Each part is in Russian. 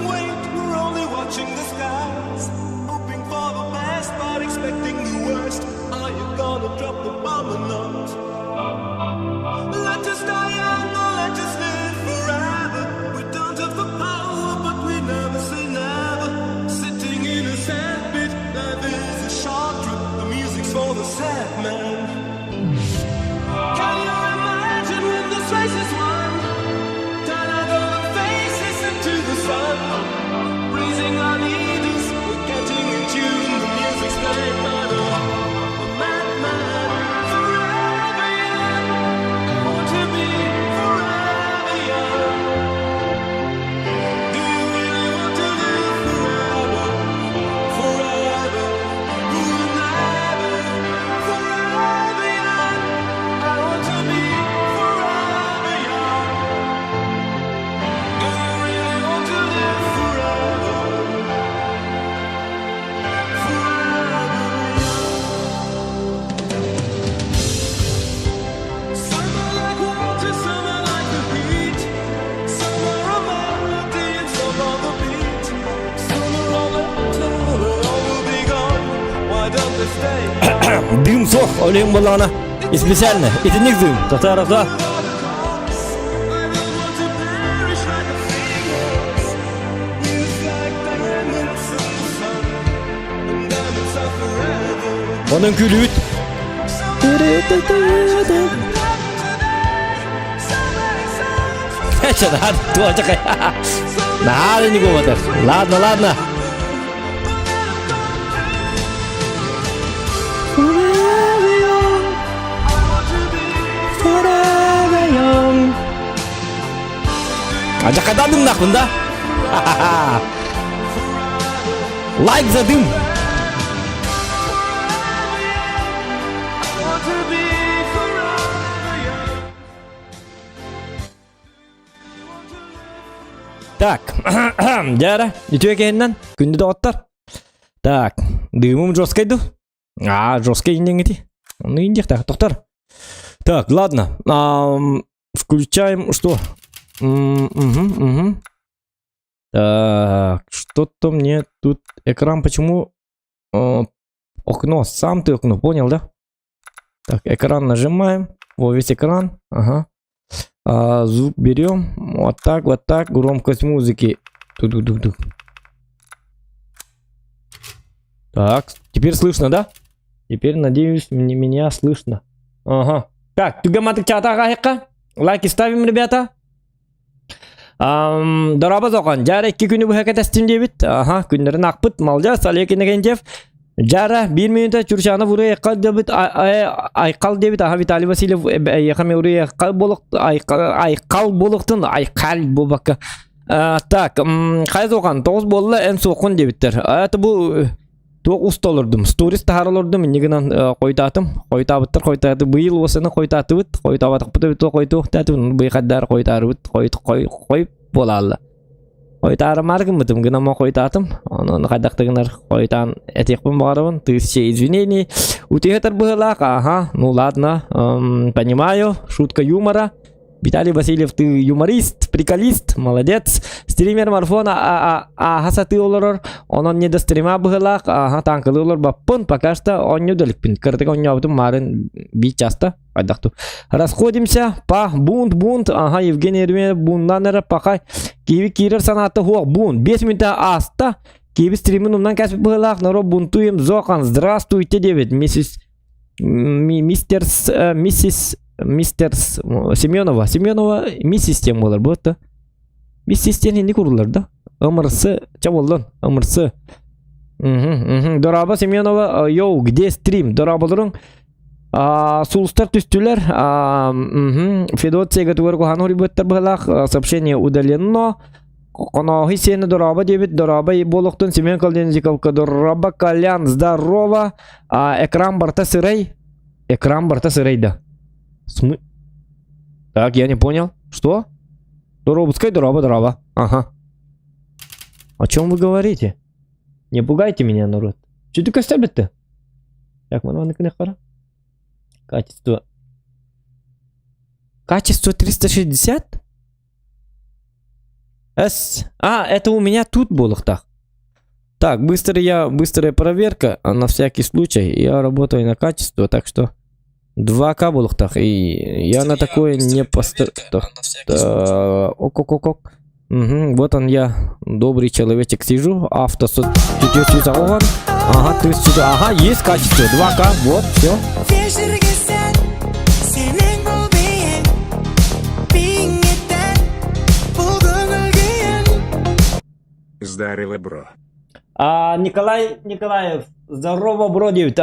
wait, we're only watching the skies, hoping for the best but expecting the worst. Are you gonna drop the bomb or not? Let us die young or let us live forever. We don't have the power but we never say never. Sitting in a sandpit, life is a short trip. The music's for the sad man. Can you imagine when this race is won? Turn out all the faces into the sun. Praising our leaders, we're getting in tune. The music's playing by the madman. Forever young, want to be forever young. Do you really want to live forever? Forever, forever, forever young. I want to be forever young. Do you really want to live forever? Forever young. Some are like water, some are like the heat. Some are a melody and some are the beat. Sooner or later, all will be gone. Why don't they stay? Дым сох, олег балана. И специально, это не дым. Татарата. Onun gülüt. Что, надо, тоже. Надо не говорить. Ладно, ладно. Ada kada dым нахуй, да? Лайк за дым. Так, жара, ничего екеннен, күнді доғыттар. Так, дымым жосқайды. Жосқа инден кеті. Оны индек, так, тоқтар. Так, ладно. Включаем, что? Так, что-то мне тут экран, почему окно, сам ты окно, понял, да? Так, экран нажимаем, вот весь экран, ага. Звук берем, вот так, громкость музыки. Тук-тук-тук. Так, теперь слышно, да? Теперь, надеюсь, меня слышно. Ага. Так, тугаматык чата лайки ставим, ребята. Дораба зоған, жара 2 күні бұхақа тәстім дебіт. Күндерін ақпыт, малжа, салекені кенжев. Жара 1 минута чуршаны вұры айқал дебіт, айқал дебіт. Виталий Васильев яқаме вұры айқал болықтын, айқал болбаққа. Так, қай зоған, 9 болы ән соқын дебіттер. Әті бұл 9 доллардым. Сторис тахаралардым, негінен қойтабыттыр, қойтады. Бұйыл осыны қойтаты бұд, қойтабатық бұды бұд, қойты ұқтаты бұд, бұйқаддар қойтары бұд, қойып болалы. Қойтары маргым бұдым, гынама қойтатым. Оның қайдақтығынар қойтан әтекпін бағарабын. Тысяча извинений. Утехетар бұғылақ, ну ладно, понимаю, шутка юмора. Виталий Васильев, ты юморист, приколист, молодец. Стример марафона, хасаты олар, он не до стрима быгылак, танкалы олар баппын, пока что он не удаликпин. Кыртык он не обдым марын би часто, айдакту. Расходимся, бунт, Евгений Ермеев, бунданера, пахай. Киви кирер санаты хуак, бунт, 5 минута аста. Киви стримын умнан кәсіп быгылак, наро бунтуем, зохан, здравствуйте, девять, миссис Семенова, миссис тем болар, бұлтты. Миссис тен не құрылар, да? Өмірсі, ча болдың, өмірсі. Дораба Семенова, йоу, где стрим? Дорабалырың, сулыстар түстілер, Федоция гатуар кухан хори бұттар бұлақ, сообщение удаленно. Қонахи сені дораба дебет, дораба болуқтың, Семен Калдензиковка, дораба Колян, здорово. Экран барта сырай, да. Так, я не понял. Что? Пускай дорога. Ага. О чем вы говорите? Не пугайте меня, народ. Что ты костябит-то? Так, Качество. Качество 360? Это у меня тут было так. Так, быстрая проверка, на всякий случай. Я работаю на качество, так что 2К было так. И я на такое не поставлю. Ок. Вот он я, добрый человечек, сижу. Авто Ага, есть качество. 2К, вот, все. Здорово, бро. Николай Николаев, здорово, бро, девит.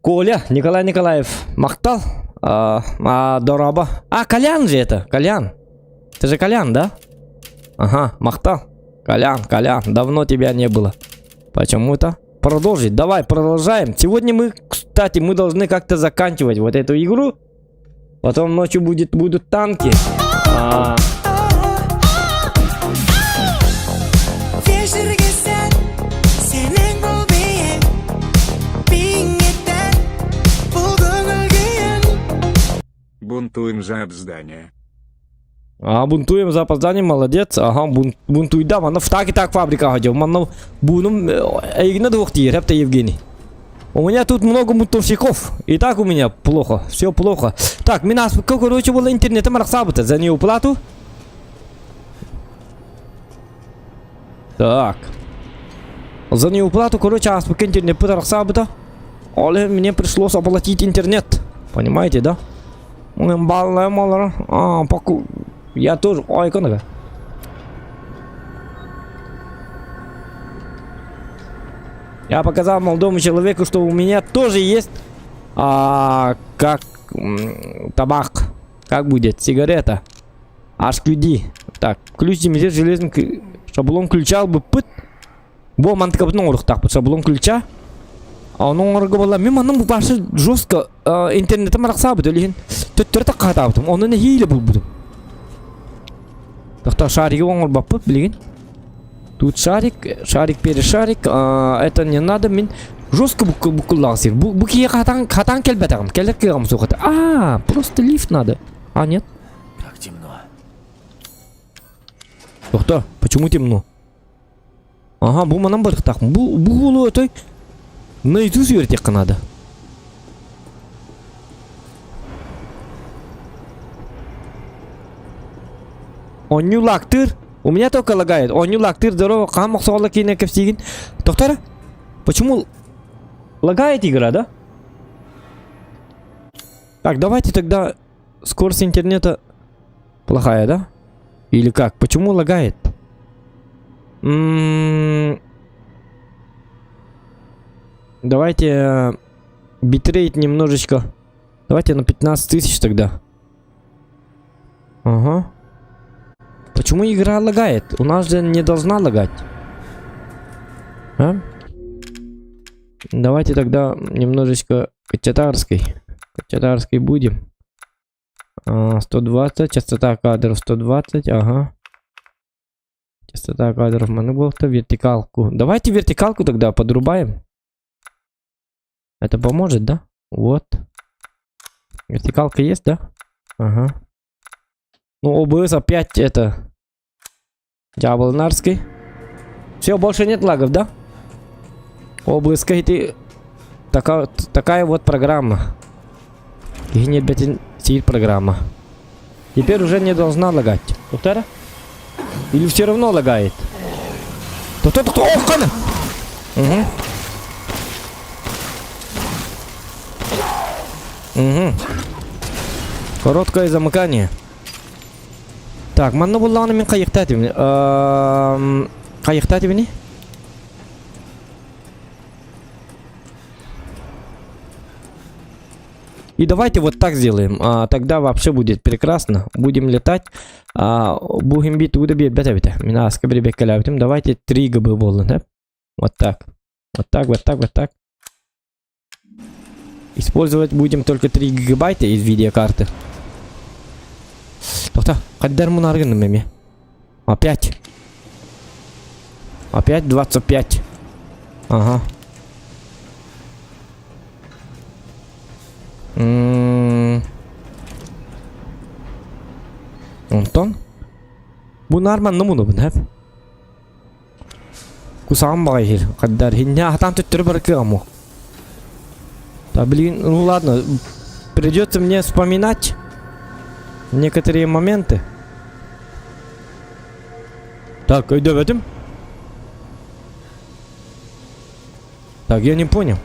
Коля, Николай Николаев, Махтал. Дораба. Колян же это, Колян. Ты же Колян, да? Ага, Махтал. Колян, давно тебя не было. Почему-то. Продолжить, давай, продолжаем. Сегодня мы, кстати, мы должны как-то заканчивать вот эту игру. Потом ночью будут танки. Бунтуем за опоздание. Бунтуем за опоздание, молодец. Ага, бунтуй, да, мана в так и так фабрика ходил. Мана буном игна двух тир, это Евгений. У меня тут много бунтовщиков. И так у меня плохо, все плохо. Так, меня, короче, было интернетом расхабыта за неуплату. Так. За неуплату, короче, аспект интернет расхабыта. Але мне пришлось оплатить интернет. Понимаете, да? Я тоже. Ой, конага. Я показал молодому человеку, что у меня тоже есть как табак. Как будет? Сигарета. HQD. Так, ключ демизер железный шаблон ключа бы пыт. Бо мантикапный так под шаблон ключа. Оның орғы болла, мен манның бұл башы жестко интернетім рақсабыд өлейін. Төттірді қатабыдым, оның хейлі бұл бұдым. Тоқта шарики оңыр бапы, білеген. Тут шарик, перешарик, это не надо, мен жестко бұқыллағысыр. Бұл кие қатан келбет ағым, келер кеғым соқыты. Просто лифт надо. Нет. Как темно. Тоқта, почему темно? Бұл манан барық тақым. Бұл өтой. Наизусть вертеть надо. Он не лактыр. У меня только лагает. Он не лактыр. Здорово. Камок сола кине кепсигин. Доктор, почему лагает игра, да? Так, давайте тогда скорость интернета плохая, да? Или как? Почему лагает? Давайте битрейт немножечко. Давайте на 15 тысяч тогда. Ага. Почему игра лагает? У нас же не должна лагать. Давайте тогда немножечко кочетарской. Кочетарской будем. 120. Частота кадров 120. Ага. Частота кадров моноболта. Вертикалку. Давайте вертикалку тогда подрубаем. Это поможет, да? Вот. Вертикалка есть, да? Ага. Ну, ОБС опять это... Джаблнарский. Все, больше нет лагов, да? ОБС это... Такая вот программа. Генет сидит программа. Теперь уже не должна лагать. Повтора? Или все равно лагает? Кто? Ох, Коля! Угу. Короткое замыкание. Так, манна булланы мен кайыктат имени. Кайыктат имени. И давайте вот так сделаем. Тогда вообще будет прекрасно. Будем летать. Будем бить туда бить. Меня скабребек калявтим. Давайте 3 ГБ болын, да? Вот так. Вот так. Использовать будем только 3 гигабайта из видеокарты. Тоқта, қаддар мұны арғынды мәме? Опять 25. Ага. Онтон. Bu narmanlı bunu bu hep. Kusağım bağır. Kadar hinne atan tüttürü bırakıyor mu? Да, блин, ну ладно. Придется мне вспоминать некоторые моменты. Так, ödemedim. Так, я не понял.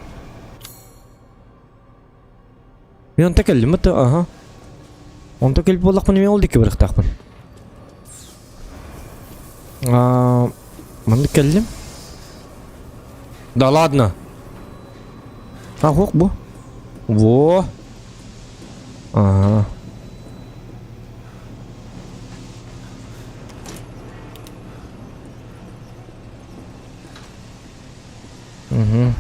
Мен текелдим это, ага. Он текел болак мені oldu ki bıraktакпын. Мен текелдим. Да ладно. А, хок bu. Во. Ага. Угу.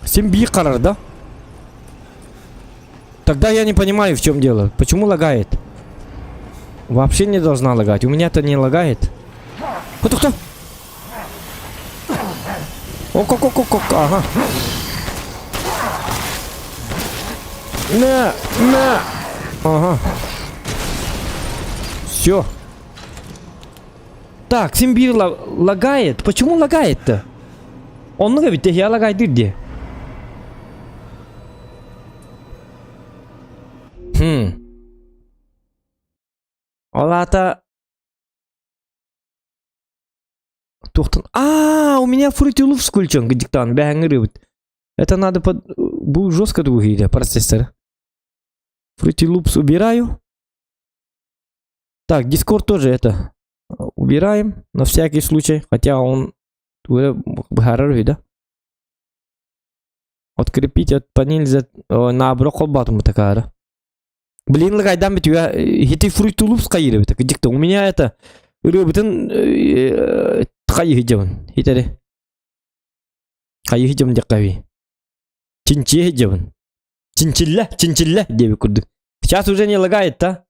Симби карар, да? Тогда я не понимаю, в чем дело. Почему лагает? Вообще не должна лагать. У меня-то не лагает. Кто? О-ко-ко-ко-ко. Ага. На. Ага. Все. Так, Симбир лагает. Почему лагает-то? Он ведь я лагает где? Олата. Тухтан. У меня Fruity Loops включен к диктану. Бэнгрывает. Это надо под... Был жестко другие процессоры. Fruity Loops убираю. Так, Discord тоже это убираем. На всякий случай. Хотя он... Гаражи, да? Открепить от панели на брокол батому такая, да? Блин, лагайдан бит я хити Fruity Loops кайры бит. Дикта. У меня это... Рыбытын... Хайы хиджабын. Хитари. Хайы хиджабын дякави. Чинчи хиджабын. Чинчилля. Деби курдык. Сейчас уже не лагает, да?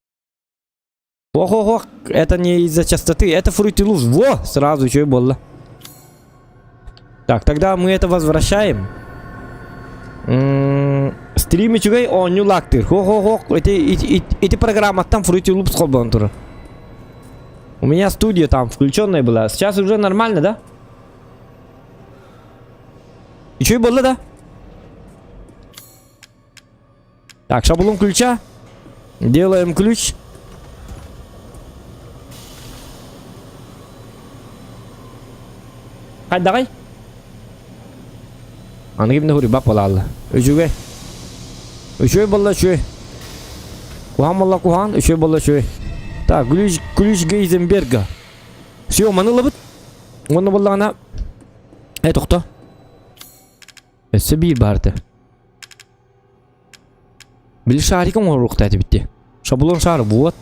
Ох. Это не из-за частоты. Это Fruity Loops. Во! Сразу что и было. Так, тогда мы это возвращаем. Стримы чугай оню лактыр. Хо. Эти программы там Fruity Loops колбан тура. У меня студия там включенная была. Сейчас уже нормально, да? И что и было, да? Так, шаблон ключа. Делаем ключ. Хай, давай. Анагим нахури бак балалла. Üçüge. Üçüge balla üçüge. Kuhan balla kuhan. Üçüge balla üçüge. Так, ключ Гейзенберга. Все, манылы бит. Оны баллана. Тохта. Себир барды. Бил шариком орукта битти. Шаблон шар вот.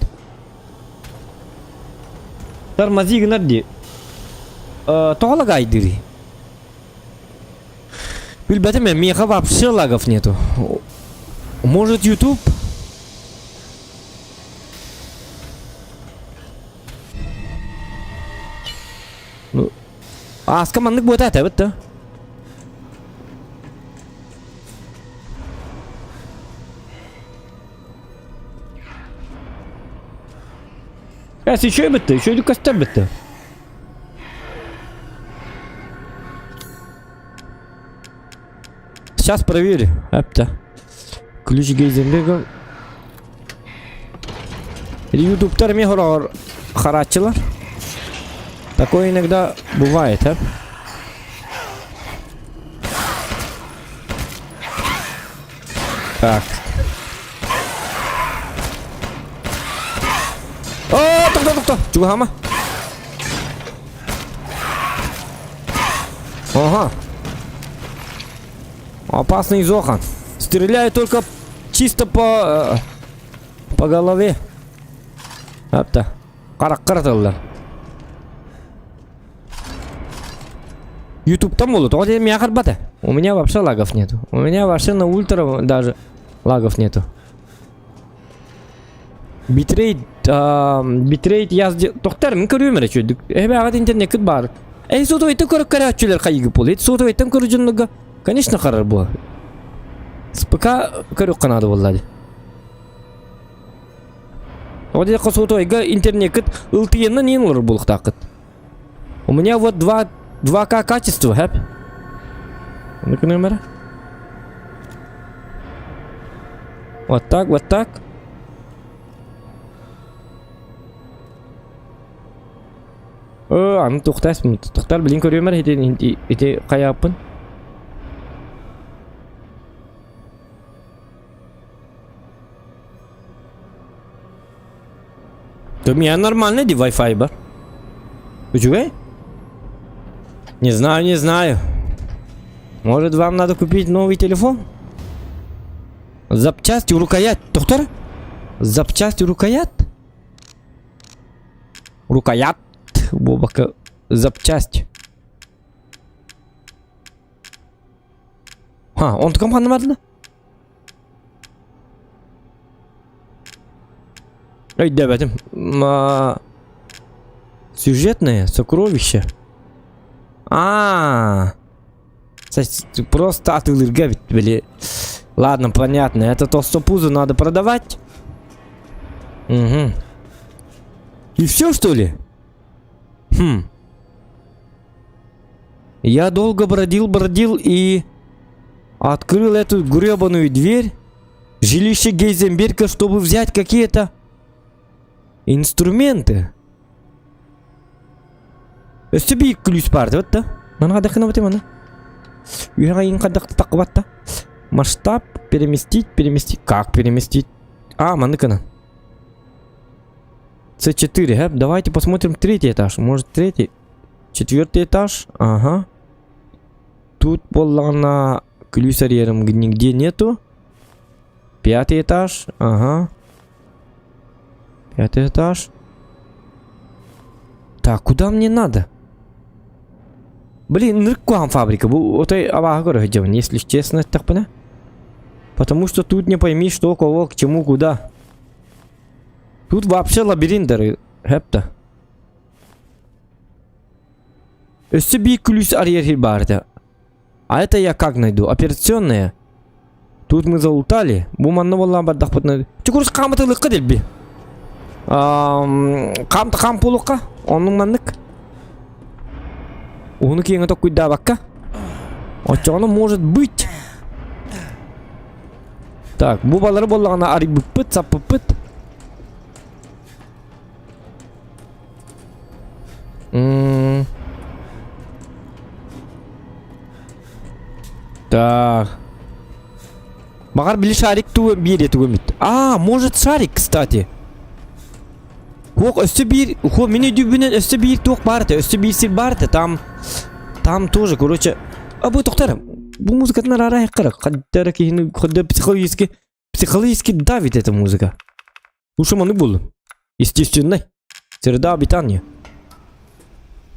Тормози гнарди. Тола гайдири. Ребята, меха вообще лагов нету. Может, YouTube? Ну, с командой будет это, вот то. Еще и битта, еще и костер битта. Сейчас проверю. Апта. Ключ Гейзенберга. YouTube-тар мне харачилар. Такое иногда бывает, а? Так. Кто? Чугама? Ага. Опасный Зохан. Стреляю только чисто по голове. Апта. Караккарталар. YouTube там будут. Вот я меня харбата. У меня вообще лагов нету. У меня вообще на ультра даже лагов нету. Битрейт я сделал. Тоқтар, мен көрüyorum öyle çözdük. Bağat internet бар. Soto etten körük kara açıyorlar kayıgı pol. Soto etten körücünlüğü. Конечно, karar bu. Спыка көрөк канады боллады. Оде косотойга интернет ылтыйынна нен олар булуктакыт. У меня вот 2К качество, хэп. Ну-ка, номер. Вот так, вот так. Аны тоқтайсың. Тоқтар білін көремер, ете қаяппын. У меня нормальный Wi-Fi бар. Почему? Не знаю, не знаю. Может, вам надо купить новый телефон? Запчасти рукоять, доктор? Запчасти рукоять? Рукоять? Бобака, запчасть. Он кім қанымадылы? Ой, да, бәтім. Сюжетное сокровище. Просто атылырга ведь, блин. Ладно, понятно. Это толстопузу надо продавать. Угу. И все, что ли? Я долго бродил и открыл эту гребаную дверь в жилище Гейзенберга, чтобы взять какие-то инструменты. Өстебейік күліс барды, вот да? Мана қадақына бөте мана. Үйрағайын қадақты тақыбатта. Масштаб, переместить. Как переместить? Маны кана. С4, хэп. Давайте посмотрим третий этаж. Может, третий? Четвертый этаж. Ага. Тут полана клюсарьером нигде нету. Пятый этаж. Ага. Пятый этаж. Так, куда мне надо? Блин, ныркуам фабрика. Отой авагора, если честно, так понял. Потому что тут не пойми, что, кого, к чему, куда. Тут вообще лабиринты, хэпта. Себе клюс арьер барда. А это я как найду? Операционная. Тут мы залутали. Буманна валла бардах потна. Чукурс камата лыкка дельби. Камта кам пулука. Onun маннык. Onu кеңе ток куйда бакка. Очоны может быть. Так, бу балары боллагана ари быппыт, саппыппыт. Так. Багар били шарик ту бире тугумит. Может шарик, кстати. Хок өсті бір, мені дүбінен өсті бір тоқ барды, өсті бір сір барды, там тоже, короче. Бұл тоқтар, бұл музыкатына рарай қырық, қаддары кейіні, қадда психологически давит эта музыка. Ушаманы бұл, естественный, среда обитания.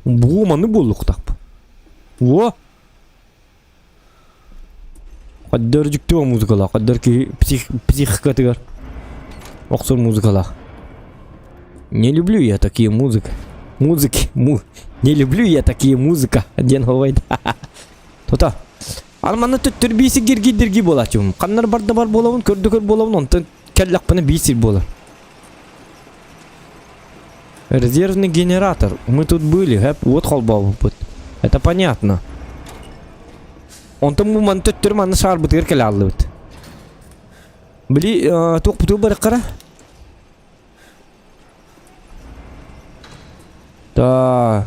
Бұл маны бұл ұқтақ. Во! Қаддары жүктеу музыкала, қаддары кей психикатығар. Оқсыр музыкала. Не люблю я такие музыки. Не люблю я такие музыка. Ден ховайд. Тота. Алманы төттөр бейсі гергидерги болачым. Қаннар барда бар болауын, көрді болауын, онтан кәллақпыны бейсір болар. Резервный генератор. Мы тут были, хэп. Вот холбау будет. Это понятно. Онтан муман төттөр маны шар бұтыр кәлі алды бұд. Били, тоқ бұтыр бары қара. Да.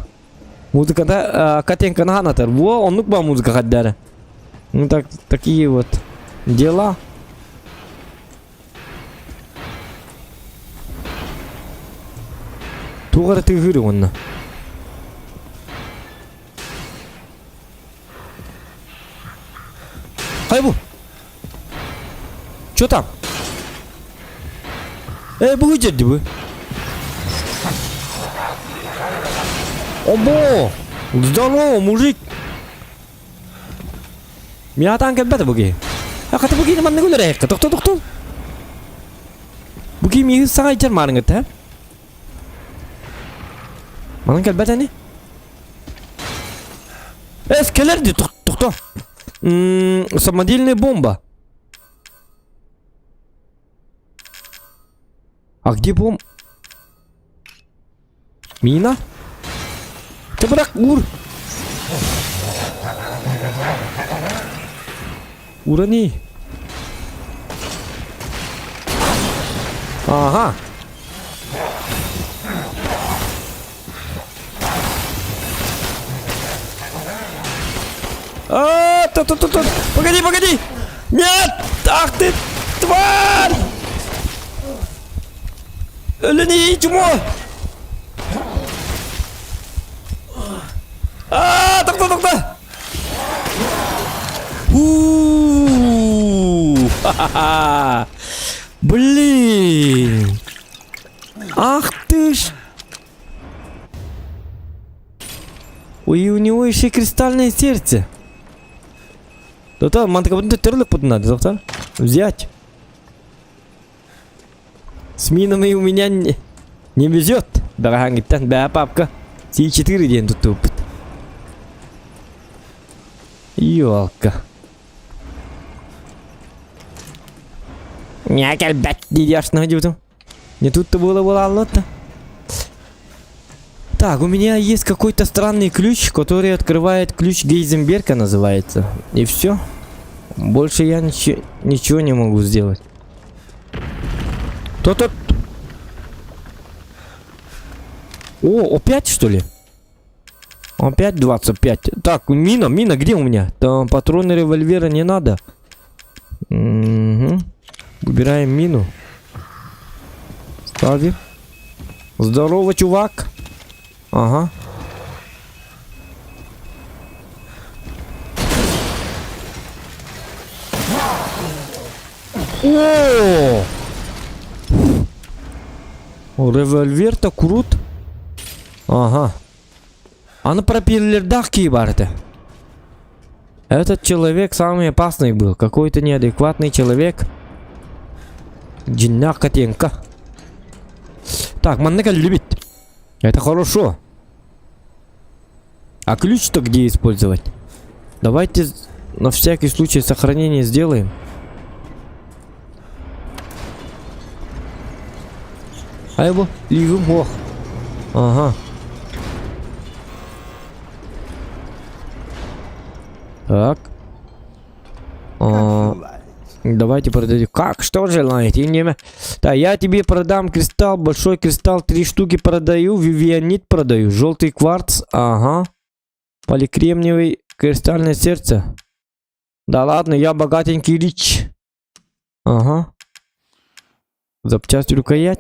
Музыка-то котенка на ханатор. Во, он нукба музыка хаддара. Ну так, такие вот дела. Тугара ты гыры онна. Хайбу. Чё там? Bu hücredi bu. Обо! Здорово, мужик! Меня там кеббет буги. Ката буги на манны гулерек. Тохто. Буги ми сага ичер марыңыт, а? Манын кеббет ани? Скелерди, тохто. Самодельная бомба. А где бомба? Мина? Ты брак, ур! Урани! Ага! Тут. Погоди! Нет! Ах ты, тварь! Лени, чмо! Токта! Ха-ха-ха! Блин! Ах ты ж! Ой, у него еще кристальное сердце. Доктор, манта как будто терлик под надо, доктор. Взять. С минами у меня не везет. Дорогая, да, папка. С4 день тут опыт. Ёлка. Не опять идешь на дюту. Не тут-то было лото. Так, у меня есть какой-то странный ключ, который открывает ключ Гейзенберга, называется. И все. Больше я ничего не могу сделать. Кто тут? О, опять что ли? Опять 25. Так, мина, где у меня? Там патроны револьвера не надо. Угу. Убираем мину. Ставим. Здорово, чувак. Ага. О! Револьвер-то крут. Ага. А на пропеллердах кибарте. Этот человек самый опасный был. Какой-то неадекватный человек. Джинна котенка. Так, маннека любит. Это хорошо. А ключ-то где использовать? Давайте на всякий случай сохранение сделаем. А его лигум. Ох. Ага. Так. Давайте продадим. Как? Что желаете? Да, я тебе продам кристалл, большой кристалл, 3 штуки продаю, вивианит продаю, желтый кварц, ага. Поликремниевый, кристальное сердце. Да ладно, я богатенький рич. Ага. Запчасть рукоять.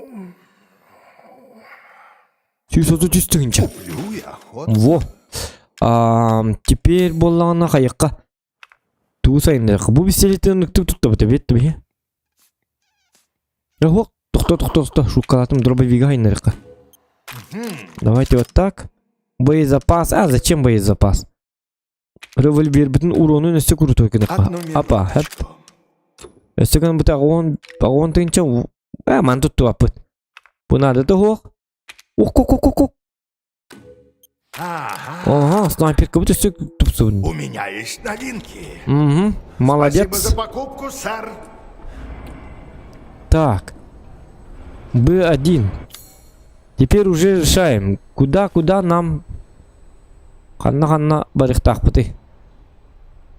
Во. Теперь была на хаяка. Тусайнер. Бу пистолетин туттап бет бе. Ого, тохто, шукалатым дробовик айнерка. Давайте вот так. Боезапас. А зачем боезапас? Револьвер битин урону несе крутой кенепа. Апа, хэп. Эстеган бита он тынча. Ман тутту апыт. Бу надо того. Ох. Ага, снайперка, будто все тупцун. У меня есть новинки. Угу, молодец. Спасибо за покупку, сэр. Так. Б1. Теперь уже решаем, куда нам... Ханна барихтах пыты.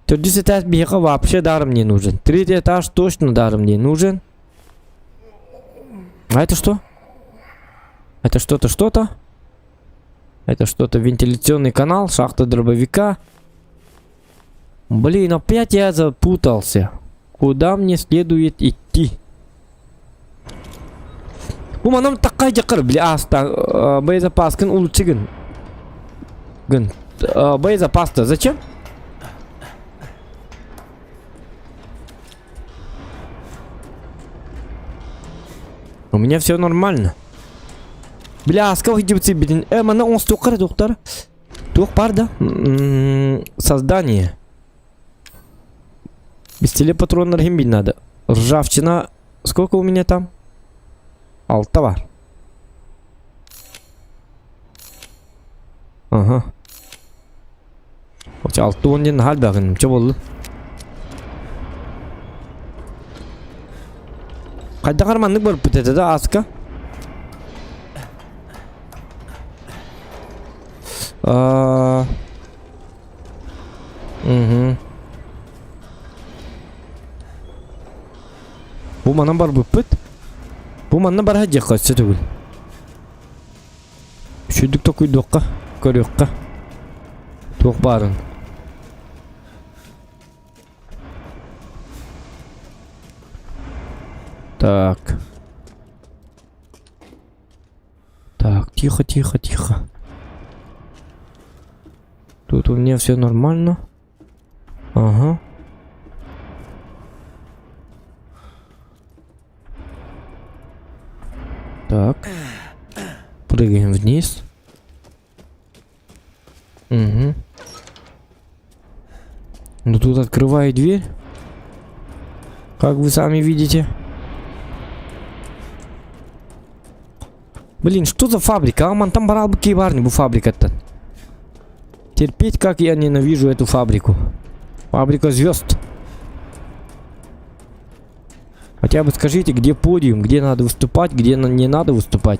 4 этаж беха вообще даром не нужен. 3 этаж точно даром не нужен. А это что? Это что-то? Это что-то вентиляционный канал, шахта дробовика. Блин, опять я запутался. Куда мне следует идти? Нам такая jakar бля аста боезапас кын улчыгын. Боезапас-то зачем? У меня все нормально. Бля, сколько идти беден? Мана он стукар, доктор. Тух парда. Создание. Без телепатрона ргембиль надо. Ржавчина. Сколько у меня там? Алтавар. Ага. Вот алтон ден халбагын. Че болду? Кайда кармандык барып кетет да аска. Bu manam bar büppüt. Bu manna bar hacı kaçsa tügül. Şüddük tokuy dokka. Körüyokka. Tok barın. Так. Так, тихо, тихо, тихо. Тут у меня все нормально. Ага. Так. Прыгаем вниз. Угу. Ну тут открываю дверь. Как вы сами видите. Блин, что за фабрика? Аман там брал бы кибарни, bu фабрика-то. Терпеть, как я ненавижу эту фабрику. Фабрика звезд. Хотя бы скажите, где подиум, где надо выступать, где не надо выступать.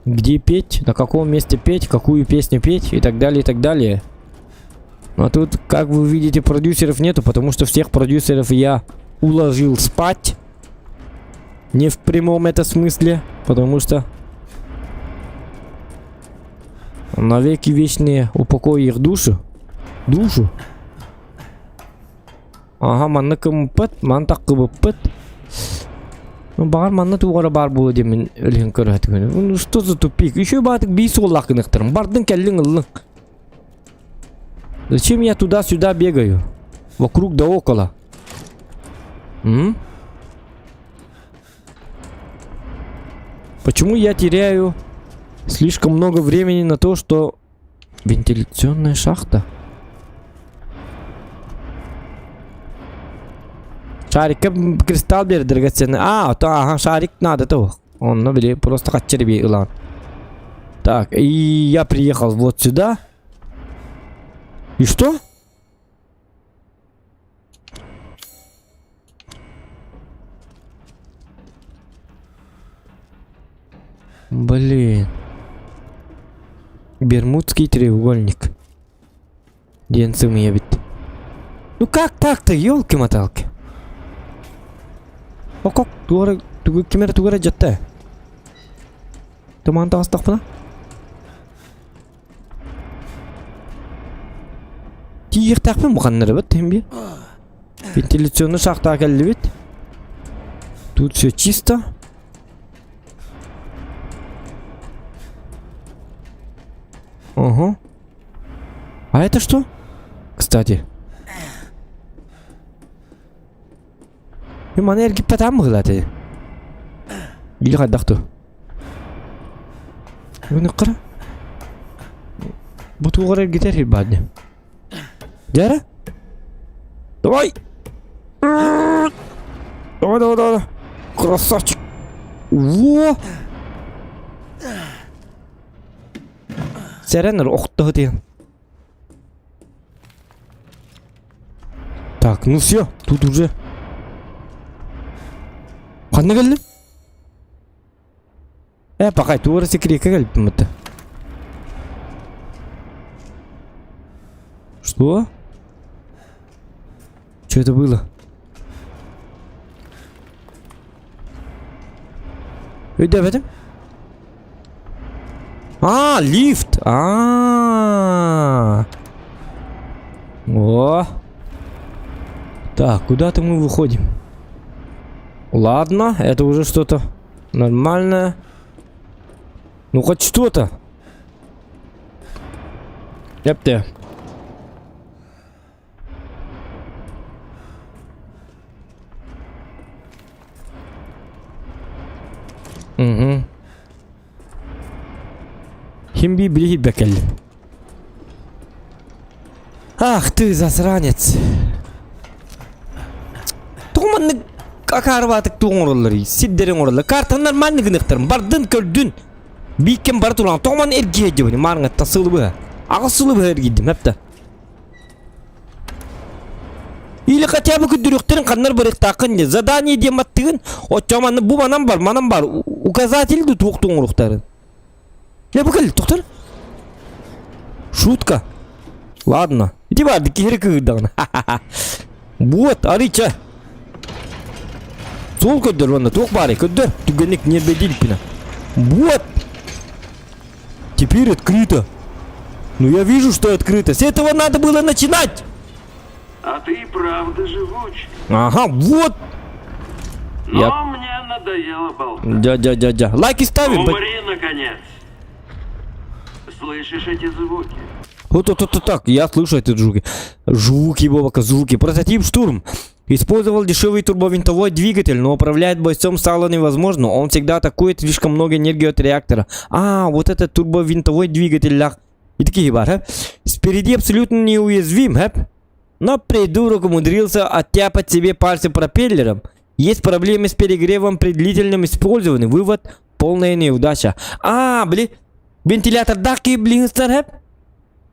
Где петь, на каком месте петь, какую песню петь и так далее, и так далее. А тут, как вы видите, продюсеров нету, потому что всех продюсеров я уложил спать. Не в прямом это смысле, потому что навеки вечные упокой их душу. Душу. Ага, манна кым пыт, ман таккыбы пыт. Ну, бар манна тугара бар болу демен өлген көрәт. Ну, что за тупик? Еще батык бейс оллақынықтырым. Бардың кәлдің ылың. Зачем я туда-сюда бегаю? Вокруг да около. Почему я теряю слишком много времени на то, что... Вентиляционная шахта? Шарикка кристалл бер драгоценный. Ага, шарик надо-то. Он, ну, блин, просто хачерби илан. Так, и я приехал вот сюда. И что? Блин. Бермудский треугольник. Денцем я ведь. Ну как так-то, ёлки-моталки? О, как? Кемер тугара жатты. Туман тағыстық бұна? Тиек тақпен мұқаннары бәт, тембе? Вентиляционный шахта әкелі бет. Тут все чисто. Ага. А это что? Кстати. Мана эргип патам мыгылаты. Или кайдакту? Мына кара. Бу тугара эргитер хилбадни. Жара? Давай. Давай. Красавчик. Во! Серенер охту дейін. Так, ну все, тут уже. Қанна келдім? Пақай, туғыры секірекке келіп мүтті. Что? Что это было? Өйді әбетім? Лифт! О! Так, куда-то мы выходим. Ладно, это уже что-то нормальное. Ну хоть что-то. Ёпте. Угу. Химби блихи бекель. Ах ты засранец. Туманны какарватык туңурлары, сиддерин орылы. Картандар манны гынықтырым. Бардын көлдүн. Бейкен бар туран. Туман эрге жебіні. Марыңа тасылы бұға. Ағысылы бұға әргейдім. Әпті. Или хотя бы күддіріқтерін қаннар біріқтақын. Задание дематтығын. Отчаманны бұл манам бар. Указательді туқ туңурлықтарын. Ne bakalım doktor? Шутка? Ладно. Иди барды кері күйдіғын. Вот, арыча. Сол көддір ванна, тоқ бары, көддір. Түгенек не бедельпина. Вот. Теперь открыто. Ну я вижу, что открыто. С этого надо было начинать. А ты и правда живуч. Ага, вот. Но Я- мне надоело болтать. Дядя. Лайки ставим. Умри, наконец. Слышишь эти звуки? Вот, так, я слышу эти звуки. Звуки. Прототип «Штурм». Использовал дешевый турбовинтовой двигатель, но управлять бойцом стало невозможно. Он всегда атакует слишком много энергии от реактора. А, вот этот турбовинтовой двигатель. И такие бар, спереди абсолютно неуязвим, но придурок умудрился оттяпать себе пальцы пропеллером. Есть проблемы с перегревом при длительном использовании. Вывод — полная неудача. А, блин, вентилятор даки, блин, сэр,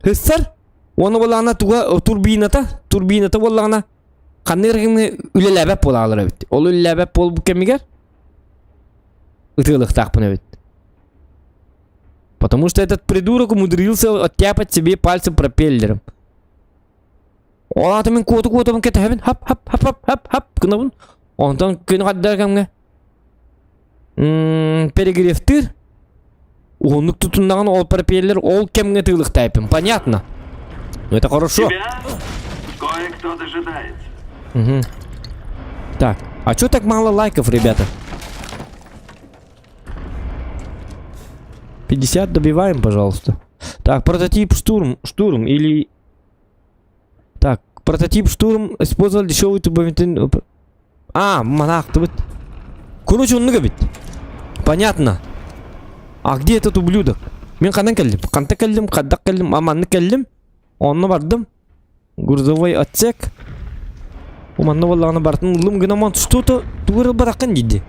Hıssar, onu bolağına turbinata bolağına kanırgını ülelebep bolağılır evet. Olu ülelebep bol bu kemiger? Itılık takpın evet. Потому что этот придурок умудрился оттяпать себе пальцем пропеллером. Ол атымен коты кетті хәбін. Хап. Кынабын. Онтан күні қаддар кәмге. Перегревтір. Онлық тұтындаған ол пропеллер ол кемге тылық тайпым. Понятно. Ну это хорошо. Тебя кое-кто дожидается. Угу. Так, а чё так мало лайков, ребята? 50 добиваем, пожалуйста. Так, прототип штурм или... Так, прототип штурм использовал дешевый турбовинтовой... А, монах, ты вот... Короче, он нагобит. Понятно. А где этот ублюдок? Мен қандан келдім? Қаддақ келдім, аманны келдім. Онны бардым. Грузовой отсек. Оманны болағына бардым. Лым гынаман что-то туғырыл бараққан дейді.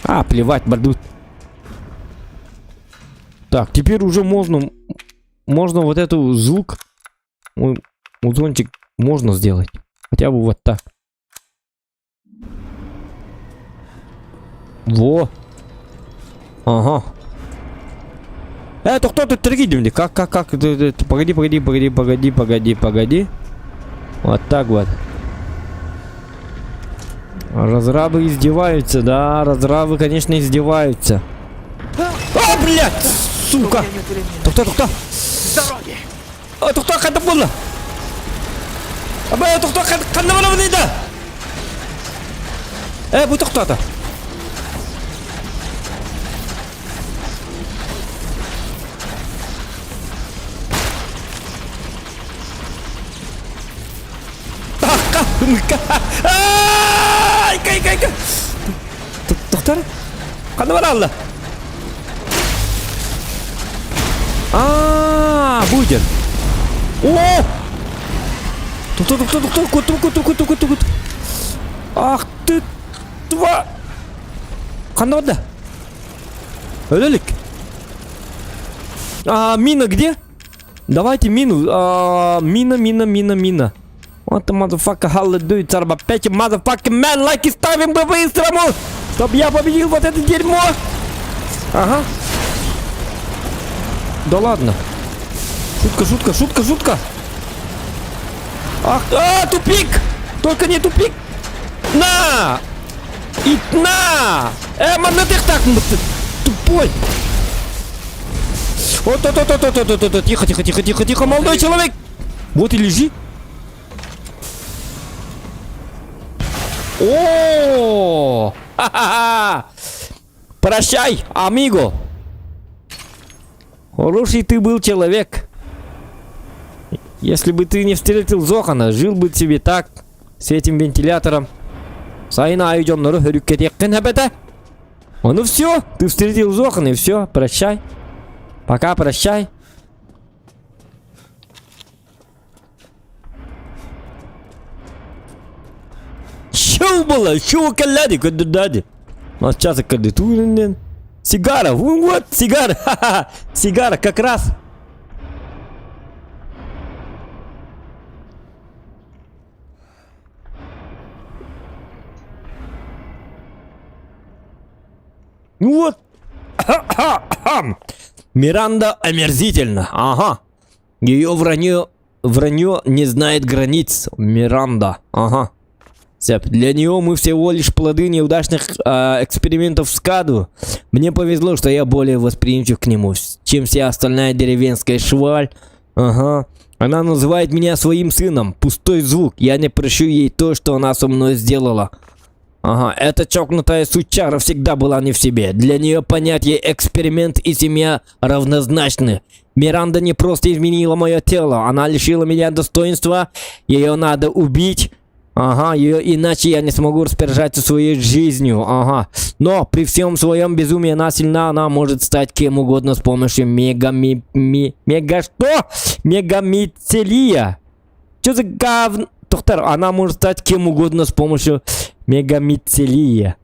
А, плевать, бардут. Так, теперь уже можно вот эту звук, музончик можно сделать. Хотя бы вот так. Во. Ага. Это кто-то тригидим? Как? Погоди. Вот так вот. Разрабы издеваются, да, разрабы, конечно, издеваются. А, блядь, сука! Тухта! А, тухта, қанда болды? Абай, тухта, қанда болады дейді? Бұл тухта-та. Кай. Тоқтар? Қандай бар алла? Будет. О! Тоқтар. Ах ты, тва! Қандай бар? Өлелік. Мина где? Давайте мину. Мина. Вот the motherfucker, how to do it, Сарбапечи, motherfucking man, лайки ставим по-быстрому, чтоб я победил вот это дерьмо. Ага. Да ладно. Шутка. Ах, тупик! Только не тупик! На! И на! Man, ты так, тупой! Вот, тихо, молодой человек! Вот и лежи. О! Ха-ха-ха! Прощай, амиго! Хороший ты был человек. Если бы ты не встретил Зохана, жил бы себе так, с этим вентилятором. Сайна айдённору хөрүккет яккын хабета. Ну все, ты встретил Зохана и все, прощай. Пока, прощай. Шоу было, шоу каляди, каддади. Ну сейчас кадды. Сигара, вот сигара, ха-ха, сигара как раз. Вот. Миранда омерзительно. Ага. Ее вранье не знает границ. Миранда. Ага. Сэп, для нее мы всего лишь плоды неудачных экспериментов с Каду. Мне повезло, что я более восприимчив к нему, чем вся остальная деревенская шваль. Ага. Она называет меня своим сыном. Пустой звук. Я не прощу ей то, что она со мной сделала. Ага, эта чокнутая сучара всегда была не в себе. Для нее понятие эксперимент и семья равнозначны. Миранда не просто изменила мое тело, она лишила меня достоинства. Ее надо убить. Ага, иначе я не смогу распоряжаться своей жизнью. Ага. Но при всем своем безумии она сильна, она может стать кем угодно с помощью мегамицелия. Что за говно? Доктор, она может стать кем угодно с помощью мегамицелия.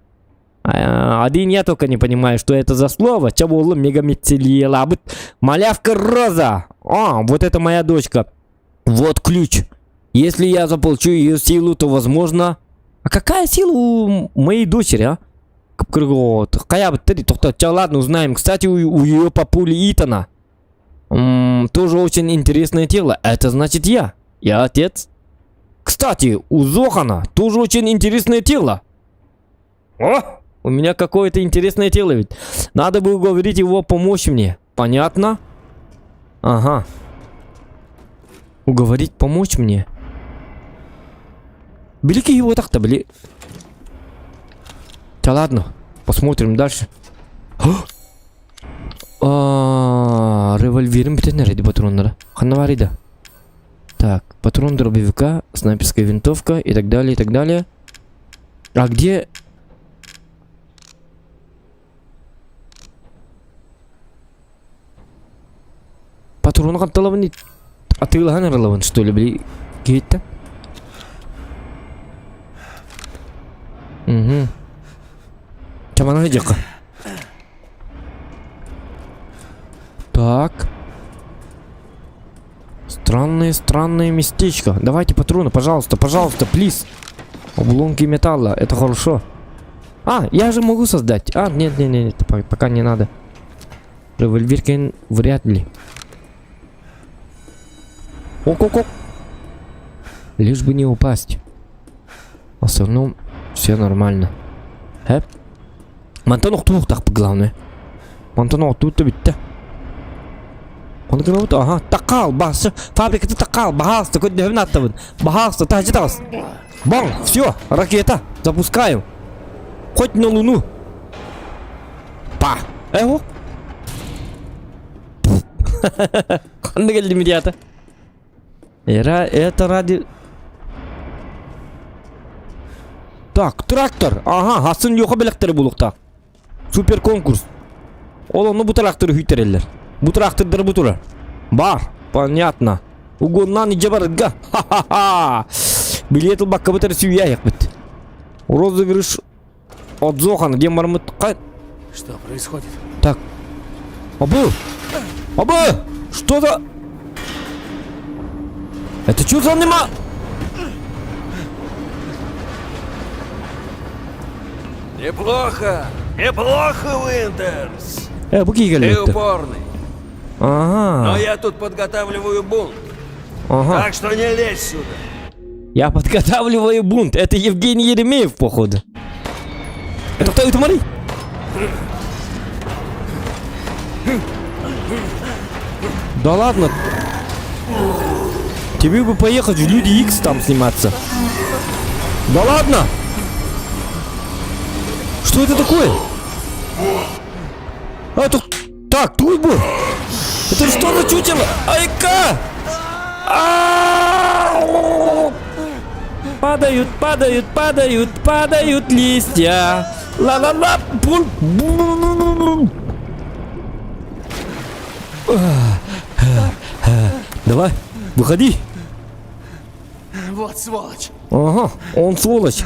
Один я только не понимаю, что это за слово. Чабулы мегамицелия лабыт. Малявка Роза. Вот это моя дочка. Вот ключ. Если я заполучу ее силу, то возможно... А какая сила у моей дочери, а? Ладно, узнаем. Кстати, у ее папули Итана тоже очень интересное тело. Это значит я. Я отец. Кстати, у Зохана тоже очень интересное тело. О, у меня какое-то интересное тело ведь. Надо бы уговорить его помочь мне. Понятно? Ага. Уговорить помочь мне. Великий его так-то, блин. Да ладно, посмотрим дальше. Револьвером бітенер патроннары. Ханаварида. Так, патрон дробовика, снайперская винтовка и так далее, и так далее. А где... Патрон катталавын атылган аралавын, что ли, блин. Кетті. Угу. Чамана жаққа. Так. Странное местечко. Давайте патроны, пожалуйста, плиз. Обломки металла, это хорошо. Я же могу создать. Нет, пока не надо. Револьверки вряд ли. Ок. Лишь бы не упасть. В остальном все нормально. Мантан оқту так главное. Мантан оқту-то битті. Ага, тақал, басы. Фабриката тақал, бағалысты, көддевін аттабын. Бағалысты, тажитағыз. Бам, все, ракета, запускаем. Хоть на луну. Па, о. Қанды келді медиата. Это ради... Так, трактор. Ага, асын жоқа біліктері болуқта. Супер конкурс. Олоны бұ тракторы хүйтерелер. Бұ трактордары бұтыры. Бар, понятно. Угоннан иже барыдға. Ха-ха-ха. Билетіл баққа бұтары сүйяйық біт. Розыгрыш от Зохана. Дем бармыт. Что происходит? Так. Абы! Что за... Это что за анима? Неплохо, Уинтерс. Бұки Ты келетті. упорный. Но Ага. я тут подготавливаю бунт. Ага. Так что не лезь сюда. Я подготавливаю бунт. Это Евгений Еремеев, походу. Это кто это, Мари? Да ладно. Тебе бы поехать в Люди Икс там сниматься. Да ладно. Что это такое? Это... Так, Турбо. Это что за чучело? Айка! Падают листья. Ла-ла-ла. Давай, выходи. Вот сволочь. Ага, он сволочь.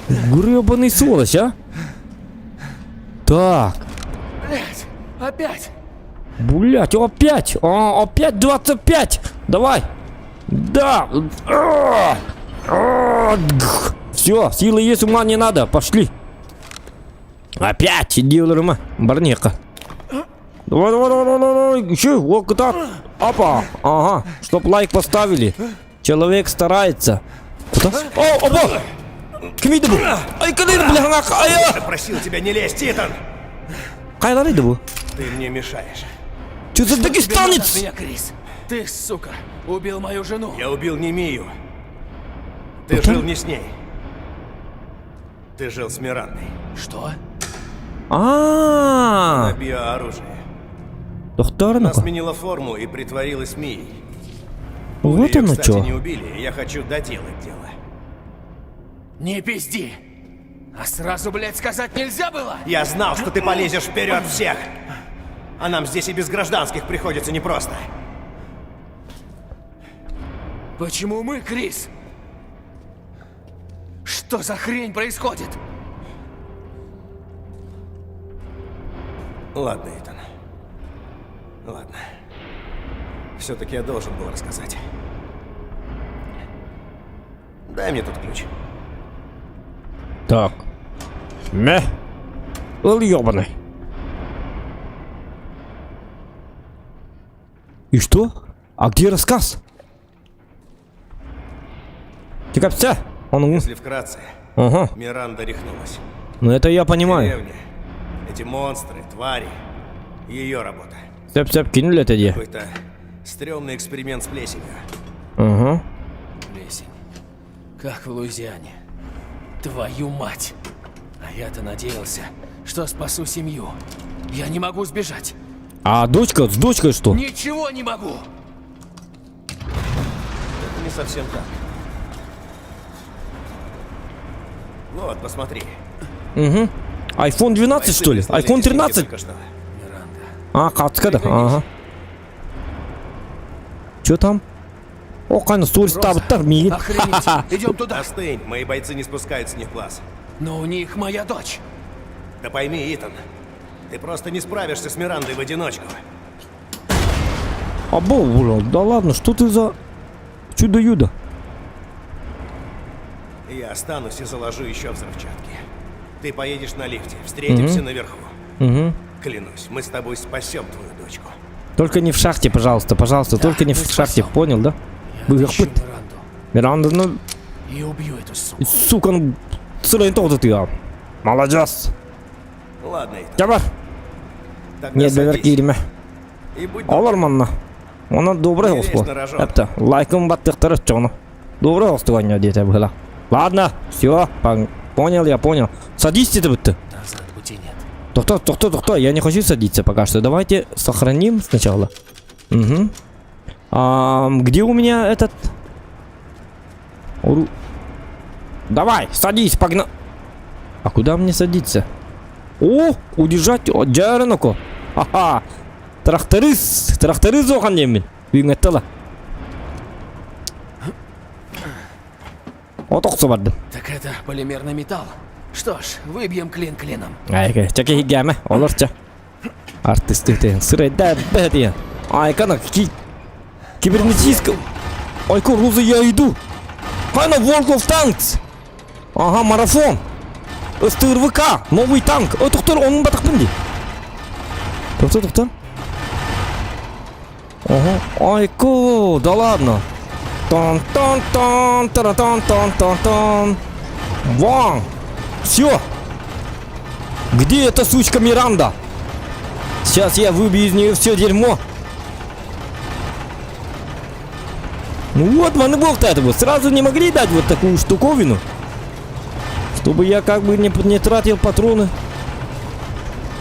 Гребаный сволочь, а? Так. Блять, опять. Блять, опять. Опять 25. Давай. Да. Все, силы есть, ума не надо. Пошли. Опять дилерма. Барнека. Давай. Еще, вот так. Опа. Ага, чтоб лайк поставили. Человек старается. Куда? О, бог! Кем bu? Ай, куда это, бляха, ай! Просил тебя не лезть, Итан! Кайдан это bu? Ты мне мешаешь. Что за Тебе надо от дагестанец? меня, Крис. Ты, сука, убил мою жену. Я убил не Мию. Ты жил не с ней. Ты жил с Мирандой. Что? А, На биооружие. доктор, Она ну-ка. сменила форму и притворилась Мией. Вот Её, оно кстати, не что. убили, и я хочу доделать дело. Не пизди. А сразу, блядь, сказать нельзя было? Я знал, что ты полезешь вперед всех. А нам здесь и без гражданских приходится непросто. Почему мы, Крис? Что за хрень происходит? Ладно, Итан. Ладно. Все-таки я должен был рассказать. Дай мне тут ключ. Так. Был ёбаный. И что? А где рассказ? Тихо, все. Он... Если вкратце, Ага. Миранда рехнулась. Ну это я понимаю. Деревня, эти монстры, твари. Ее работа. Сяп-сяп, кинули это где? Какой-то стрёмный эксперимент с плесенью. Ага. Плесень. Как в Луизиане. Твою мать. А я-то надеялся, что спасу семью. Я не могу сбежать. А дочка, с дочкой что? Ничего не могу. Это не совсем так. Вот, посмотри. Угу. iPhone 12 что ли? Бойцы прислали iPhone эти снимки 13? только что. А, кацкада. Ага. Чё там? О, кайна сторис табыттар мигин. Охренеть. Идем туда. Остынь, мои бойцы не спускают с них глаз. Но у них моя дочь. Да пойми, Итан, ты просто не справишься с Мирандой в одиночку. Або, блядь, да ладно, что ты за чудо-юдо? Я останусь и заложу еще взрывчатки. Ты поедешь на лифте, встретимся наверху. Угу. Клянусь, мы с тобой спасем твою дочку. Только не в шахте, пожалуйста, пожалуйста, Да, только не мы в шахте, спасем. понял, да? Я Вы отыщу охот- Миранду Миранда, ну, и убью эту суку. сука, ну, сырой толды ты, а. Молодец. Ладно, Итан, Жабар, тогда не садись доверки ирме. и будь добр. Оларманна. Она добрый Не лезь голос. на рожон. Это, лайком баттыхтары чону. Добрый голос твоя где-то была. Ладно, все, понял, я понял. Садись ты, будто. Назад пути нет. Кто, я не хочу садиться пока что. Давайте сохраним сначала. Угу. Где у меня этот... Давай, садись, погнал. А куда мне садиться? О, удержать, джараноко. Ха-ха. Тракториз оған демен. Үйіңеттіла. Отоқсы барды. Так это полимерный металл. Что ж, выбьем клин клином. Айка, чаке хигяме, оларча. Артисты ты, сырайда бәдия. Айка, на кибернетическая. Айка, Роза, я иду. Хайна, World of Tanks. Ага, марафон. СТРВК, новый танк. Ой, тоқтар, оның батақпын де. Тоқтар. Ага, айка, да ладно. Тон-тон-тон, тара-тон-тон-тон-тон. Вон. Все. Где эта сучка Миранда? Сейчас я выбью из нее все дерьмо. Ну вот, маныбол-то это вот. Сразу не могли дать вот такую штуковину. Чтобы я как бы не тратил патроны.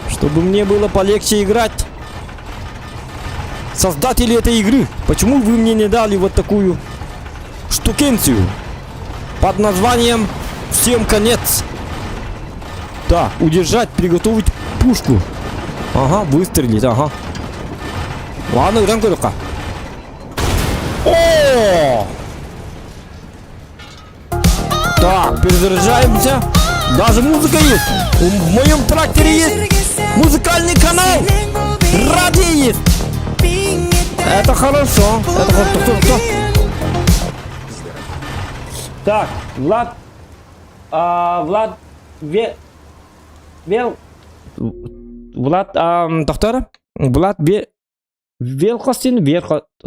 Чтобы мне было полегче играть. Создатели этой игры, почему вы мне не дали вот такую штукенцию под названием «Всем конец»? Да, удержать, приготовить пушку. Ага, выстрелить, ага. Ладно, играем только. О! Так, перезаряжаемся. Даже музыка есть. В моем тракторе есть музыкальный канал. Радио есть. Это хорошо. Это хорошо. Так, Влад. Влад. Влад, доктора? Влад Верхос,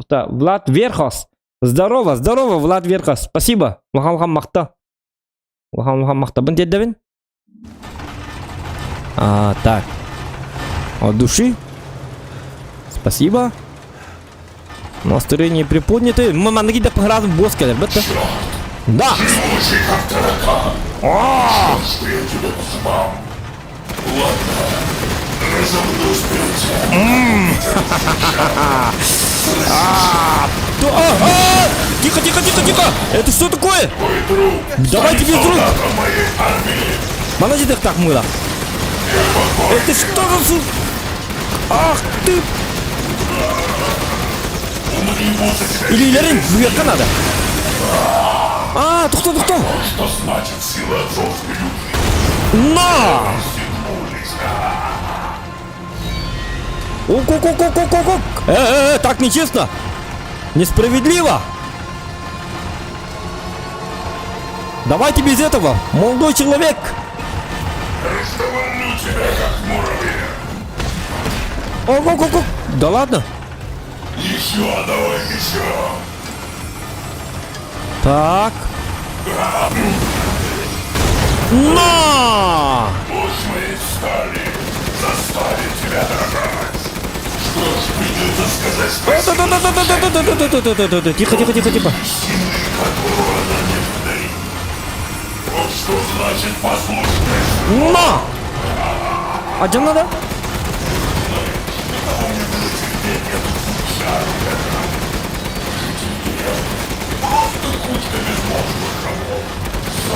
да, Влад Верхос. Здорово, здорово, Влад Верхос. Спасибо. Лахам махта. Лахам махта. Бен дедевин? Так. От души. Спасибо. Настроение приподнятое. Мама, нагида пограз в боске, ребята. Да! Тихо, тихо, тихо, тихо! Это что такое? Давайте без рук! Молодец, так мыло. Это что за су... Ах ты! Или Лерин, вверх надо. Кто? Что значит сила отцовской любви? На! Ок. Так нечестно. Несправедливо. Давайте без этого, молодой человек. Раздавлю тебя, как муравья. Ок. Да ладно. Еще, давай еще. Так. На! Пусть моей стали заставит тебя дрожать. Что ж, придется сказать спасибо. Тихо. Силы, которую она мне подарит. Вот что значит послушность. На! А где надо?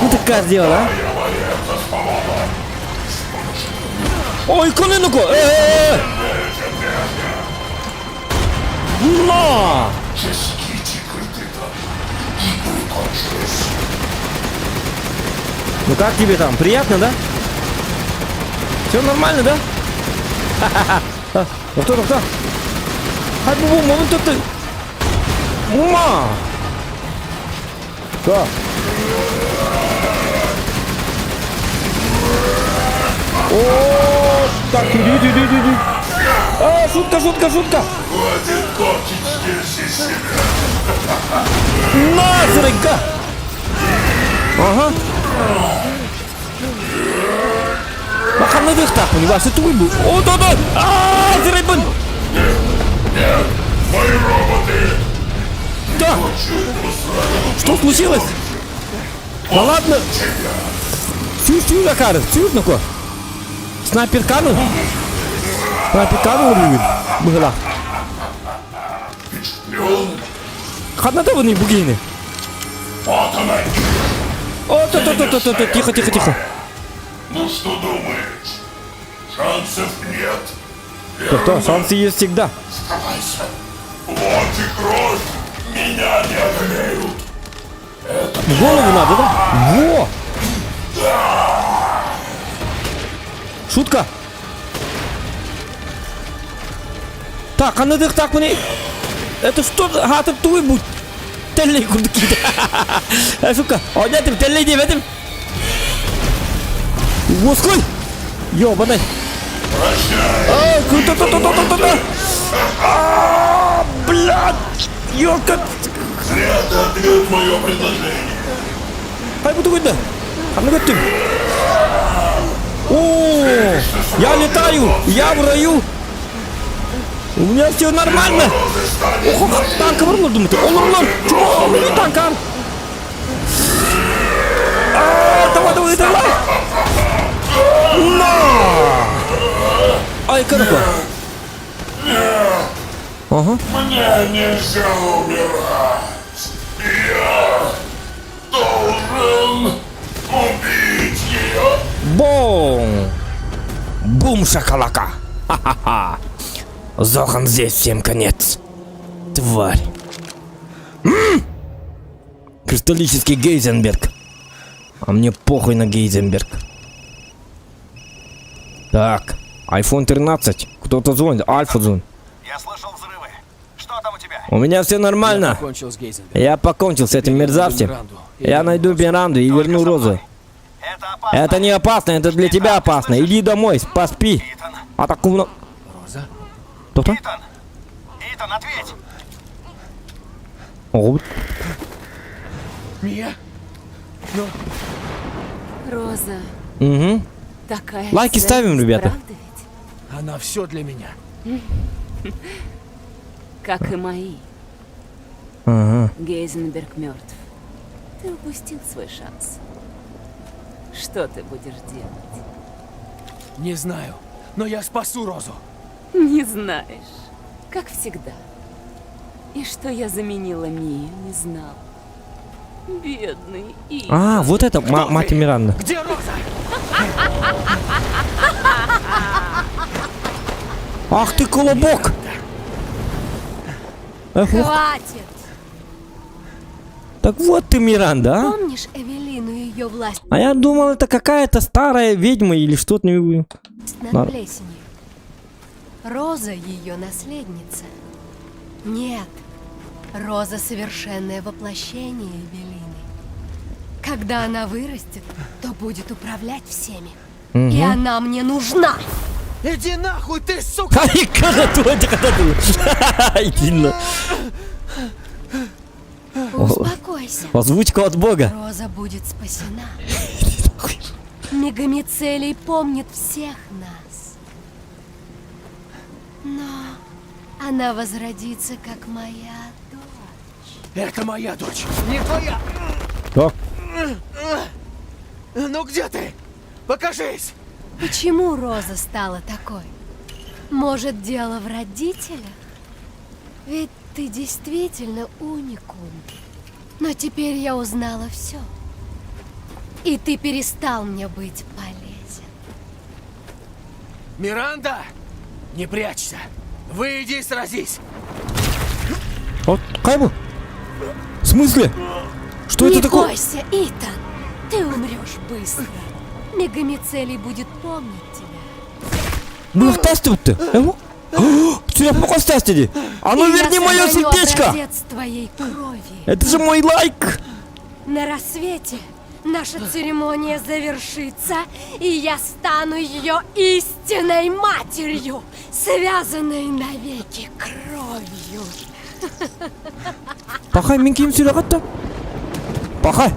Ну такая сделала, а? Ой, коленку! На! Ну как тебе там? Приятно, да? Все нормально, да? Ха-ха-ха. Кто? Ай, бубу, мамон ты. Ума! Что? О, так, иди. Шутка. Хватит корчить здесь из себя. На, зрыга! Ага. Маханный вверх так, понимаешь, это вы был. О, да! Зрыбан! Нет, мои роботы. Да! Что случилось? Да ладно! Сюр, Накар, сюр, ну-ка! Снайпер канул? Была. Хадна-то вы не бугины. Вот она. О, тихо. Ну что думаешь? Шансов нет. Кто? Шансы есть всегда. Оставайся. Вот и кровь. Меня не одолеют. В голову надо, да? Во! Шутка. Так, а надо так мне... Это что? Хатып туй будь. Теллей курдуки. Шутка. Оня ты теллей не ведем. Воской. Ёбаный. Круто. Блядь. Ёлка. Зря ты ответ мое предложение. Ай, буду видно. А ну ты. О, я летаю. Я в раю. У меня все нормально. Ох, танка вырнул, думаете? Олар. Чего? У меня танка. Давай. На! Ай, короче. Ага. Мне нельзя умирать. Я должен убить ее. Бум, шакалака. Ха-ха-ха. Зохан здесь, всем конец. Тварь. Кристаллический Гейзенберг. А мне похуй на Гейзенберг. Так, iPhone 13. Кто-то звонит. Альфа звонит. Я слышал взрывы. Что там у тебя? У меня все нормально. Закончил с Гейзенбергом. Я покончил с этим мерзавцем. Я найду Миранду и верну Розу. Это опасно. Это не опасно, это для тебя опасно. Иди домой, поспи. Итан, А так умно. Роза? Тоқта. Итан, ответь! Ого. Мия? Ну, Роза Угу. такая. Лайки ставим, ценность, ребята. правда ведь? она все для меня. Как и мои. Ага. Гейзенберг мертв. Ты упустил свой шанс. Что ты будешь делать? Не знаю, но я спасу Розу. Не знаешь. Как всегда. И что я заменила Мию, не знал. Бедный Итан. Вот это мать Миранда. Где Роза? Ах ты колобок! Эх, ух. Хватит! Так вот ты Миранда, а? Помнишь Эвелину и ее власть А я думал, это какая-то старая ведьма или что-то. над Да. плесенью? Роза ее наследница. Нет, Роза совершенное воплощение Эвелины. Когда она вырастет, то будет управлять всеми. И она мне нужна! Иди нахуй, ты, сука! Ай, когда ты? Иди на. Успокойся. Озвучка от Бога. Роза будет спасена. Мегамицелий помнит всех нас. Но она возродится, как моя дочь. Это моя дочь. Не твоя. Так. Ну где ты? Покажись. Почему Роза стала такой? Может, дело в родителях? Ведь ты действительно уникум. Но теперь я узнала все. И ты перестал мне быть полезен. Миранда, не прячься. Выйди и сразись. Вот, Кайбу? В смысле? Что Не это такое? бойся, Итан. Ты умрешь быстро. Мегамицелий будет помнить тебя. Был в тесте-то? Тебя пока в тесте. А ну И я верни мое сохраню сердечко! образец твоей крови. Это же мой лайк! На рассвете наша церемония завершится, и я стану ее истинной матерью, связанной навеки кровью. Пахай, мен киім сүйрәгәтті. Пахай!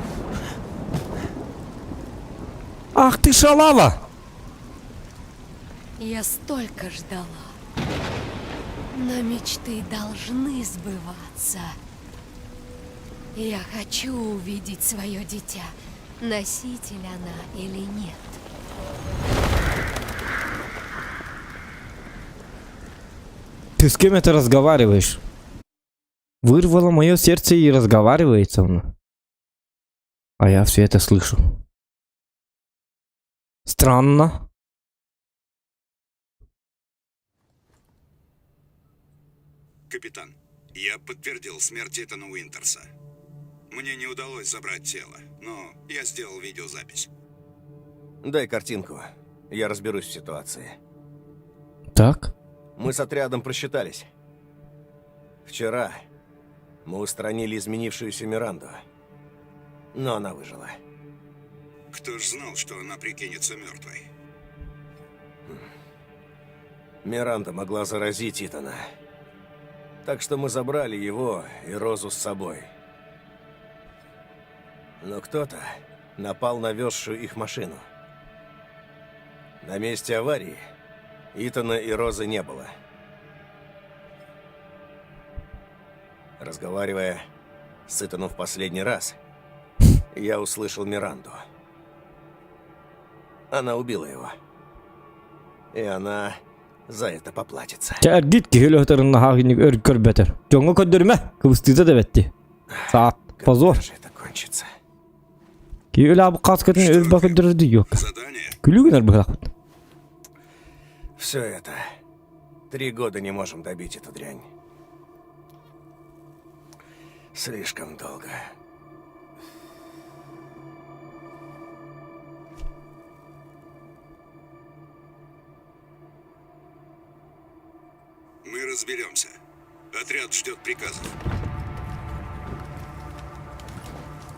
Ах ты шалава! Я столько ждала. Но мечты должны сбываться. Я хочу увидеть свое дитя. Носитель она или нет. Ты с кем это разговариваешь? Вырвало мое сердце и разговаривает со мной. А я все это слышу. Странно. Капитан, я подтвердил смерть Итана Уинтерса. Мне не удалось забрать тело, но я сделал видеозапись. Дай картинку. Я разберусь в ситуации. Так. Мы с отрядом просчитались. Вчера мы устранили изменившуюся Миранду. Но она выжила. Кто ж знал, что она прикинется мертвой? Миранда могла заразить Итана. Так что мы забрали его и Розу с собой. Но кто-то напал на везшую их машину. На месте аварии Итана и Розы не было. Разговаривая с Итаном в последний раз, я услышал Миранду. Она убила его. И она за это поплатится. Тәргит кехелөтөрүн нахагыны өркөр бетер. Жоңго көндөрмө, кыбыстыда да бетти. Саат позор. Когда же это кончится? Киөлө абы каскатын өрбө көндөрдү yok. Задание? Күлүгүнөр быхак. Все это. 3 года не можем добить эту дрянь. Слишком долго. Мы разберемся. Отряд ждет приказов.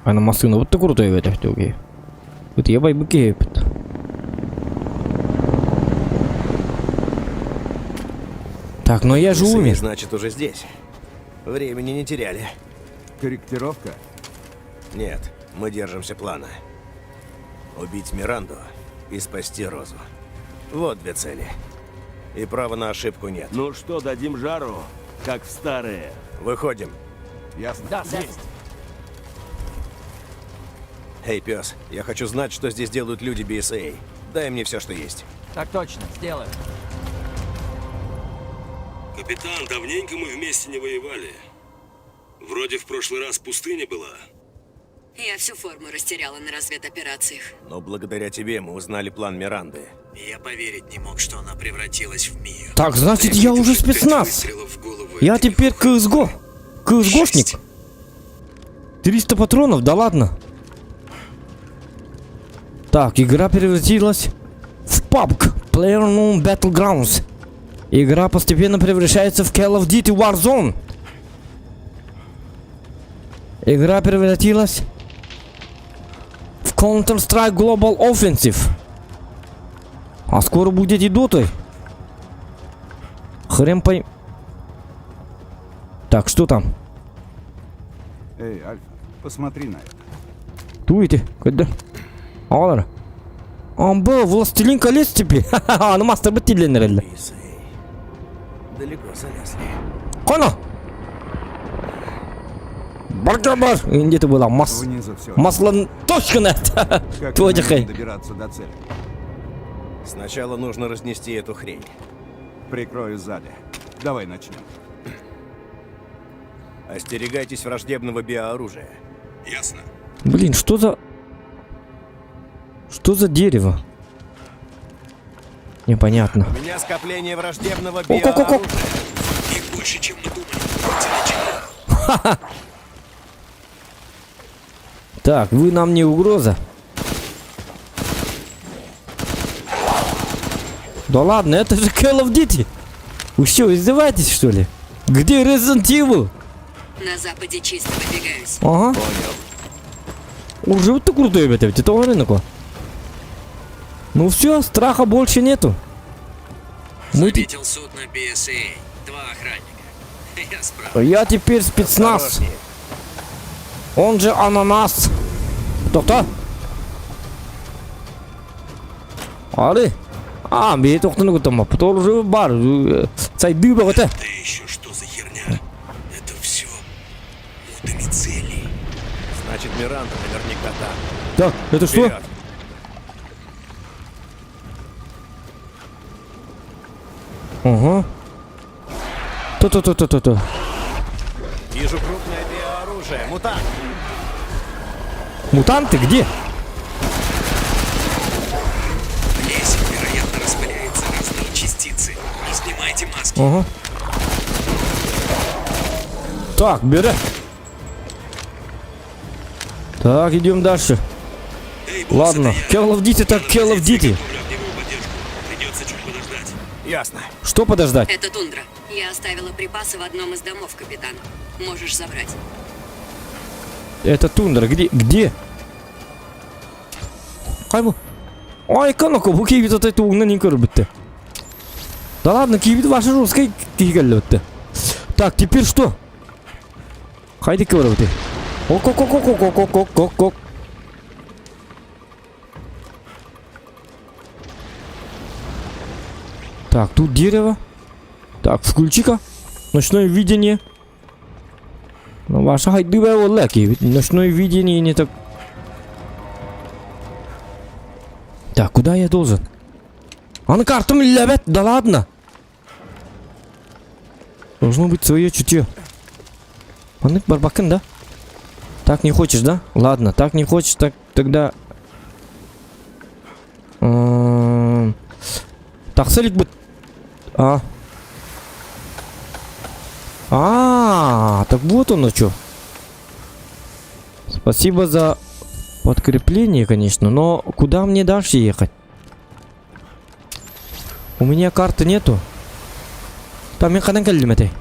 Ана машина вот такой крутой ведь тоги. Вот я байбы кепт. Так, но я же Исей, умер. значит, уже здесь. Времени не теряли. Корректировка? Нет, мы держимся плана. Убить Миранду и спасти Розу. Вот две цели. И права на ошибку нет. Ну что, дадим жару, как в старые? Выходим. Ясно? Да, сэр. Эй, пес, я хочу знать, что здесь делают люди BSA. Дай мне все, что есть. Так точно, сделаю. Капитан, давненько мы вместе не воевали. Вроде в прошлый раз пустыня была. Я всю форму растеряла на разведоперациях. Но благодаря тебе мы узнали план Миранды. Я поверить не мог, что она превратилась в Мию. Так, значит, я уже спецназ. Я теперь КСГО. КСГОшник. 300 патронов, да ладно. Так, игра превратилась в PUBG, PlayerUnknown's Battlegrounds. Игра постепенно превращается в Call of Duty Warzone. Игра превратилась в Counter-Strike Global Offensive. А скоро будет и Дотой. Хрен пойм... Так, что там? Эй, Альфа, посмотри на это. Туйте, когда? Алар. Амбо, Властелин колец теперь. Ха-ха, ну мастер бітілден релі. BSA. Далеко залезли. Коно! Баркабар! Где ты была? Внизу все. Масло... Точка нет! Как Твой мы дихай. будем добираться до цели? Сначала нужно разнести эту хрень. Прикрою сзади. Давай начнем. Остерегайтесь враждебного биооружия. Ясно. Блин, что за... Что за дерево? Непонятно. У меня скопление враждебного Ок-ок-ок-ок. биооружия. Их больше, чем мы думали. Так, вы нам не угроза. Да ладно, это же Call of Duty. Вы что, издеваетесь, что ли? Где Resident Evil? На западе чисто выдвигаюсь. Ага. Уже вот ты крутой, ведь это рынок. Ну все, страха больше нету. Мы те- Заметил суд на BSA. 2 охранника. Я справа. Я теперь спецназ. Осторожнее. Он же ананас. Кто-то? Али? А, бей тоқтыны күтім. Потол уже бар. Сайды ба өте. Да еще что за херня? Это все мутамицелий. Значит, Миранда наверняка там. Так, это что? Вперед. Ага. То-то-то-то-то-то. Вижу крупное биооружие. Мутант. Мутанты где? Лесик, вероятно, распыляется разные частицы. Не снимайте маски. Ага. Так, бери. Так, идем дальше. Эй, босс, Ладно, это я. Call of Duty так Call of Duty. Огневую поддержку. Придется чуть подождать. Ясно. Что подождать? Это тундра. Я оставила припасы в одном из домов, капитан. Можешь забрать. Это тундра. Где? Кайбу. Ай, канако, bu kiyip atay тугнан не көрбітті. Да ладно, кiyip ваша жесткая кигаль өтті. Так, теперь что? Хайди көрбіті. Ок-ок-ок-ок-ок-ок-ок-ок-ок. Так, тут дерево. Так, включи-ка. Ночное видение. Ну, ваша хайды бай олла ки. Ночное видение не так... Так, куда я должен? А на карту лебет, да ладно. Должно быть свое чутье. Анык барбакин, да? Так не хочешь, да? Ладно, так не хочешь, так тогда... Так, селик бы... Так вот оно что. Спасибо за подкрепление, конечно, но куда мне дальше ехать? У меня карты нету. Там я когда калимете.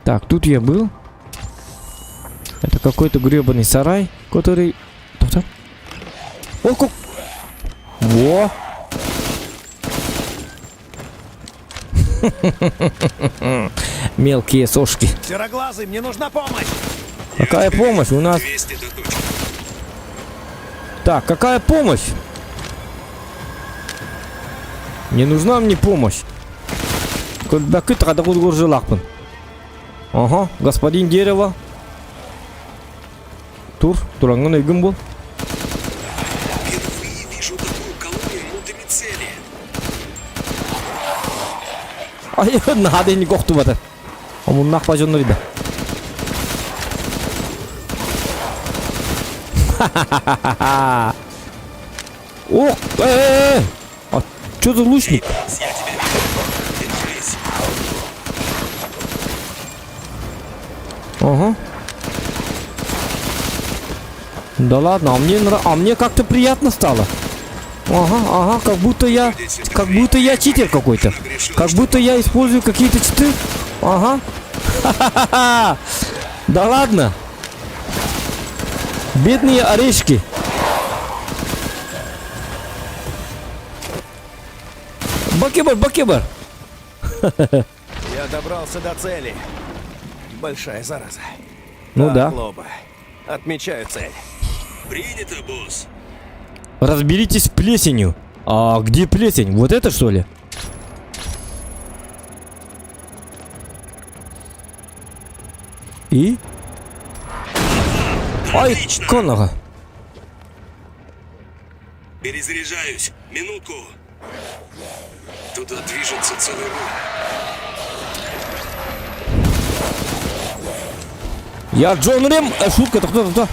Так, тут я был. Это какой-то гребаный сарай, который... О, как... Во. Мелкие сошки. Сероглазый, мне нужна помощь! Какая помощь у нас? 200 до точки. Так, какая помощь? Не нужна мне помощь. Ага, господин дерево. Тур, туранган үйгін бол. Впервые вижу такую колонию мультимицелия. Ай, надо не кохту бата. Амун нахпа жоннор иде. Ха-ха-ха-ха-ха. Ох, а чё за лучник? Я тебя вижу. Держись. Ага. Да ладно, а мне как-то приятно стало. Ага, как будто я читер какой-то. Как будто я использую какие-то читы. Ага. Ха-ха-ха. Да ладно. Бедные орешки. Бакебар. Я добрался до цели. Большая зараза. Ну да. Лоба. Отмечаю цель. Принято, босс. Разберитесь с плесенью. А где плесень? Вот это что ли? И? Ай, Отлично. конага. Перезаряжаюсь. Минутку. Туда движется целый рой. Я Джон Рэм. Шутка, это кто?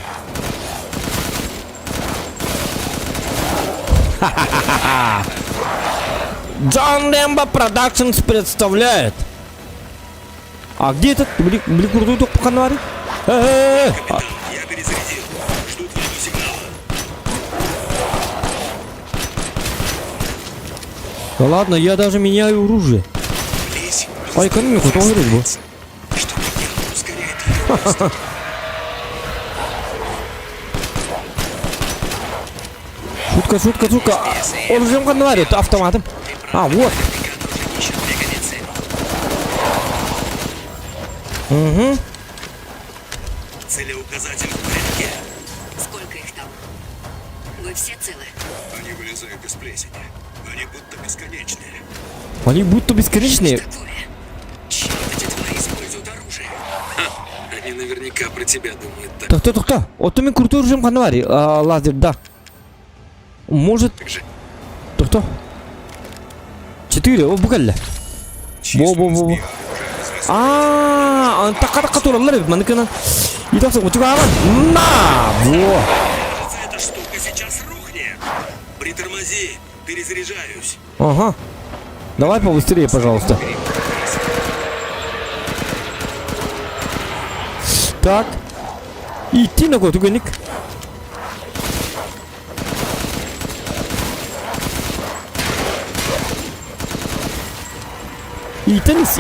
Ха-ха-ха-ха. Джон Рэмбо Продакшнс представляет. А где этот? Блин, крутой только по канале. Капитан, я перезарядил. Жду твоего сигнала. Да ладно, я даже меняю оружие. Лезь. Ай, экономику, то говорит, бо. Что делает? Ускоряет ее рост. Шутка. Он уже говорит автоматом. А, вот. Угу. Целеуказатель в порядке. Сколько их там? Вы все целы? Они вылезают из плесени. Они будто бесконечные. Они будто бесконечные. Такое. Черт, эти твари используют оружие. Ха, они наверняка про тебя думают так. Тоқта. Отымен крутой оружием қаны лазер, да. Может... Как же? Тоқта. 4, о, бұқалла. Во. Таққа туралар еді, манекенен. Итақсы, ұчыға ағын. На! Во! Кажется, эта штука сейчас рухнет. Притормози. Перезаряжаюсь. Ага. Давай побыстрее, пожалуйста. Так. Идти на какой-то гонник. Иденс.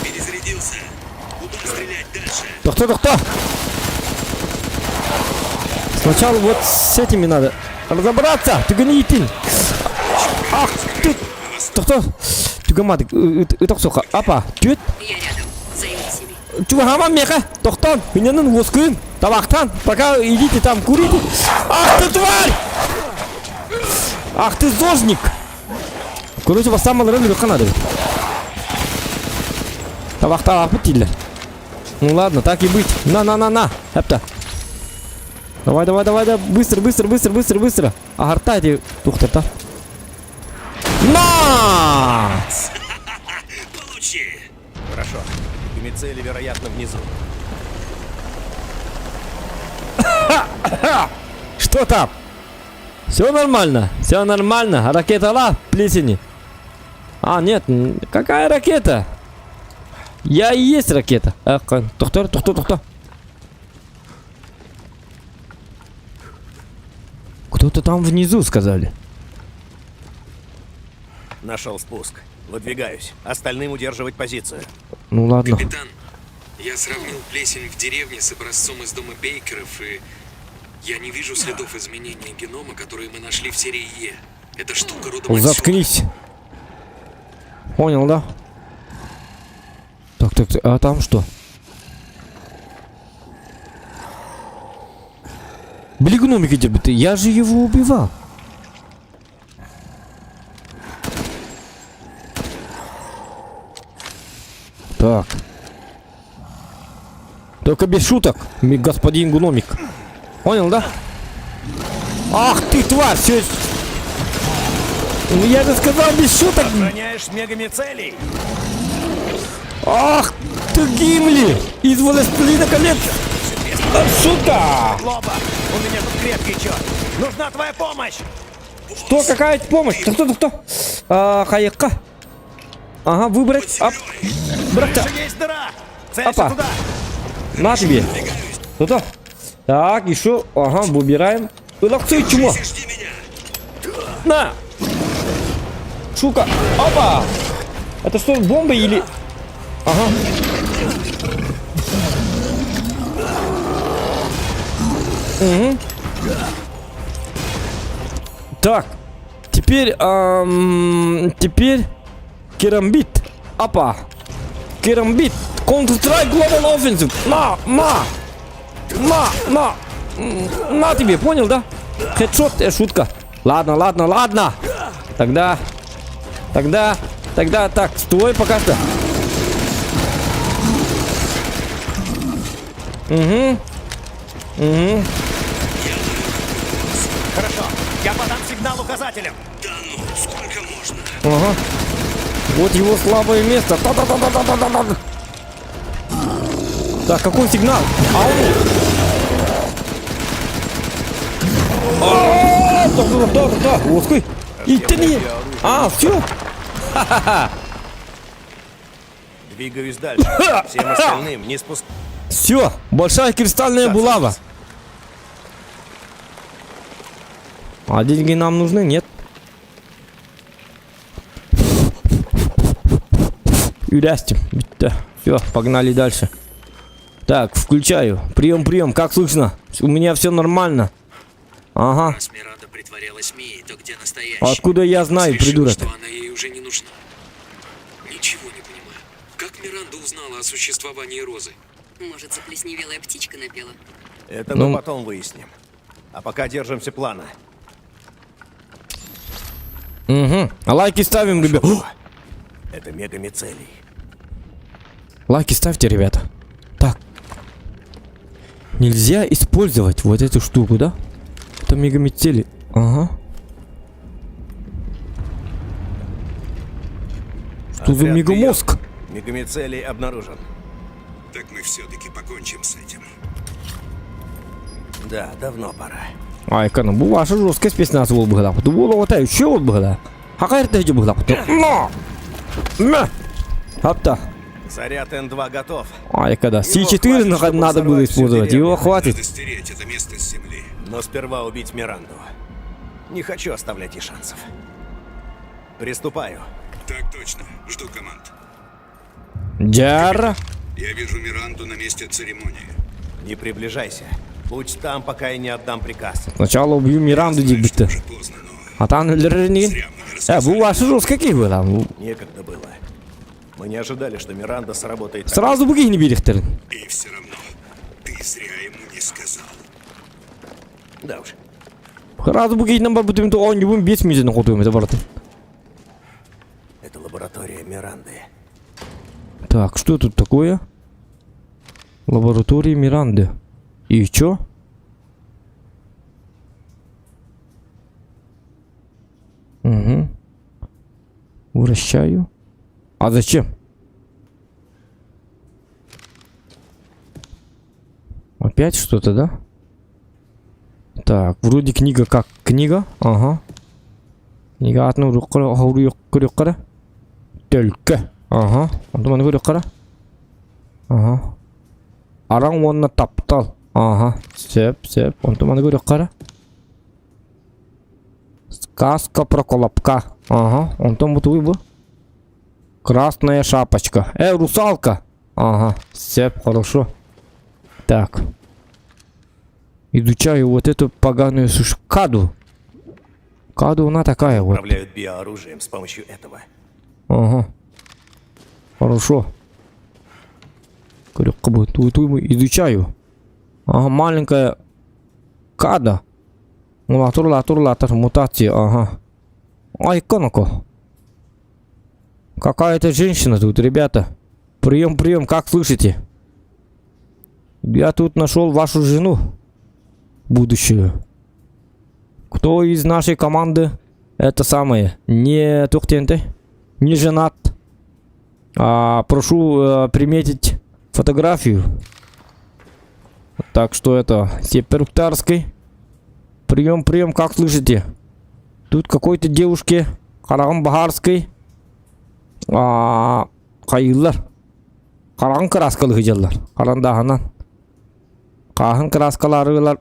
Перезарядился. Куда стрелять дальше? Тоқта. Сначала вот с этими надо разобраться. Ты гони идти. Ах ты. Тоқта. Ты гамады. Это соқа. Апа. Түйет. Я рядом. Займись ими. Чува хамам меха. Тоқтан. Мененің воскуын. Табақтан. Пока идите там курите. Ах ты тварь. Ах ты зожник. Короче, вас самого рынка надо. Табақта апы тилі. Ну ладно, так и быть. На. Эпта. Давай. Быстро. Агартайте. Тухта-то. На! Получи. Хорошо. Мицели, вероятно, внизу. Что там? Все нормально. Ракета плесени. А, нет, какая ракета? Я и есть ракета. Тухта. Кто-то там внизу, сказали. Нашел спуск. Выдвигаюсь. Остальным удерживать позицию. Ну ладно. Капитан, я сравнил плесень в деревне с образцом из дома Бейкеров и Я не вижу следов изменения генома, которые мы нашли в серии Е. Это штука родом отсюда. Заткнись. Понял, да? Так, а там что? Блин, гномик, иди бы ты, я же его убивал. Так. Только без шуток, господин гномик. Понял, да? Ах ты, тварь, все. Ну я же сказал без шуток. Охраняешь мегамицелий? Ах ты, Гимли! Из «Властелина колец». Шутка! Лоба, у меня тут крепкий черт. Нужна твоя помощь. Что, какая помощь? Кто? Хаяка. Ага, выбрать. Ап. Брат-то. Есть дыра. Целься Опа. туда. На тебе. Кто-то. Так, еще. Ага, выбираем. Лакцию чмо. Жди меня. На. Шука. Опа. Это что, бомба или... Ага. Угу. Так. Теперь... теперь... Керамбит. Опа. Керамбит. Counter-Strike Global Offensive. На тебе, понял, да? Хедшот, шутка. Ладно. Тогда, так, стой пока что. Угу. Хорошо, я подам сигнал указателем. Да ну, сколько можно? Ага. Вот его слабое место. Та-та-та-та-та-та-та. Так, какой сигнал? Да. Ой, и ты не... все? Двигаюсь дальше. Всем остальным не спускать. Все, большая кристальная булава. А деньги нам нужны? Нет. Юлястим. Все, погнали дальше. Так, включаю. Прием, как слышно? У меня все нормально. Ага. Раз Миранда притворялась Мией, то где настоящий? Откуда я знаю, Решил, придурок? что она ей уже не нужна. Ничего не понимаю. Как Миранда узнала о существовании Розы? Может, заплесневелая птичка напела? Это мы потом выясним. А пока держимся плана. Угу. А лайки ставим, ребят. Это мегамицелий. Лайки ставьте, ребята. Так. Нельзя использовать вот эту штуку, да? Это мегамицелий. Ага. Что за Отряд мегамозг? прием. Мегамицелий обнаружен. Так мы все-таки покончим с этим. Да, давно пора. Айкана, bu ваша жесткая спецназ был бы, это было вот это, еще вот было. Хакайрта иди было, но, апта. Заряд Н2 готов. Айкада, С4 надо было использовать, его хватит. Надо стереть это место с земли. Но сперва убить Миранду. Не хочу оставлять ей шансов. Приступаю. Так точно. Жду команд. Джара. Я вижу Миранду на месте церемонии. Не приближайся. Будь там, пока я не отдам приказ. Сначала убью Миранду, дебита. Уже поздно, но А там не. зря мы не рассказали. Bu ваша жесткая какие вы там? Некогда было. Мы не ожидали, что Миранда сработает так. Сразу буги не берегтерин. И все равно ты зря ему не сказал. Да уж. Сразу буги нам будем то он не будем без мизина готовим это брат. Это лаборатория Миранды. Так, что тут такое? Лаборатория Миранды. И чё? Угу. Вращаю. А зачем? Опять что-то, да? Так, вроде книга как книга. Ага. Книга атны рюккара. Только. Ага. Антоманы рюккара. Ага. Аран онна таптал. Ага. Сеп. Антоманы рюккара. Сказка про колобка. Ага. Антон бутуй бы. Красная шапочка. Русалка. Ага. Сеп, хорошо. Так. Изучаю вот эту поганую Каду. Каду она такая вот. Управляют биооружием с помощью этого. Ага. Хорошо. Говорю, как бы тут изучаю. Ага, маленькая Када. Латур, мутация, ага. Ай, коноко. Какая-то женщина тут, ребята. Прием, как слышите? Я тут нашел вашу жену. Будущую. Кто из нашей команды это самое? Не тухтенты, не женат. Прошу приметить фотографию. Так что это Сеперуктарской. Прием, как слышите? Тут какой-то девушке Караган Бахарской. Кайылар. Караган краскалы хыжалар. Карандаханан. Кахан краскаларылар.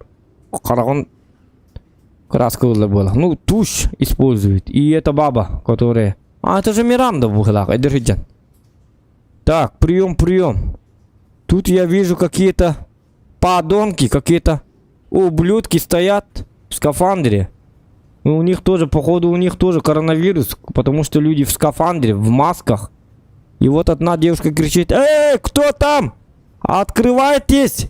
Караган краскалы было. Ну, тушь использует. И это баба, которая... это же Миранда была. Держите. Так, прием. Тут я вижу какие-то подонки, какие-то ублюдки стоят в скафандре. И у них тоже, походу, коронавирус, потому что люди в скафандре, в масках. И вот одна девушка кричит: «Эй, кто там? Открывайтесь!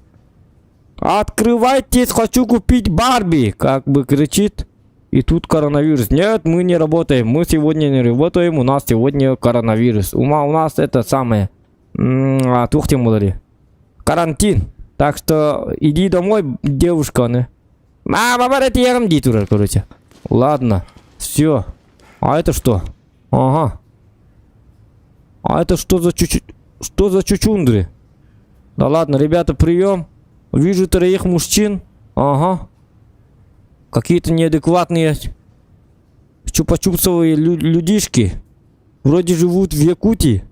Открывайтесь, хочу купить Барби!» Как бы кричит. И тут коронавирус. Нет, мы не работаем, мы сегодня не работаем, у нас сегодня коронавирус. У нас это самое... карантин. Так что иди домой, девушка, не? Короче. Ладно, все. А это что? Ага. А это что за чучундры? Да ладно, ребята, прием. Вижу 3 мужчин. Ага. Какие-то неадекватные чупа-чупсовые людишки. Вроде живут в Якутии.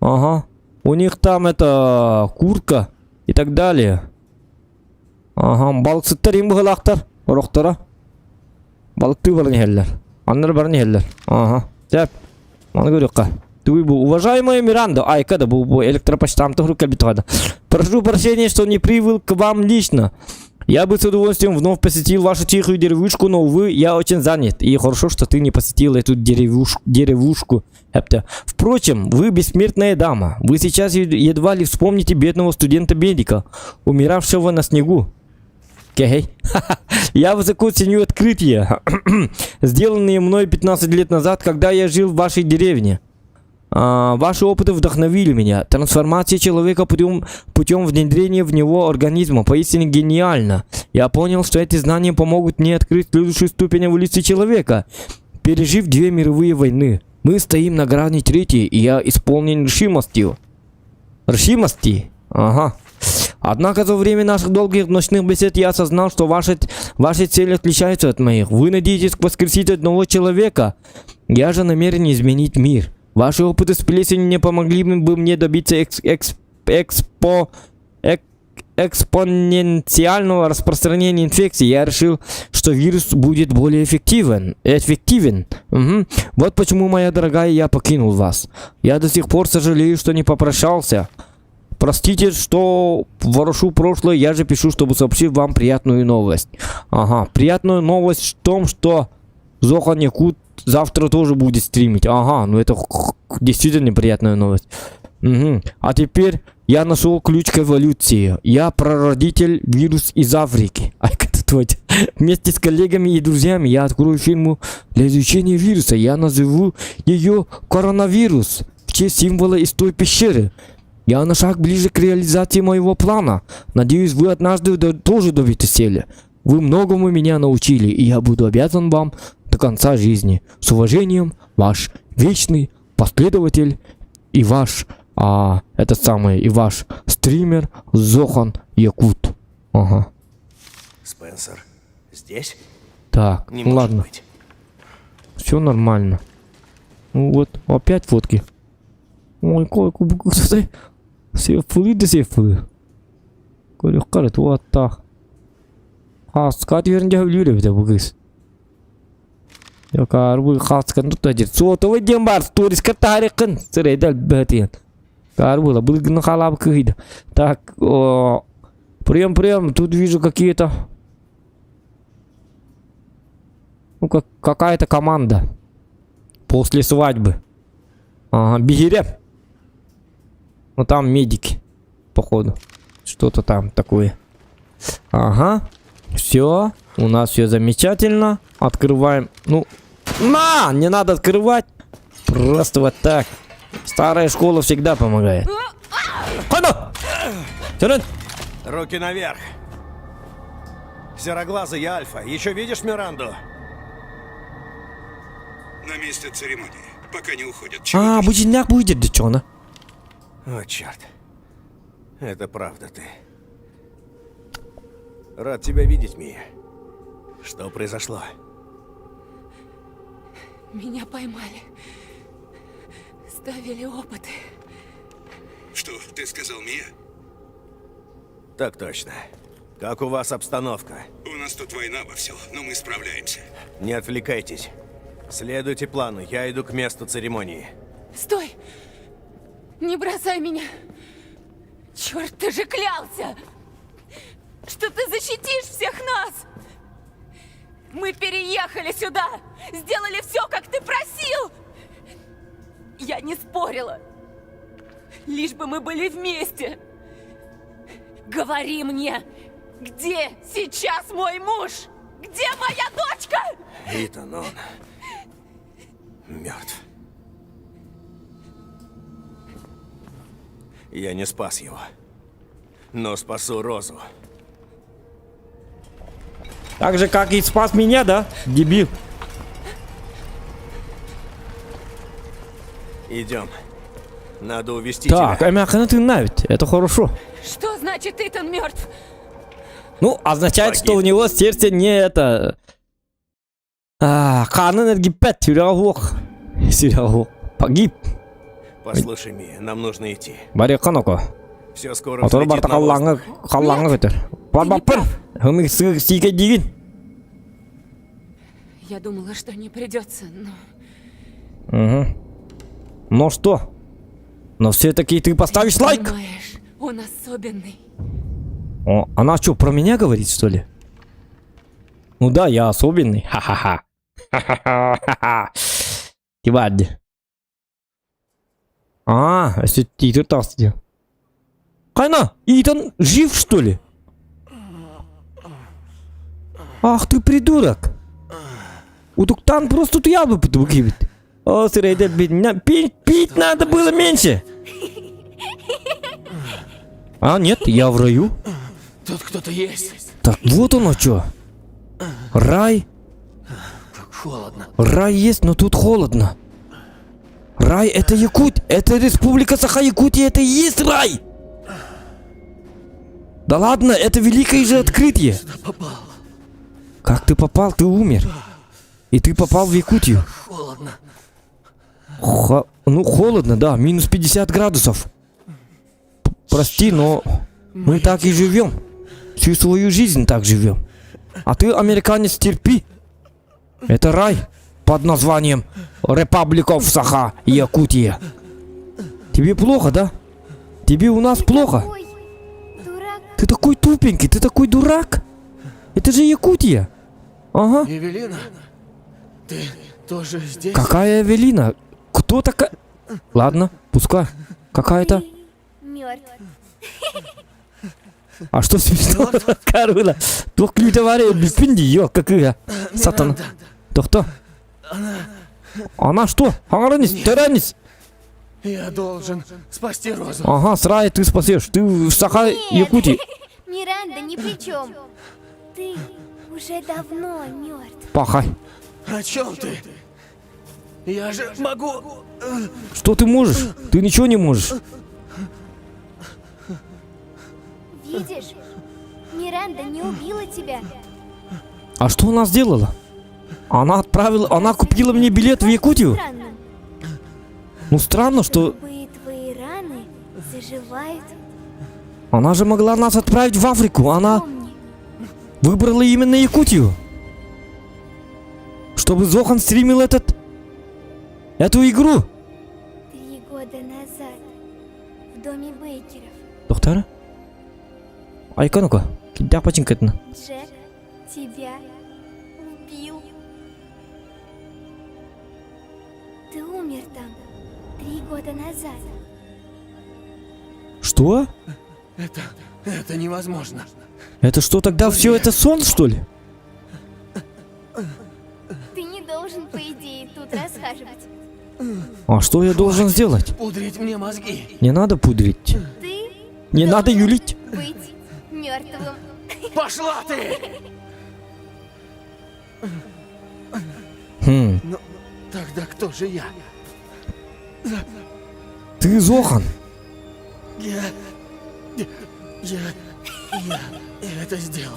Ага. У них там это куртка и так далее. Ага. Балыксыттар им быгалактар. Орохтара. Балыкты барни хеллер. Аннар барни хеллер. Ага. Зәп. Маны көрөкка. Уважаемая Миранда, когда был электропочтам, то прошу прощения, что не прибыл к вам лично. Я бы с удовольствием вновь посетил вашу тихую деревушку, но, увы, я очень занят. И хорошо, что ты не посетил эту деревушку. Впрочем, вы бессмертная дама. Вы сейчас едва ли вспомните бедного студента-медика, умиравшего на снегу. Я высоко ценю открытия, сделанные мной 15 лет назад, когда я жил в вашей деревне. Ваши опыты вдохновили меня. Трансформация человека путем внедрения в него организма поистине гениальна. Я понял, что эти знания помогут мне открыть следующую ступень эволюции человека. Пережив 2 мировые войны, мы стоим на грани 3-й, и я исполнен решимостью. Ага. Однако за время наших долгих ночных бесед я осознал, что ваши цели отличаются от моих. Вы надеетесь воскресить одного человека. Я же намерен изменить мир. Ваши опыты с плесенью не помогли бы мне добиться экспоненциального распространения инфекции. Я решил, что вирус будет более эффективен. Угу. Вот почему, моя дорогая, я покинул вас. Я до сих пор сожалею, что не попрощался. Простите, что ворушу прошлое, я же пишу, чтобы сообщить вам приятную новость. Ага, приятную новость в том, что Зохан Якут завтра тоже будет стримить. Ага, ну это действительно неприятная новость. Угу. А теперь я нашел ключ к эволюции. Я прародитель вирус из Африки. Вместе с коллегами и друзьями я открою фирму для изучения вируса. Я назову ее коронавирус в честь символа из той пещеры. Я на шаг ближе к реализации моего плана. Надеюсь, вы однажды тоже добьетесь цели. Вы многому меня научили, и я буду обязан вам до конца жизни. С уважением, ваш вечный последователь и ваш, и ваш стример Зохан Якут. Ага. Спенсер, здесь? Так, не ладно. Быть. Все нормально. Ну вот, опять фотки. Ой, кто-то... Сефлы. Говорю, карет, вот так. Хасткат вернее влюбили бите bu kız. Yok bu hastkın tutacak. Soğutu diyem var. Turistka tarikın. Sırayda betiyen. Карбула, был на халаб кыйда. Так, прием, тут вижу какие-то Ну, какая-то команда. После свадьбы. Ага, Бигере. Ну, там медики. Походу. Что-то там такое. Ага. Все. У нас все замечательно. Открываем. Ну, не надо открывать. Просто вот так. Старая школа всегда помогает. Руки наверх. Сероглазый, я Альфа. Еще видишь Миранду? На месте церемонии. Пока не уходят. Будильник будет, девчонка. О, черт. Это правда ты. Рад тебя видеть, Мия. Что произошло? Меня поймали. Ставили опыты. Что ты сказал, Мия? Так точно. Как у вас обстановка? У нас тут война вовсю, но мы справляемся. Не отвлекайтесь. Следуйте плану, я иду к месту церемонии. Стой! Не бросай меня! Черт, ты же клялся! Что ты защитишь всех нас! Мы переехали сюда! Сделали все, как ты просил! Я не спорила. Лишь бы мы были вместе. Говори мне, где сейчас мой муж? Где моя дочка? Итан, он мертв. Я не спас его, но спасу Розу. Так же, как и спас меня, да? Дебил. Идем. Надо увезти Так, тебя. это хорошо. Что значит Итан мертв? Ну, означает, Погиб. что у него сердце не это... Канын эргиппет, сюрягок. Погиб. Послушай, Мия, нам нужно идти. Бареканоко. Все скоро Который взлетит барта на воздух. қаллаңы көтер. Барбаппыр. Хымы сүйке деген. Я думала, что не придется, но... Угу. Ну что? Но все-таки ты поставишь лайк? Понимаешь, он особенный. О, она что, про меня говорит, что ли? Ну да, я особенный. Ха-ха-ха. Ха-ха-ха. Тивадди. Если Итан так сделал. Кайна, Итан жив, что ли? Ах ты придурок. Удуктан просто тут яблоко погибет. О, сырайдет, пить надо было меньше. Нет, я в раю. Тут кто-то есть. Так, вот оно что. Рай. Как холодно. Рай есть, но тут холодно. Рай это Якут, это республика Саха-Якутия, это и есть рай. Да ладно, это великое же открытие. Попал. Как ты попал? Ты умер. И ты попал в Якутию. Холодно. Ну, холодно, да, минус 50 градусов. Прости, но мы так и живем. Всю свою жизнь так живем. А ты, американец, терпи. Это рай под названием Republic of Саха, Якутия. Тебе плохо, да? Тебе у нас плохо. Ой, дурак. Ты такой тупенький, ты такой дурак. Это же Якутия. Ага. Евелина, ты тоже здесь? Какая Эвелина? Кто такая? Ладно, пускай. Какая-то. Мертв. А что смешно? Карула. Тух ключовария бипинди, ё, какая. Сатана. Кто? Она что? Аңарынис, тыранис. Я должен спасти Розу. Ага, с рая ты спасешь. Ты в Саха, Якутии. Миранда ни при чем. Ты уже давно мертв. Пахай. О чем ты? Я же могу... Что ты можешь? Ты ничего не можешь. Видишь? Миранда не убила тебя. А что она сделала? Она купила мне билет в Якутию. Странно. Ну странно, что Любые твои раны заживают. она же могла нас отправить в Африку. Она Помни, выбрала именно Якутию. Чтобы Зохан стримил эту игру. 3 года назад в доме Бейкеров Доктор? Айкану-ка, кидя починкатна. Джек тебя убил. умер там 3 года назад. Что? Это невозможно. Это что тогда все это сон, что ли? Ты не должен, по идее, тут расхаживать. А что я должен сделать? Пудрить мне мозги. Не надо пудрить. Ты Не надо юлить. быть мертвым. Пошла ты! Хм. Ну, тогда кто же я? Ты Зохан. Я это сделал.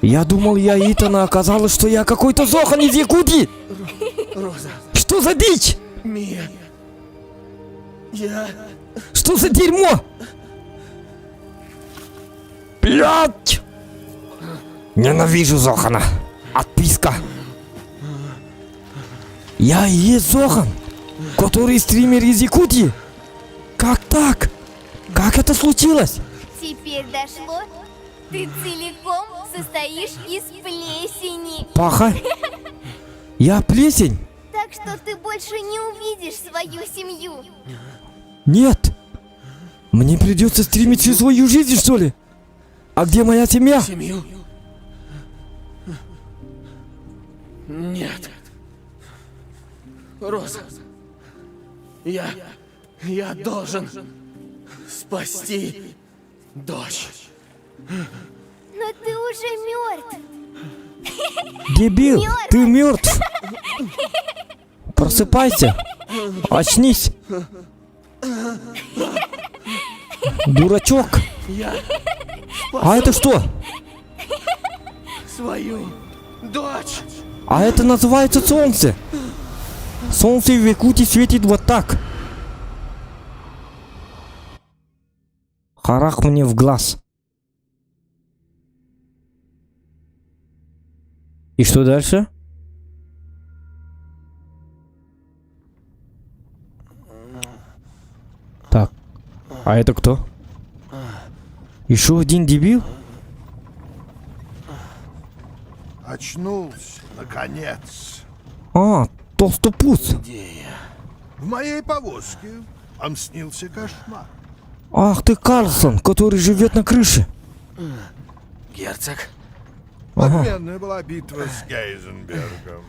Я думал, я Итан, а оказалось, что я какой-то Зохан из Якутии. Роза. Что за дичь? Мия. Что за дерьмо? Блядь! Ненавижу Зохана. Отписка. Я и есть Зохан, который стример из Якутии. Как так? Как это случилось? Теперь дошло? Ты целиком состоишь из плесени. Паха? Я плесень? Так что ты больше не увидишь свою семью. Нет. Мне придется стримить всю свою жизнь, что ли? А где моя семья? Семью? Нет. Роза. Я должен спасти дочь. Но ты уже мертв. Дебил, ты мертв. Просыпайся. Очнись. Дурачок. А это что? Свою дочь. А это называется солнце. Солнце в Якутии светит вот так. Харах мне в глаз. И что дальше? Так. А это кто? Еще один дебил? Очнулся, наконец. А, толстопуз. В моей повозке вам снился кошмар. Ах ты Карлсон, который живет на крыше. Герцог. Ага. Отменная была битва с Гейзенбергом.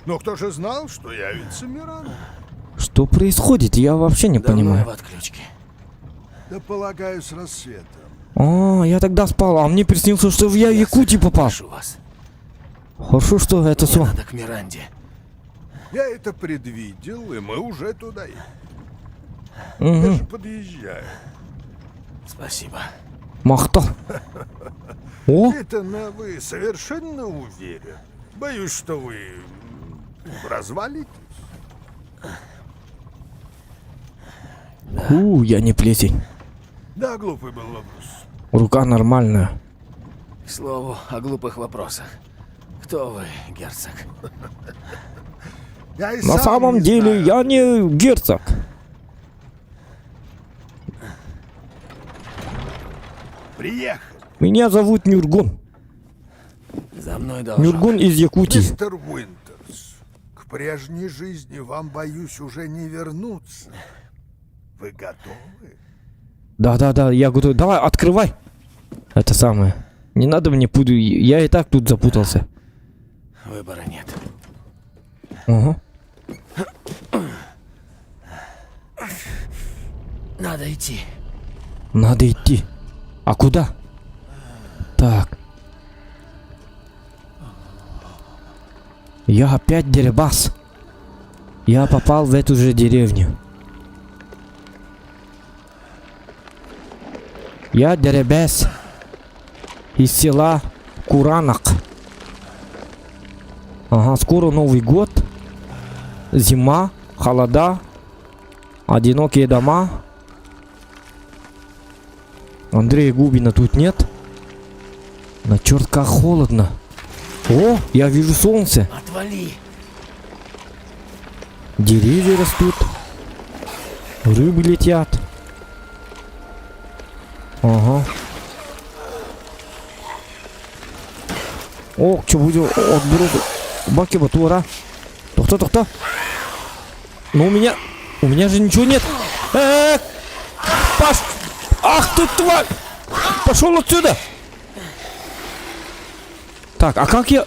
Но кто же знал, что явится Миранда? Что происходит? Я вообще не понимаю. в отключке. Да полагаю, с рассветом. А, я тогда спал, а мне приснился, что я в Якутии попал. Прошу вас. Хорошо, что это сон. Надо к Миранде. Я это предвидел, и мы уже туда едем. Угу. Даже подъезжаю. Спасибо. Махта. О, Это вы совершенно уверен? Боюсь, что вы развалитесь. я не плесень. Да, глупый был вопрос. Рука нормальная. К слову о глупых вопросах. Кто вы, герцог? Я и На сам самом не деле знаю. я не герцог. Приехали. Меня зовут Нюргун. За мной должен. Нюргун из Якутии. Мистер Уинтерс, к прежней жизни вам, боюсь, уже не вернуться. Вы готовы? Да, я готов. Давай, открывай. Это самое. Не надо мне пудрить. Я и так тут запутался. Выбора нет. Ага. Надо идти. Надо идти. А куда? Так. Я опять деребас. Я попал в эту же деревню. Я деребес из села Куранак. Ага, скоро Новый год. Зима, холода, одинокие дома. Андрея Губина тут нет. На черт как холодно. О, я вижу солнце. Отвали. Деревья растут. Рыбы летят. Ага. О, что будет? Отберу. Баки батура. Тоқта. Но у меня же ничего нет. Ах ты тварь! Пошел отсюда! Так, а как я...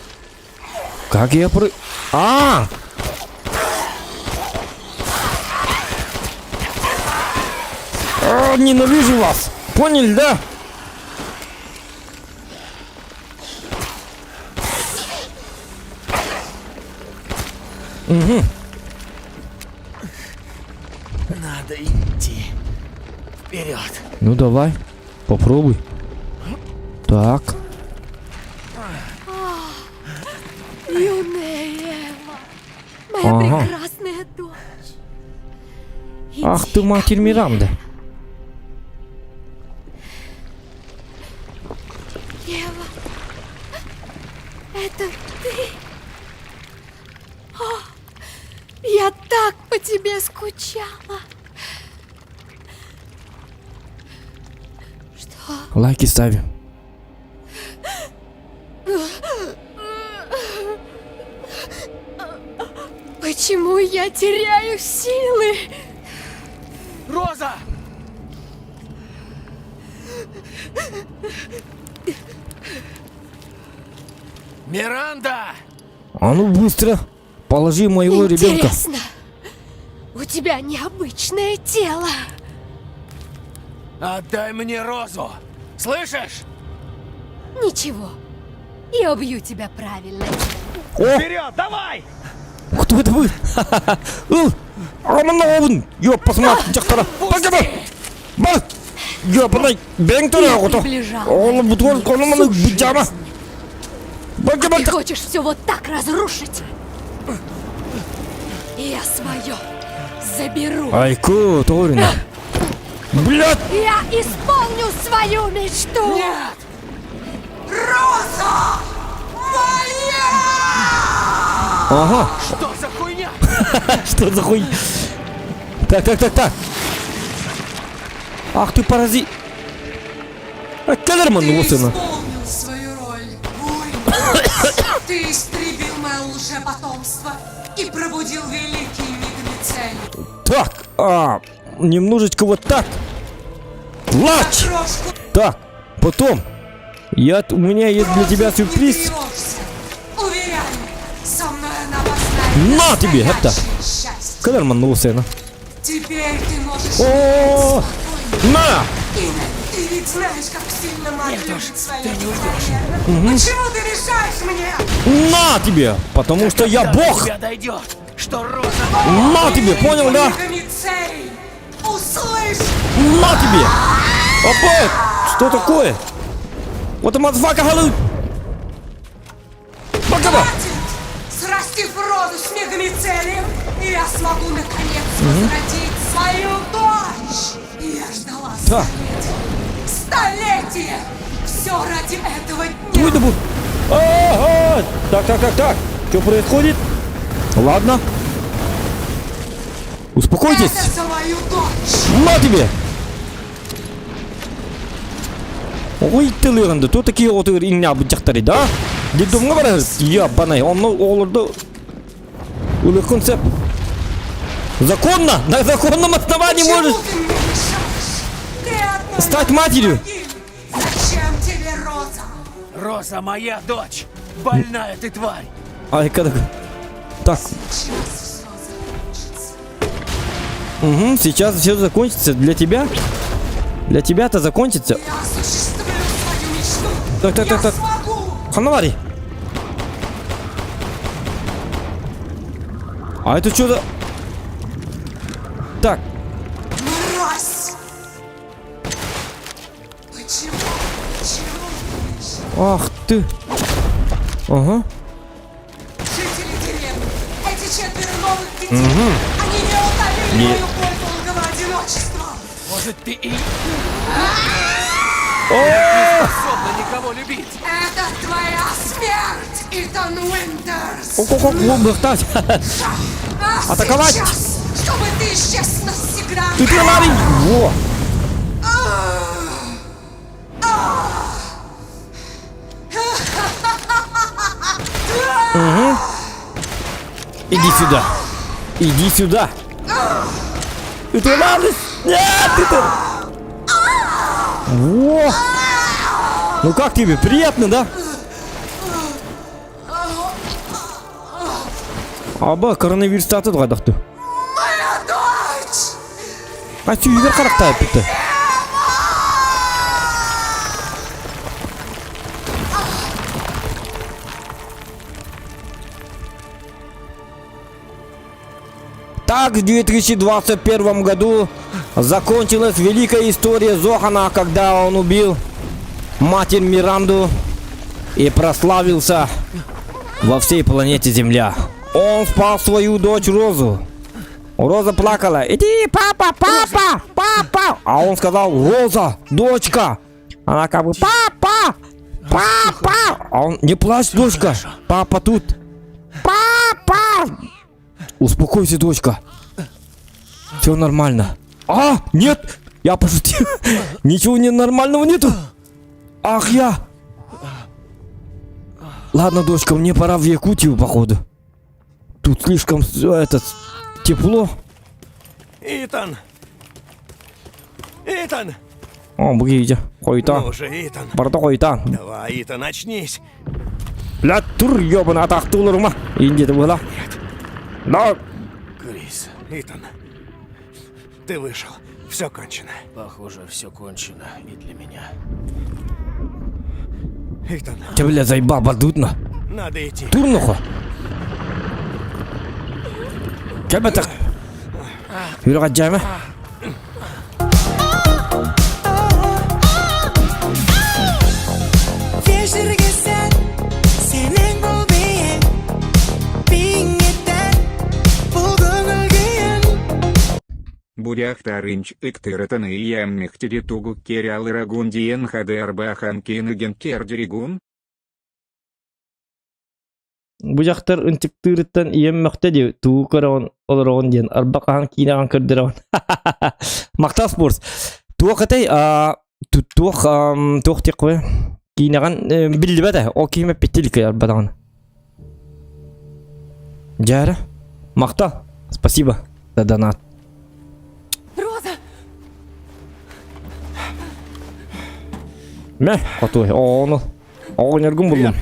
Ненавижу вас! Поняли, да? Угу. Надо идти. Вперед. Ну давай, попробуй. Так. Юная Ева, моя прекрасная дочь. Ах ты, матерь Миранда. Ева, это ты? О, я так по тебе скучала. Что? Лайки ставим. Почему я теряю силы? Роза! Миранда! А ну быстро, положи моего ребенка. Интересно, у тебя необычное тело. Отдай мне Розу! Слышишь? Ничего, я убью тебя правильно. Вперед, давай! Кто это вы? Романовын! Ёп, посмотри, жақтара. Покеда! Бас! Ёпынай, бең тұра құты. Олы бұтуар қолыманы бұджама. Ты хочешь все вот так разрушить? Я свое заберу. Айку, Торина. Блядь! Я исполню свою мечту. Нет! Роза! Моя! Ага. Что за хуйня? Что за хуйня? Так. Ах ты паразит. Кадерман его сына. Исполнил свою роль. Ты истребил мое лжепотомство и пробудил великий миг Мицелий. Так, немножечко вот так. Лач! Так, потом. У меня есть для тебя сюрприз. Уверяю, со мной она познает На тебе, это. счастье. Кадерман его сына. Теперь ты можешь О, на! Ты ведь знаешь, как сильно мать любит своих ты не уйдешь. Почему ты мешаешь мне? На тебе! Потому что я бог! Тебя дойдет, что Роза... На тебе, понял, да? Мицелий, услышь! На тебе! Опять! Что такое? Вот и мазфака халу! Покеда! Срастив роду с мегамицелием, я смогу наконец возродить свою дочь. Я ждала Да. столетия. Все ради этого дня. Твой дебут! Ага! Так. Что происходит? Ладно. Успокойтесь! Это за мою дочь. На тебе! Ой, ты лырынды, то такие вот иння бычақтары, да? Дедомға барар, ябанай, он оларды улы концепт. Законно, на законном основании может стать матерью. Зачем тебе Роза? Роза моя дочь! Больная ты тварь! Ай, когда... Так. Сейчас все закончится. Угу, сейчас все закончится для тебя. Для тебя-то закончится. Я осуществлю свою мечту. Так. Смогу. Ханавари. А это что за... Так. Мразь! Почему? Ах ты. Ага. Жители деревни, эти 4 новых детей, они не утолили мою боль долгого одиночества. Может, ты и... не способна никого любить! Это твоя смерть, Итан Уинтерс! О, атаковать! Сейчас, чтобы ты исчез навсегда! Ты лови! Во! Иди сюда! Иди сюда! Утулались! Нет, ты... Во! Ну как тебе? Приятно, да? Аба, коронавирус татыды қайдақты. Моя дочь! А сүйгер қарақтай бітті. Так, в 2021 году закончилась великая история Зохана, когда он убил матерь Миранду и прославился во всей планете Земля. Он спас свою дочь Розу. Роза плакала. Иди, папа, папа, папа. А он сказал: Роза, дочка. Она как бы: папа, папа. А он: не плачь, дочка. Папа тут. Папа. Успокойся, дочка. Все нормально. А, нет, я пошутил. Ничего ненормального нету. Ах, я. Ладно, дочка, мне пора в Якутию, походу. Тут слишком тепло. Итан! Итан! О, бгиде, Хойтан. Ну уже, Итан. Барда Хойтан. Давай, Итан, очнись. Ля тур, ёбана, атақтылырма. Инде ты была. Да. Крис, Итан. Ты вышел. Все кончено. Похоже, все кончено и для меня. Итан. Ты, бля, заебал, бардутно. Надо идти. Турнухо. Кем так? Yürü kaçacağım. Буряхтарынч ыктырытын ияммехтеди тугу керялы рагундиен хадер бахан кенеген кердеригун. Bu jaqtar ıntıktırıttan iyemmekte diyor. Tuğu karavan olarak diyen. Arbaqahan kinagan kırdiravan. Makta sports. Tuğu katay tuğu tiqwe kinagan bildi bada. O kime bittilik arbaqahan. Jara. Makta. Спасибо за донат. Роза! Мя, который? Он энергум был.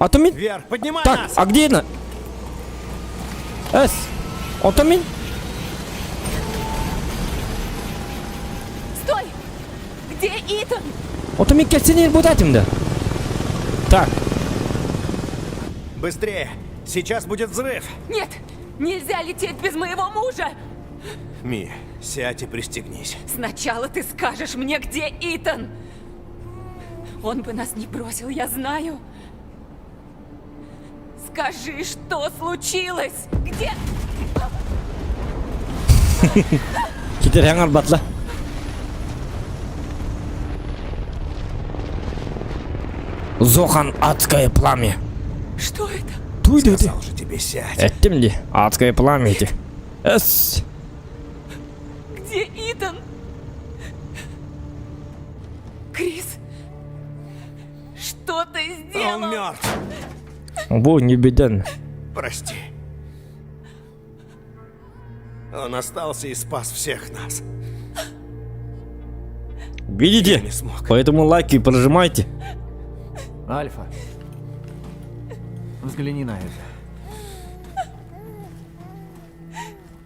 А то мин? Вверх, поднимай так, нас! а где она? Он там мин? Стой! Где Итан? Он там мин кельсинер будатим да? Так. Быстрее! Сейчас будет взрыв! Нет! Нельзя лететь без моего мужа! Ми, сядь и пристегнись. Сначала ты скажешь мне, где Итан! Он бы нас не бросил, я знаю. Скажи, что случилось? Где? Кетер яңар батла. Зохан, адское пламя. Что это? Туйду ты. Сказал же тебе сядь. Этим ли? Адское пламя эти. Где Итан? Крис, что ты сделал? Он мертв. Бо, не бедан. Прости. Он остался и спас всех нас. Видите? не смог. Поэтому лайки прожимайте. Альфа, взгляни на это.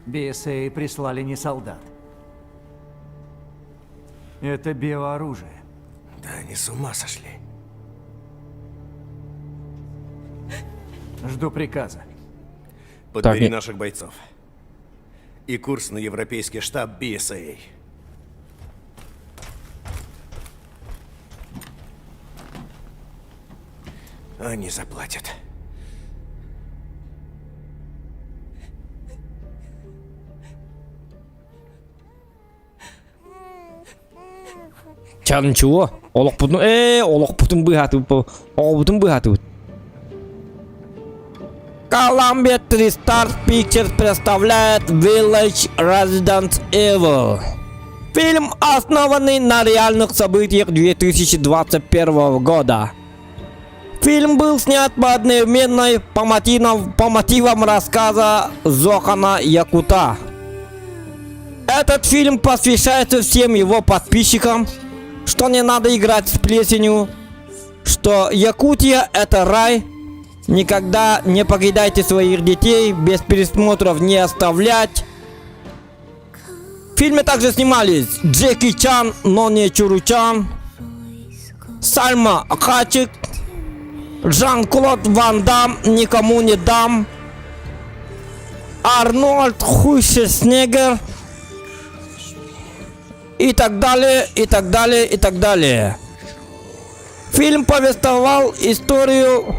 BSA прислали не солдат. Это биооружие. Да они с ума сошли. Жду приказа. Подбери наших бойцов. И курс на европейский штаб BSA. Они заплатят. Чан чего? Олох путун, олох путун быхату, олох путун быхату. Columbia TriStar Pictures представляет Village Resident Evil. Фильм, основанный на реальных событиях 2021 года. Фильм был снят по одновременной по мотивам рассказа Зохана Якута. Этот фильм посвящается всем его подписчикам, что не надо играть с плесенью, что Якутия это рай. Никогда не покидайте своих детей, без пересмотров не оставлять. В фильме также снимались Джеки Чан, но не Чуручан, Сальма Хачик, Жан-Клод Ван Дам, никому не дам, Арнольд Хуйшеснегер и так далее, и так далее, и так далее. Фильм повествовал историю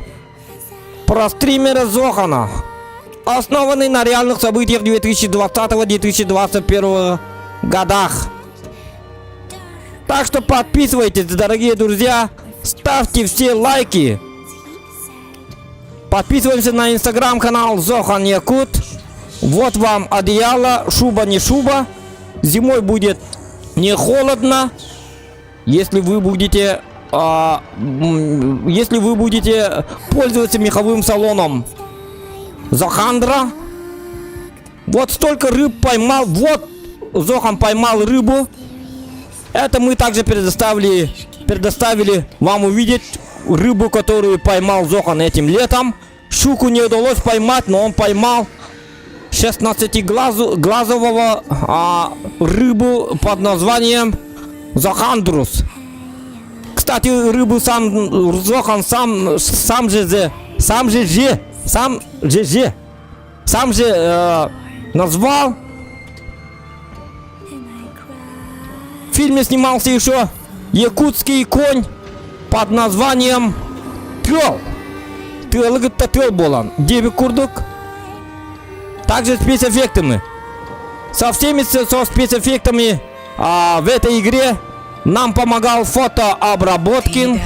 про стримера Зохана, основанный на реальных событиях 2020-2021 годах. Так что подписывайтесь, дорогие друзья, ставьте все лайки. Подписываемся на инстаграм-канал Зохан Якут. Вот вам одеяло, шуба не шуба. Зимой будет не холодно, если вы будете пользоваться меховым салоном Зохандра. Вот столько рыб поймал. Вот Зохан поймал рыбу. Это мы также предоставили вам увидеть рыбу, которую поймал Зохан этим летом. Щуку не удалось поймать, но он поймал 16-глазового рыбу под названием Зохандрус. Кстати, рыбу сам Зохан сам же назвал. В фильме снимался еще якутский конь под названием Тёл. Тёлыгытта тёл болан. Деби курдук. Также спецэффектами. Со спецэффектами в этой игре нам помогал фотообработкин.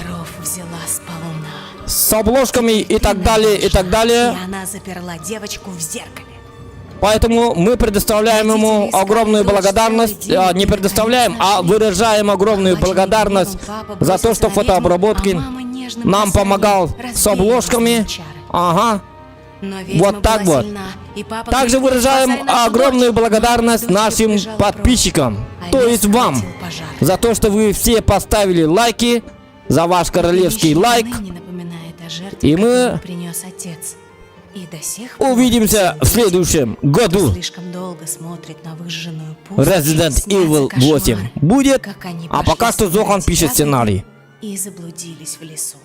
С обложками и так далее, и так далее. И она заперла девочку в зеркале. Поэтому мы предоставляем ему огромную благодарность, не предоставляем, а выражаем огромную благодарность за то, что фотообработкин нам помогал с обложками. Ага. Вот так вот. Также выражаем огромную благодарность нашим подписчикам, то есть вам, за то, что вы все поставили лайки, за ваш королевский лайк. И мы увидимся в следующем году. Resident Evil 8 будет, а пока что Зохан пишет сценарий. И заблудились в лесу.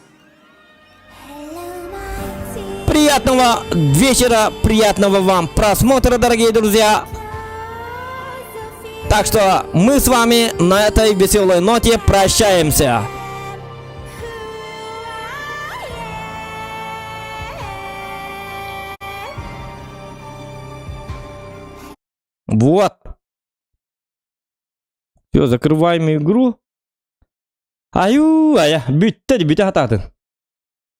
Приятного вечера, приятного вам просмотра, дорогие друзья. Так что мы с вами на этой веселой ноте прощаемся. Вот. Все, закрываем игру. Битта.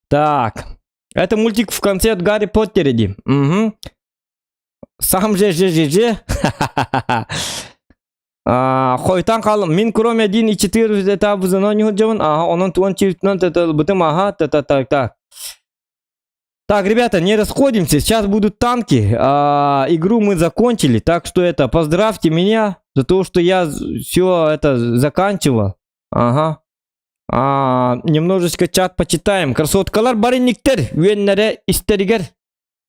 Так. Это мультик в конце от Гарри Поттереди. Угу. Сам же. Хойтан кал мин кроме 1.4 это обзано не ходжаван. Он туан чифтнан это бутым так. Так, ребята, не расходимся. Сейчас будут танки. Игру мы закончили. Так что это, поздравьте меня за то, что я все это заканчивал. Ага. Немножечко чат почитаем. Красоткалар баринниктер. Веннере истеригер.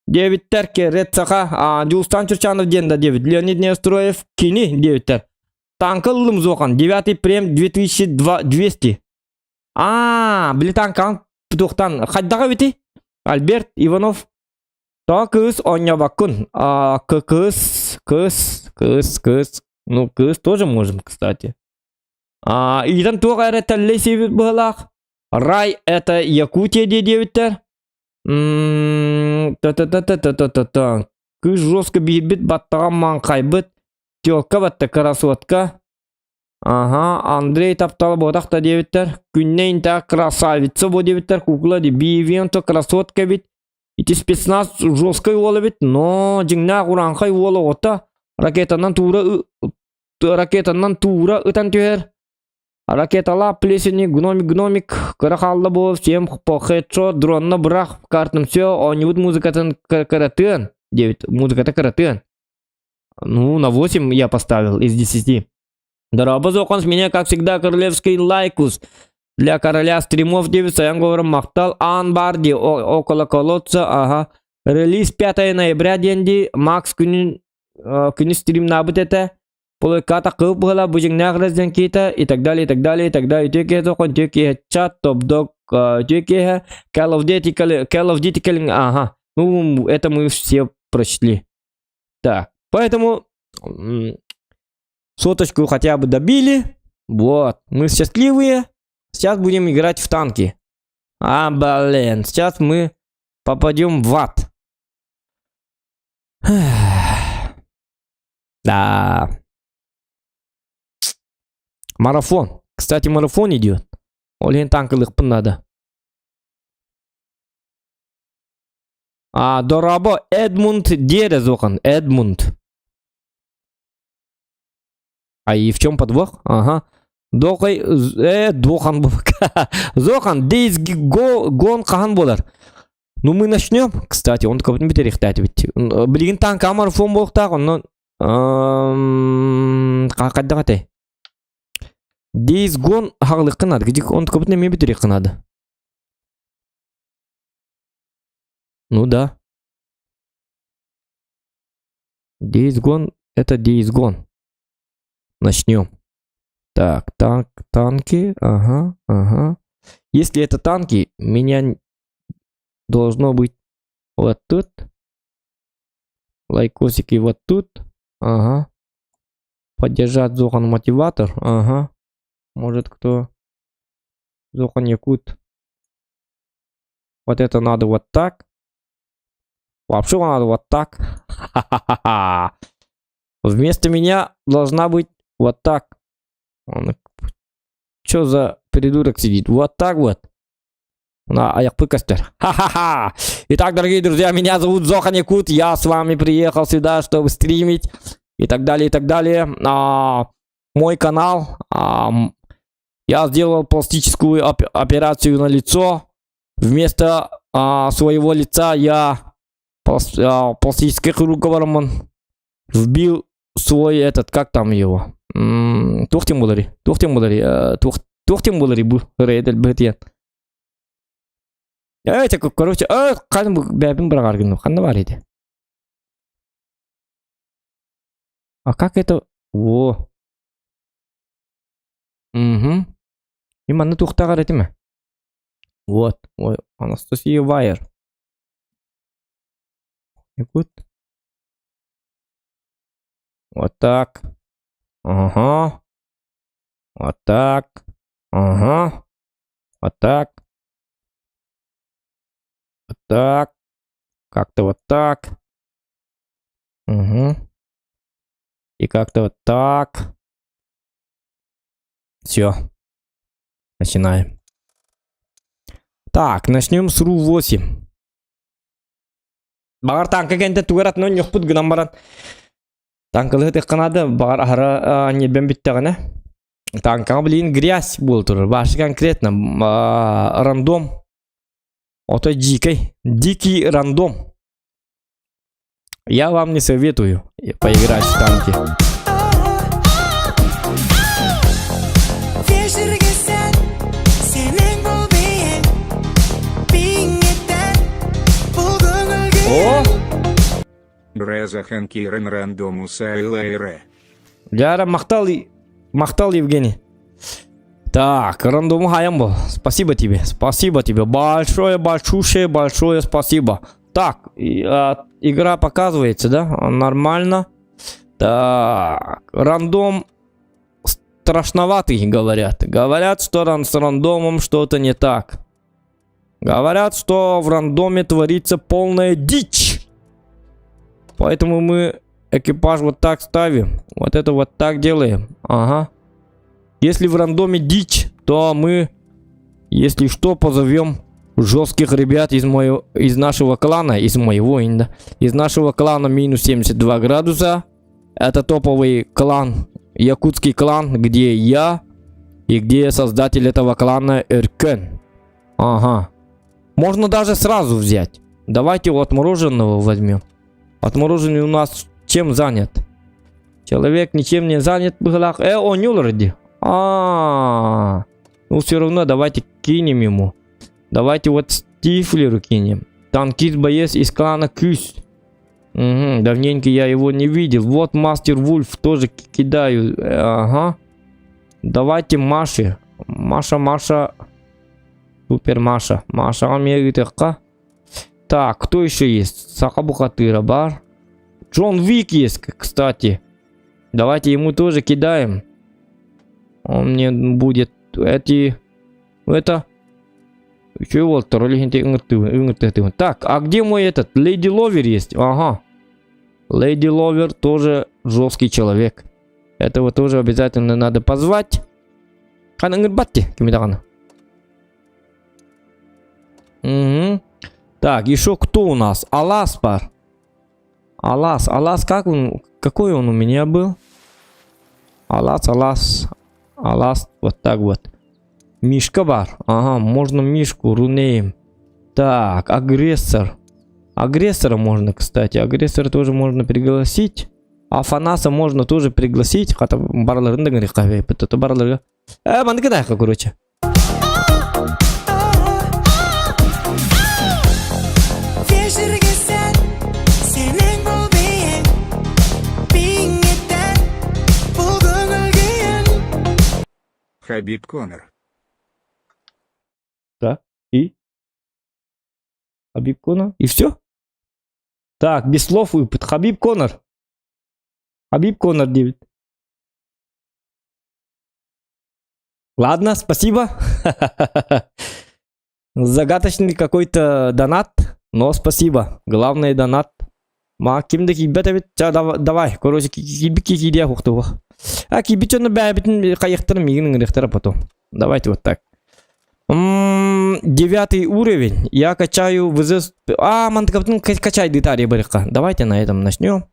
Девиттер ке редсаха. Джулстан Чурчанов денда 9. Леонид Неустроев кини девиттер. Танкалым Зохан. 9 прем 2200. Били танкан. Птухтан. Хаддага вити? Альберт Иванов. То кыс оня бакун. Кыс. Ну, кыс тоже можем, кстати. Идан туга это лесевит балах. Рай это Якутия девиттер. Кыс жестко бибит баттаган манкайбыт. Тёлка батта красотка. Андрей Таптал бодахта девиттер. Күннейн та красавица бо девиттер. Кукла де бивен то красотка бит. Ити спецназ жесткой вола бит. Но жиңна куранкай вола ота. Ракетанан тура ытан тюер. Ракетала плесени гномик карахалла бо всем по хедшот дронна брах картам все. Он не будет музыкатын каратын. Девит музыката каратын. Ну, на 8 я поставил из 10. Дарабазохан с меня, как всегда, королевский лайкус. Для короля стримов 9 саян говорим мақтал анбарди около колодца. Ага. Релиз 5 ноября денди. Макс күні стрим набыт это. Полыката кып была бужигнях разден кита и так далее, и так далее, и так далее. Тюки зохан, тюки чат, топ-дог, тюки Call of Duty, ага. Ну, это мы все прочли. Так, поэтому соточку хотя бы добили. Вот, мы счастливые. Сейчас будем играть в танки. Блин, сейчас мы попадем в ад. Да. Марафон. Кстати, марафон идет. Олен танкылык надо. Дорабо Эдмунд Дерезохан. Эдмунд. И в чем подвох? Ага. Дохай, дохан Зохан, дейз гон кахан болар. Ну мы начнем. Кстати, он как-то битер ихтать ведь. Блин, танк марафон болтак, он какая-то кате. Дейз гон хаглык надо. Где он как-то не битер их надо. Ну да. Days Gone, это Days Gone. Начнем. Так, танки. Ага. Если это танки, меня должно быть вот тут. Лайкосики вот тут. Ага. Поддержать Зохан мотиватор. Ага. Может кто? Зохан Якут. Вот это надо вот так. Вообще надо вот так. Ха-ха-ха-ха. Вместо меня должна быть вот так. Что за придурок сидит? Вот так вот. Аяқпы костер. Ха-ха-ха. Итак, дорогие друзья, меня зовут Зохан Якут. Я с вами приехал сюда, чтобы стримить. И так далее, и так далее. Мой канал. Я сделал пластическую операцию на лицо. Вместо своего лица я пластический хирург вбил свой этот, как там его? Тухтим булари бу рейдел бетен. Это короче, кан бәбин брагаргин, канда бар иде. Как это? Во. Угу. Именно тухтагар этиме. Вот, ой, Анастасия Вайер. Якут. Вот так. Ага. Вот так. Ага. Вот так. Вот так. Как-то вот так. Угу. И как-то вот так. Все. Начинаем. Так, начнем с РУ-8. Багар танка кенте тугарат нон йохпут гынан баран. Танкалы текканады багар ахара небен биттегене. Танка блин грязь был тур. Башы конкретно рандом. Это дикий рандом. Я вам не советую поиграть в танки. Бразахан Кирен рандому Сайлайре. Яра мақтал Евгений. Так, рандому хаямбо. Спасибо тебе. Большое спасибо. Так, игра показывается, да? Нормально. Так, рандом страшноватый, говорят. Говорят, что с рандомом что-то не так. Говорят, что в рандоме творится полная дичь. Поэтому мы экипаж вот так ставим. Вот это вот так делаем. Ага. Если в рандоме дичь, то мы, если что, позовем жестких ребят из нашего клана, из нашего клана минус 72 градуса. Это топовый клан, якутский клан, где я и где создатель этого клана Эркен. Ага. Можно даже сразу взять. Давайте у отмороженного возьмем. Отмороженный у нас чем занят? Человек ничем не занят. Он не вроде. Ну все равно давайте кинем ему. Давайте вот Стифлеру кинем. Танкист боец из клана Кюс. Угу, давненько я его не видел. Вот Мастер Вульф тоже кидаю. Ага. Давайте Маше. Маша. Супер Маша. Маша Америка. Так, кто еще есть? Сахабухатыра бар. Джон Вик есть, кстати. Давайте ему тоже кидаем. Он мне будет это... Чего так, а где мой этот? Леди Ловер есть. Ага. Леди Ловер тоже жесткий человек. Этого тоже обязательно надо позвать. Угу. Так, еще кто у нас? Алас пар. Алас, как он? Какой он у меня был? Алас. Вот так вот. Мишка бар. Ага, можно Мишку рунеем. Так, агрессор. Агрессора можно, кстати. Агрессора тоже можно пригласить. Афанаса можно тоже пригласить. Хотя барларында греховей. Это барларга. Мандыкадайка, короче. Хабиб Конор. Да, и? Хабиб Конор? И все? Так, без слов выпад. Хабиб Конор. Хабиб Конор 9. Ладно, спасибо. Загадочный какой-то донат, но спасибо. Главное донат. Кимде кибет, давай, короче, кибе хухту. Кибе на бабитин каяхтар мигин рехтара потом. Давайте вот так. 9 уровень. Я качаю ВЗ. Мантакаптун качай детали барика. Давайте на этом начнем.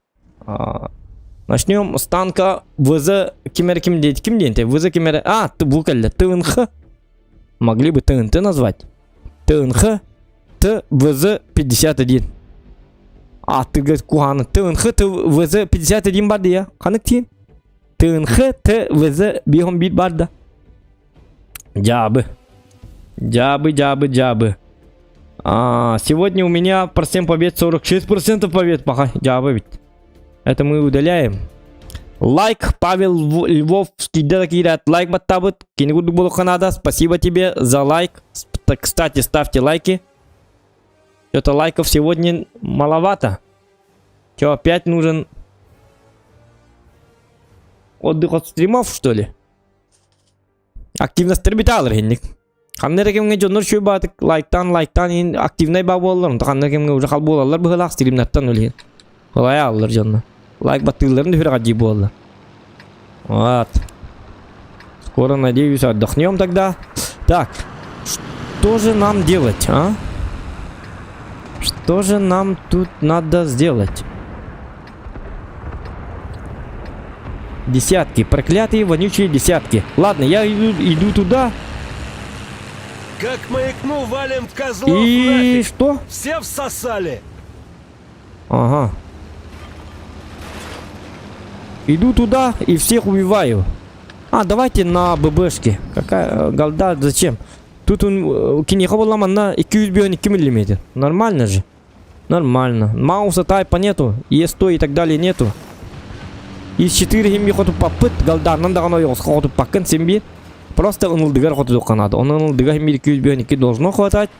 Начнем с танка ВЗ кимденте. ВЗ кимер. Ты буквально ТНХ. Могли бы ТНТ назвать. ТНХ ТВЗ 51. Ты говоришь, кухана. ТНХ ТВЗ 51 барды я. Ханактин. ТНХ ТВЗ бегом бит барда. Джабы. Сегодня у меня процент побед 46% побед. Пока. Джабы ведь. Это мы удаляем. Лайк, Павел Львовский, лайк баттабыт. Кинегуду было Канада. Спасибо тебе за лайк. Кстати, ставьте лайки. Что-то лайков сегодня маловато. Что, опять нужен отдых от стримов, что ли? Активность тербиталыр хенник. Ханнерекемге жонор шөй батык лайктан активнай ба боллар. Ханнерекемге уже хал болалар быхалак стримнаттан өлген. Былай аллар жонно. Лайк баттыларын дөфер гаджи боллар. Вот. Скоро, надеюсь, отдохнем тогда. Так, что же нам делать, а? Что же нам тут надо сделать? Десятки, проклятые вонючие десятки. Ладно, я иду туда. Как маякну, валим в козлов. И нафиг. что? Все всосали. Ага. Иду туда и всех убиваю. Давайте на ББшке. Какая голда, зачем? Тут он кинехабалам на 212 мм. Нормально же? Нормально. Мауса тайпа нету. Е100 и так далее нету. Из 4 химми хоту попыт. Голдарнан да оно хоту пакын семби. Просто он улдыгар хоту дока надо. Он улдыгар химми 212 должно хватать.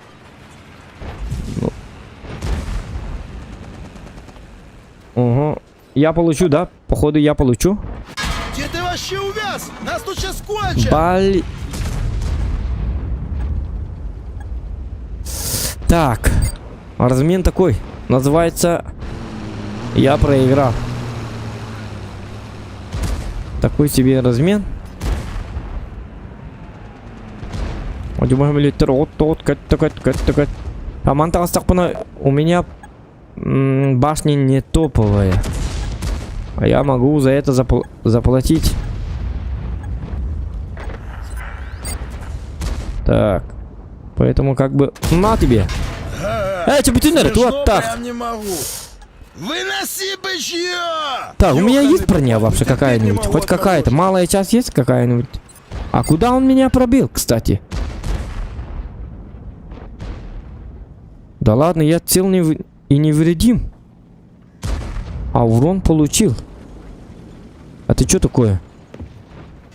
Угу. Я получу, да? Походу я получу. Где ты вообще увяз? Нас тут сейчас кончат. Так. Размен такой. Называется... Я проиграл. Такой себе размен. У меня башня не топовая. А я могу за это заплатить. Так. Поэтому как бы... На тебе! Чебутинер, вот так! Выноси бычье! Так, у меня есть броня вообще какая-нибудь? Хоть какая-то малая часть есть какая-нибудь? А куда он меня пробил, кстати? Да ладно, я цел и невредим. А урон получил. А ты что такое?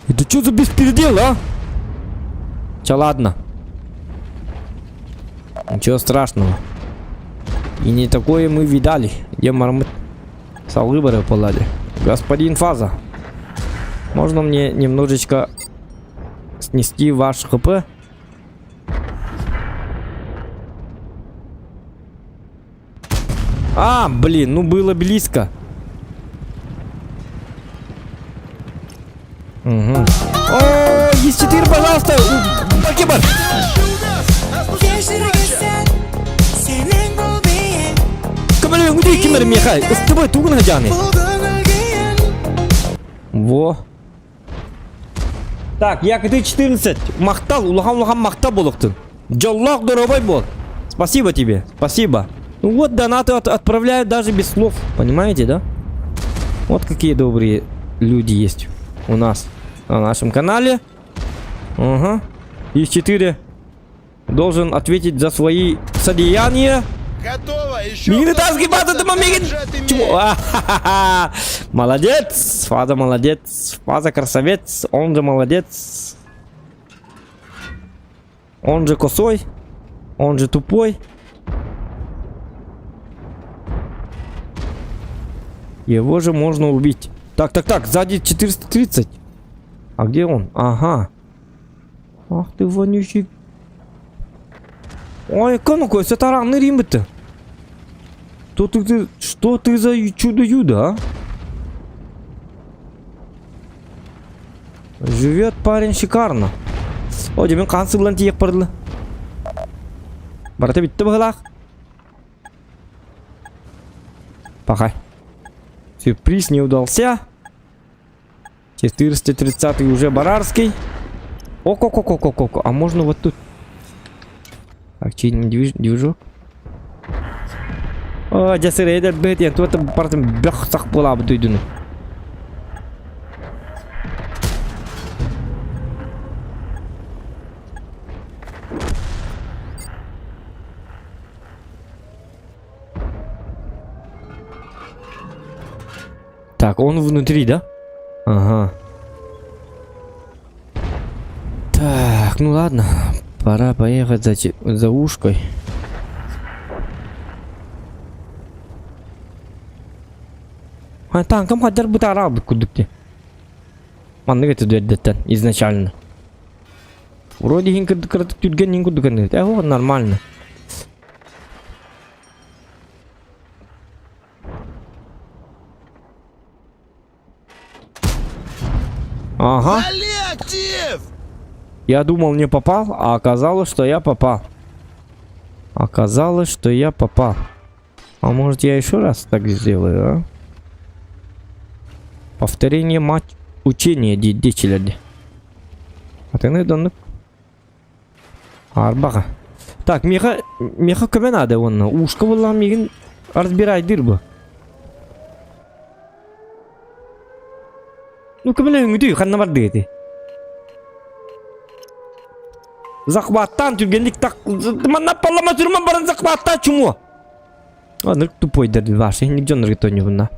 Это что за беспредел, а? Чё, ладно. Ничего страшного. И не такое мы видали. Где мармот со выбора полади. Господин Фаза, можно мне немножечко снести ваш ХП? А, блин, ну было близко. Угу. О, есть 4, пожалуйста. Бакебар. Кабель, где кемер мехай? С тобой тугун хаджаны. Во. Так, я ты 14. Махтал, улахам махта болуктун. Джаллах дорогой бол. Спасибо тебе, спасибо. Ну вот донаты отправляют даже без слов. Понимаете, да? Вот какие добрые люди есть у нас на нашем канале. Ага. Из 4 должен ответить за свои содеяния. Готово, еще молодец, Фаза молодец, Фаза красавец, он же молодец. Он же косой, он же тупой. Его же можно убить. Так, сзади 430. А где он? Ага. Ах ты вонючий. Ой, какой сатаранный римбет-то. Что ты за чудо-юдо, а? Живет парень шикарно. О, демен кансырлан тиек парлы. Барата битті бағылақ. Пока. Сюрприз не удался. 430 уже Барарский. О-ко-ко-ко-ко-ко. А можно вот тут. Так, чей-нибудь движок. О, жасыр эдер бет, я тут партым бэх сақ бола бұдыйдыны. Так, он внутри, да? Ага. Так, ну ладно. Пора поехать за ушкой. А танком хотя бы тарабы куда-то. Манны это дверь изначально. Вроде хинка тюрген не куда-то. Это вот нормально. Ага. Я думал, не попал, а оказалось, что я попал. Оказалось, что я попал. А может, я еще раз так сделаю, а? Повторение мать учения дичилерди. А ты найден. Арбаха. Так, меха каме надо вон. Ушка была мигин разбирай дырбу. Ну каме не ты, ханна барды ты. Захваттан тюргенлик так. Мана палама тюрма баран захватта чему? А, ну тупой дырды ваши, нигде наргито не вона.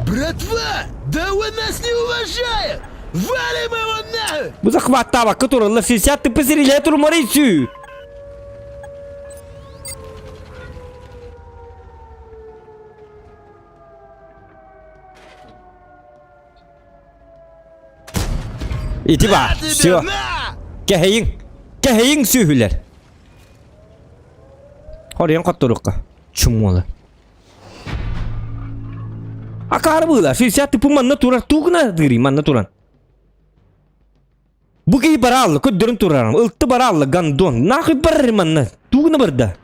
Братва! Да он нас не уважает! Валим его нахуй! Вы захватава, который на 60 ты посерили эту морицию! Иди ба, все. Кехейин сүйхүлер. Хориян каттырыққа. Чумолы. Акар было, 60 ты манна турар тугна дыри манна туран. Буги баралла, көддөрүн турарам. Ылты баралла гандон. Нахуй барри манна. Тугна барда.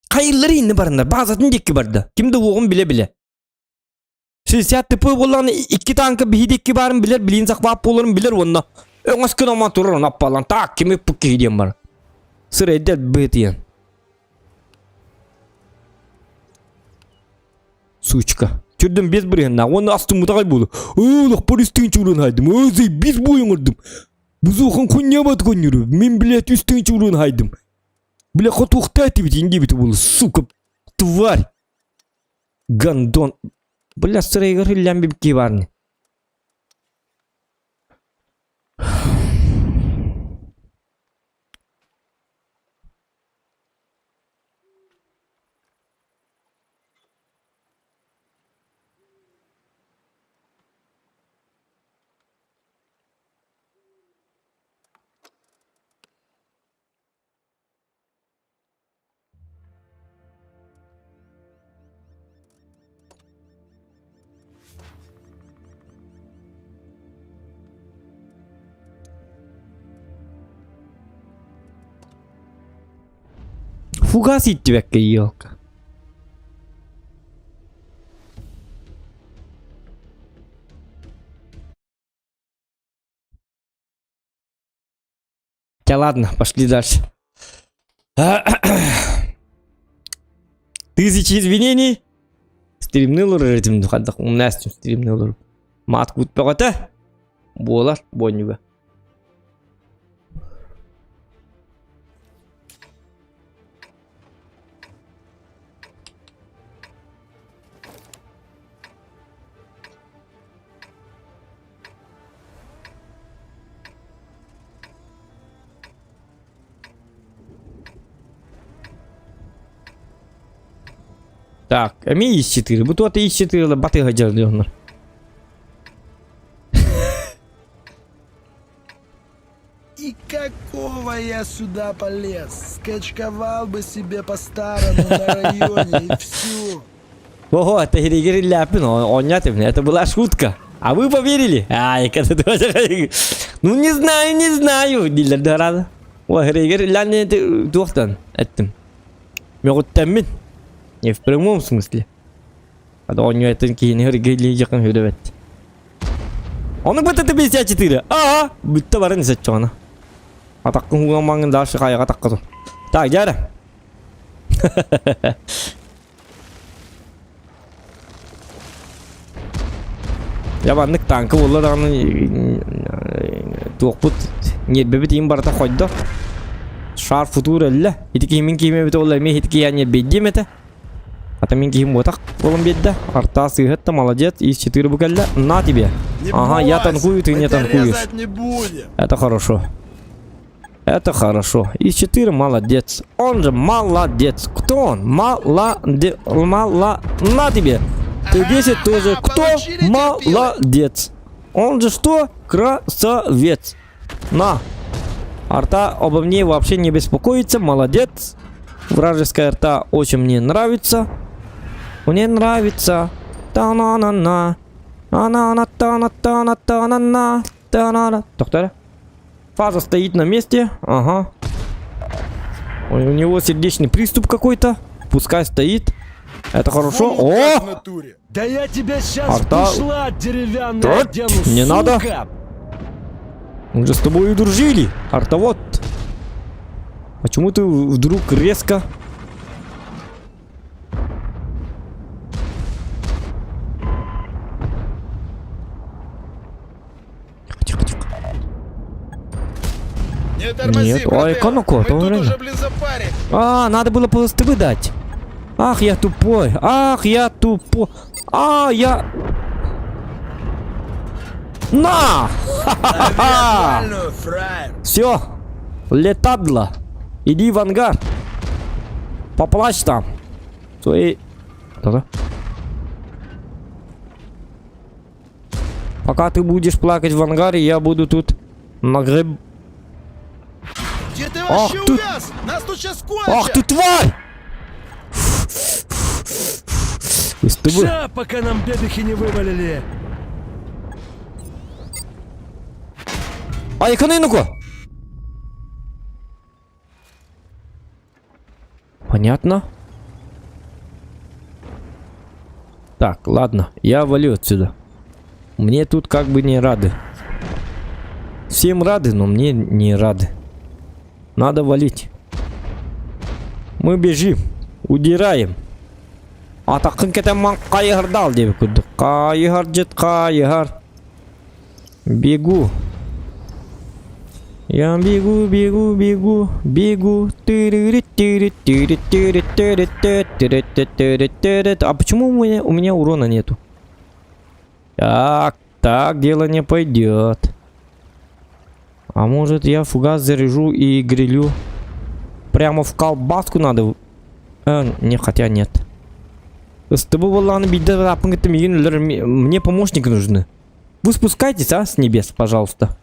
Кайыллары инне барында, базатын декки барда. Кимди оғын биле. 60 типы болған 2 танка бейдекки барын билер, билин сақпап болырын билер онна. Өңіскін ома турар, аппалан. Так, кеме пүкке еден бар. Сырайдет бетен. Сучка. Чүрдім без бірген, оны астым мұтағай болды. Лақ парыстың чүрін хайдым. Өзей без бойын ұрдым. Біз оған күнне бат күннері. Мен, блядь, үстің чүрін хайдым. Бля, хот ухтайте ведь, инде бит был, сука, тварь. Гандон. Бля, сырайгар лямбим киварни. Фугасить тебя, елка. Да ладно, пошли дальше. Тысячи извинений. Стримнул режим, хадах у нас стримнул. Матку погота. Бола, бонюга. Так, а мне есть 4. Будто это есть 4, баты гадят. И какого я сюда полез? Скачковал бы себе по-старому на районе и все. Ого, это Григорий Ляпин, он это была шутка. А вы поверили? Ай, когда ты... Ну не знаю. Дилер дорада. О, Григорий Ляпин, ты доктор. Это... Мёгуттамин. Не в прямом смысле. А то у него это не Григорий Ляпин. Он и будет это 54. Ага, будто варен зачёна. А так хугаман дальше хаяга таккату. Так, дядя. Я ваннык танкы болла дағаны тоқпыт нербебет ең барата қойды. Шар футур әлі. Хитікі емен кейме беті олар ме хитікі яне беддем еті. Ата мен кейім отақ болым бедді. Арта сығытты, молодец. Из 4 бүкәлі. На тебе. Ага, я танкую, ты не танкуешь. Это хорошо. Это хорошо. Из 4 молодец. Он же молодец. Кто он? Молодец. На тебе. Ты 10 тоже. Кто? Молодец. Он же что? Красавец. На. Арта обо мне вообще не беспокоится. Молодец. Вражеская арта очень мне нравится. Мне нравится. Та-на-на-на. Та-на-на-та-на-та-на-та-на-на. Та-на-на. Доктор? Фаза стоит на месте. Ага. У него сердечный приступ какой-то. Пускай стоит. Это хорошо. О! Да я тебя сейчас арта... пошла деревянная одену, не сука! надо. Мы же с тобой и дружили. Арта, вот. Почему ты вдруг резко... Не тормози, нет, ой, конуко, то время. А, надо было просто выдать. Ах, я тупой. Ах, я тупой. А, я... На! Все. Летадло. Иди в ангар. Поплачь там. Свои... Пока ты будешь плакать в ангаре, я буду тут нагреб... Где ты вообще увяз? Нас тут сейчас кончат! Ах ты тварь! Ща, пока нам бедухи не вывалили. Ай, канынуку! Понятно. Так, ладно, я валю отсюда. Мне тут как бы не рады. Всем рады, но мне не рады. Надо валить. Мы бежим. Удираем. Атақын кетен ман қайығырды ал деп күрді. Қайығыр жет қайығыр. Бегу. Я бегу, бегу, бегу, бегу. А почему у меня урона нету? Так дело не пойдет. А может я фугас заряжу и грилю? Прямо в колбаску надо. Не, хотя нет. С тобой мне помощники нужны. Вы спускайтесь, с небес, пожалуйста.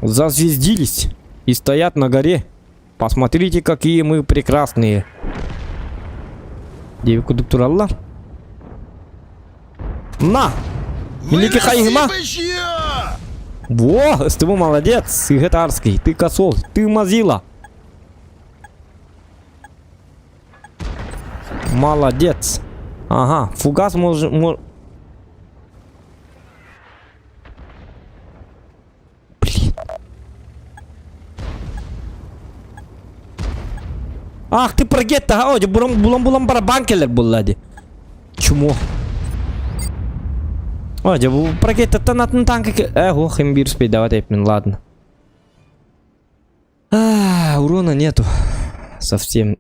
Зазвездились и стоят на горе. Посмотрите, какие мы прекрасные. Девикудуктураллар. На! Великий хайгма! Во, с тобой молодец, Гетарский, ты косол, ты мазила. Молодец. Ага, фугас может... Блин. Ах, ты про гетто, о, булам барабан келер буллади. Чмо? О, про гетто натын танки... Ох, имбир спейдавать эпмен, ладно. Урона нету. Совсем.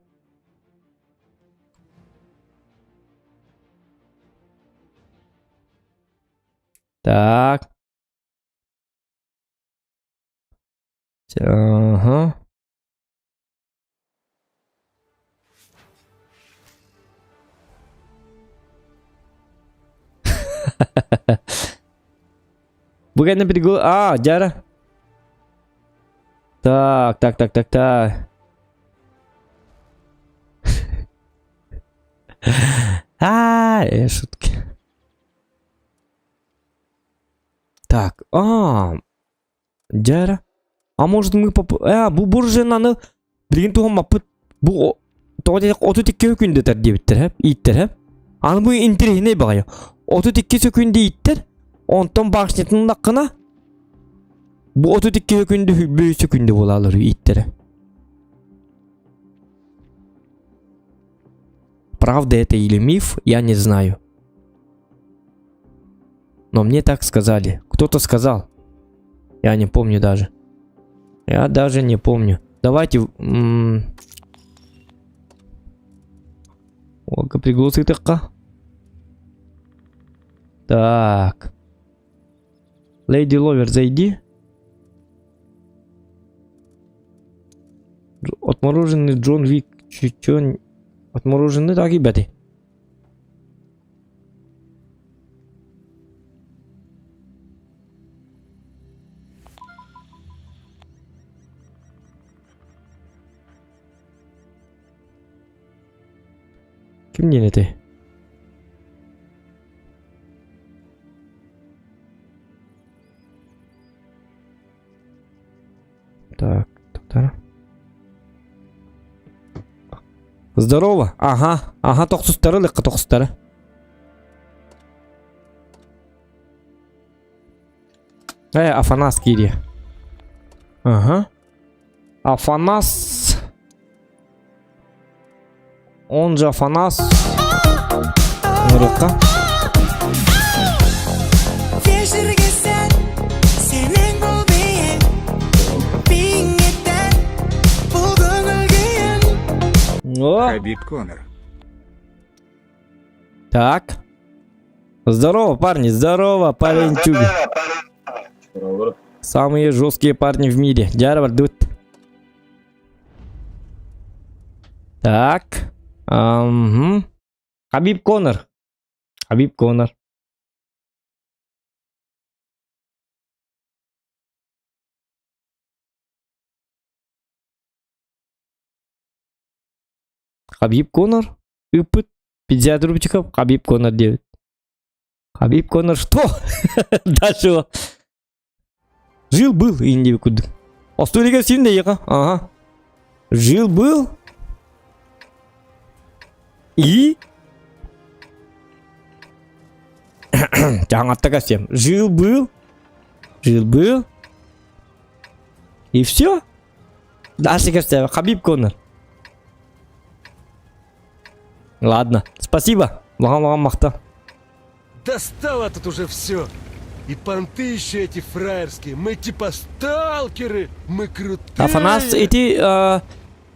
Так. Ага. Bukan lebih gue. Jarah. Так. Шутки. Так, Жара. А может мы бұл женаны білген туған мапы бұл тоғадек 32 күнде тәр дебіттір, иттір, Аны бұл интерегіне бағайы. 32 күнде иттір, онтан бағышнетін даққына бұл 32 күнде бөйсі күнде болалыр иттір. Правда это или миф, я не знаю. Но мне так сказали. Кто-то сказал. Я не помню даже. Я даже не помню. Давайте... Олка пригласи тыка. Так. Леди Ловер, зайди. Отмороженный Джон Вик. Чуть-чуть... Отмороженный так, ребята. Кем не это? Так. Здорово. Ага, тоқсустары лыққа тоқсустары. Афанас Кири. Ага. Афанас. Он же Афанас. Лыққа. Хабиб Конор. Так. Здорово, парни, здорово, паренчуги. Самые жесткие парни в мире. Джарвар дут. Так. Хабиб Конор. Хабиб Конор. Хабиб Конор. Ыпыт. 50 рубчиков. Хабиб Конор 9. Хабиб Конор что? Дальше. Жил-был. Инди куды. Остолига сильный ека. Ага. Жил-был. И? Jangan tegas ya. Жил-был. И все? Дальше кажется, Хабиб Конор. Ладно, спасибо. Вам махта. Достало тут уже все. И понты еще эти фраерские. Мы типа сталкеры. Мы крутые. Афанас, эти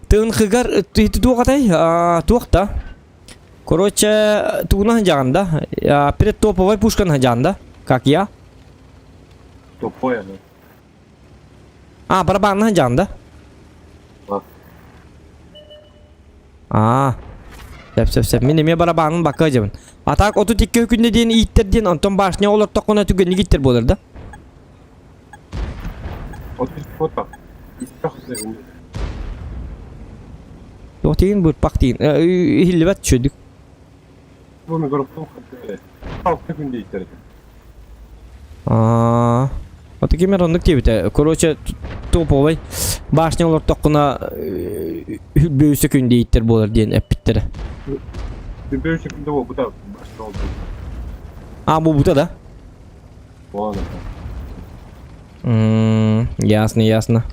тынхыгар, эти туғатай, туғта. Короче, туғна ханжағанда, перед топовой пушкан ханжағанда, как я. Топовая, да? Барабанна ханжағанда. Сәп. Мен барабанын баққа жабын. Атақ 32 күнде дейін ийттерден, антон башына олар тоқына түгенні иттер болыр да? 32 фото. Yok deyin bu bak deyin. Hilvet çödük. Bunu gruptan katılıyor. 6 günde istedim. Вот такие меронлык дебите. Короче, топовый. Башня олар тоқына бөйсі күнде иттер болыр дейін әппіттері. Бөйсі күнде ол бұта башта oldu. Bu бұта да? Ладно. Ясно.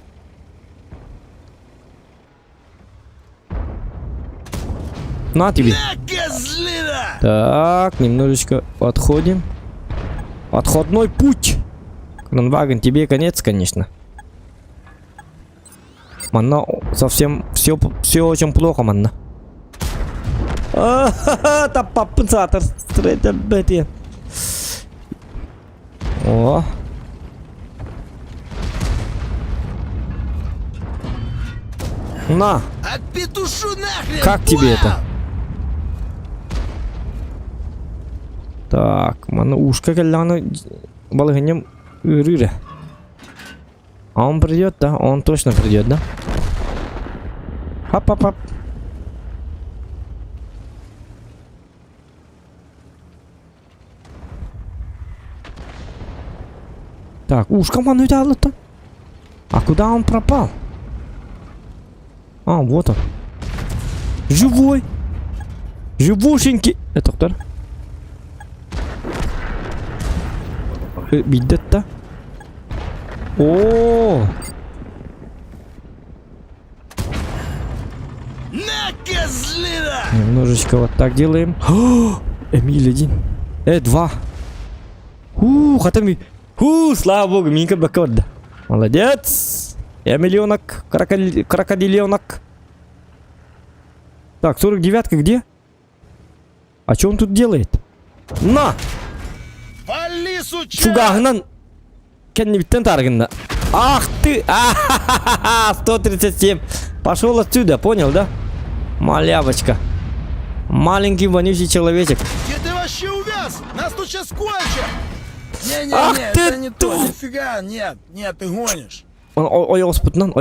На тебе. Так, немножечко отходим. Отходной путь. Кронваген, тебе конец, конечно. Манна, совсем все очень плохо, манна. Там папцатор стреляет, бэти. О. На. Как тебе это? Так, манна ушка каллана балыгынем ырыры. Он придет, да? Он точно придет, да? Хап. Так, ушка ману идет. А куда он пропал? Вот он. Живой. Живушенький. Это кто? Бидет-то. О! Немножечко вот так делаем. Эмиль 1. 2. Хатами. Слава богу, Минка бакорда. Молодец. Эмилионок, крокодиленок. Так, 49-ка где? А что он тут делает? На! Шугагнан. Кеннибиттен таргында. Ах ты! 137. Пошел отсюда, понял, да? Малявочка. Маленький вонючий человечек. Где ты вообще увяз? Нас тут сейчас кончат. Ах ты, это не то, нифига, нет, ты гонишь. Оялыс путнан.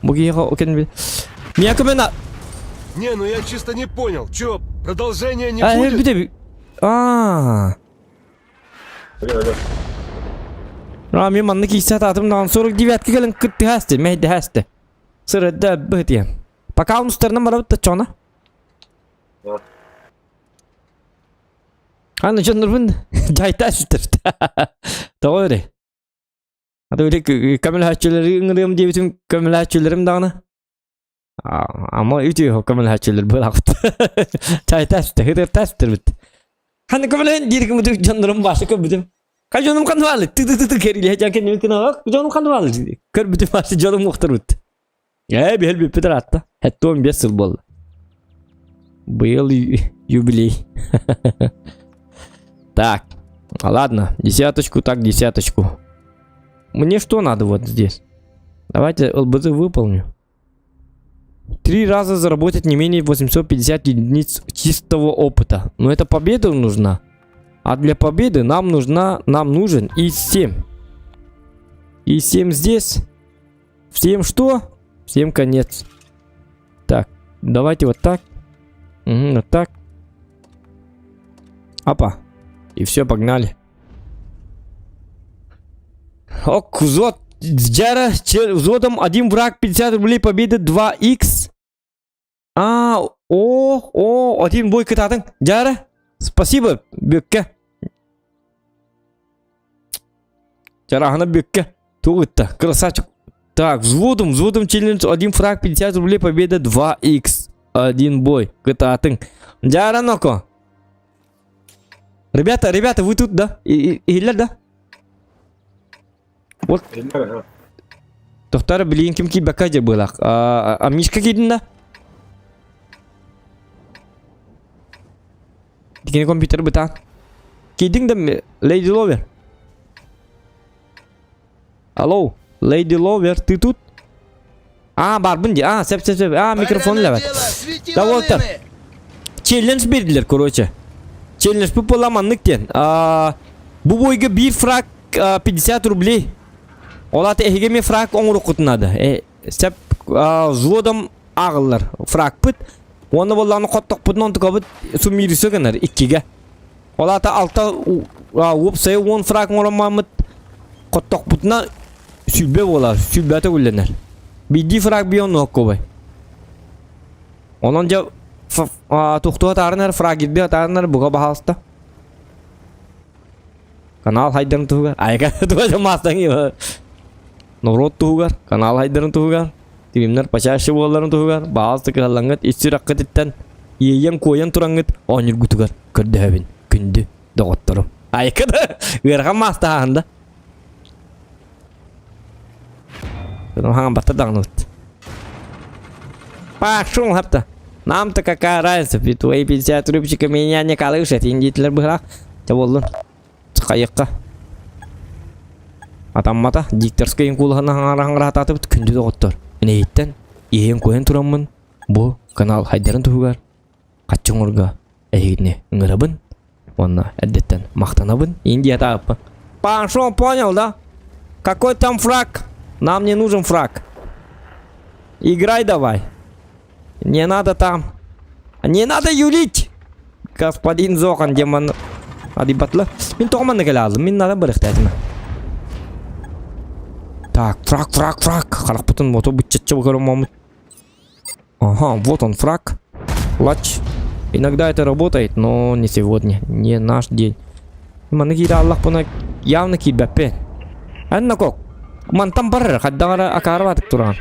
Бугига окенби. Миякумена. Не, ну я чисто не понял. Чё, продолжение не будет? Мен манны кейсе ататымдан 49-ке келін күтті әсті, мәйді әсті. Сырыдды бұхытия. Пока он ұстарынан бара бұтты чона. Аны жонырбын жайта сүтірді. Тоғы өрі. Ады өлі көміл әтчілері ұңырым дебітім көміл әтчілерім дағына. Ama ütüyor kömel haççılar böyle yaptı. Çay testi, hıdır testi bitti. Hani kömelen diri kımıdı canlarım başı kömüdüm. Kaç canım kanı varlı. Tı keriyle hecen kendimi kına bak. Canım kanı varlı. Kömüdüm başı canım muhtar bitti. Bir hel bir pıdır hatta. Hatta 15 yıl oldu. Bu yıl юбилей. Так, ладно, десяточку, так, десяточку. Мне что надо вот здесь? Давайте ЛБЗ выполню. 3 раза заработать не менее 850 единиц чистого опыта. Но это победа нужна. А для победы нам нужен И7. И7 здесь. Всем что? Всем конец. Так, давайте вот так. Вот так. Опа. И все, погнали. Ок, взвод. Джара, взводом 1 враг, 50 рублей, победа 2х. 1 бой кататың. Джара, спасибо, бөкке. Джара, ана бөкке. Тугта, красавчик. Так, взводом челлендж, 1 фраг, 50 рублей, победа, 2х, 1 бой. Кытатын. Джараноко. Ребята, вы тут, да? Или да? Вот. Тоқтар білейін кім кей бәкәде бұлақ. Мишка кейдің да? Дегені компьютер бұтан. Кейдің да, Лейди Ловер? Алло, Лейди Ловер, ты тут? Барбын де, сәп. Микрофон ләбәт. Да, Волтер. Челлендж берділер, короче. Челлендж бұл боламанлықтен. Бұл бойға 1 фраг 50 рублей. Олаты әйгеме фраг оңыры құтынады. Сәп зводым ағылар. Фраг бұд. Оны болағыны қоттық бұдын онтыға бұд сумирі сөгінер 2-ге. Олаты алта опсайы 10 фраг оңырамамыд қоттық бұдына сүлбе болар. Сүлбәті өлінер. Биді фраг бейон оқы бай. Онын жа тұқтуға тарынар, фраг едбе тарынар бұға бағалысты. Канал хайдарын тұғығар. Айқа тұға жа мастан ебі. Нұрот тұғығар. Канал хайдарын тұғығар. Тимимнер пачашы боларын тұғығар. Бағалысты кіралаңғыт. Естір аққыт еттен. Ейен қойын тұраңғыт. Оныр күтігар. Күрді әбін. Күнді. Доғыттырым. Айқа да. Ғырған масты ағында. Хаңын батты дағынығыт. Пашыл хапта. Нам-то какая разница, при твои 50 рубчика меня не колышет, индитлер бырақ. Жаболдың, қайыққа. Атам-мата, дикторскайын кулығына хаңар ататып күнді доғыттыр. Мені еттен, ең көйін тұрамын, бұл канал хайдарын тұғығар. Қатчың ұрға әйгіне ұңырабын, онына әдеттен мақтанабын, инди атапын. Пашыл, понял, да? Какой там фраг? Нам не нужен фраг. Играй давай. Не надо там. Не надо юлить. Господин Зохан демон. Адибатлы. Мен тоғыманны келе алым. Мен надо біріқті әдімі. Так, фраг. Қарақ бұтын мото бұтчатчы бұқырым мамыт. Ага, вот он фраг. Лач. Иногда это работает, но не сегодня. Не наш день. Маны кейді Аллах бұна явны кейд бәппен. Әнна көк. Мантам барыр. Қаддағара ақары батып тұрған.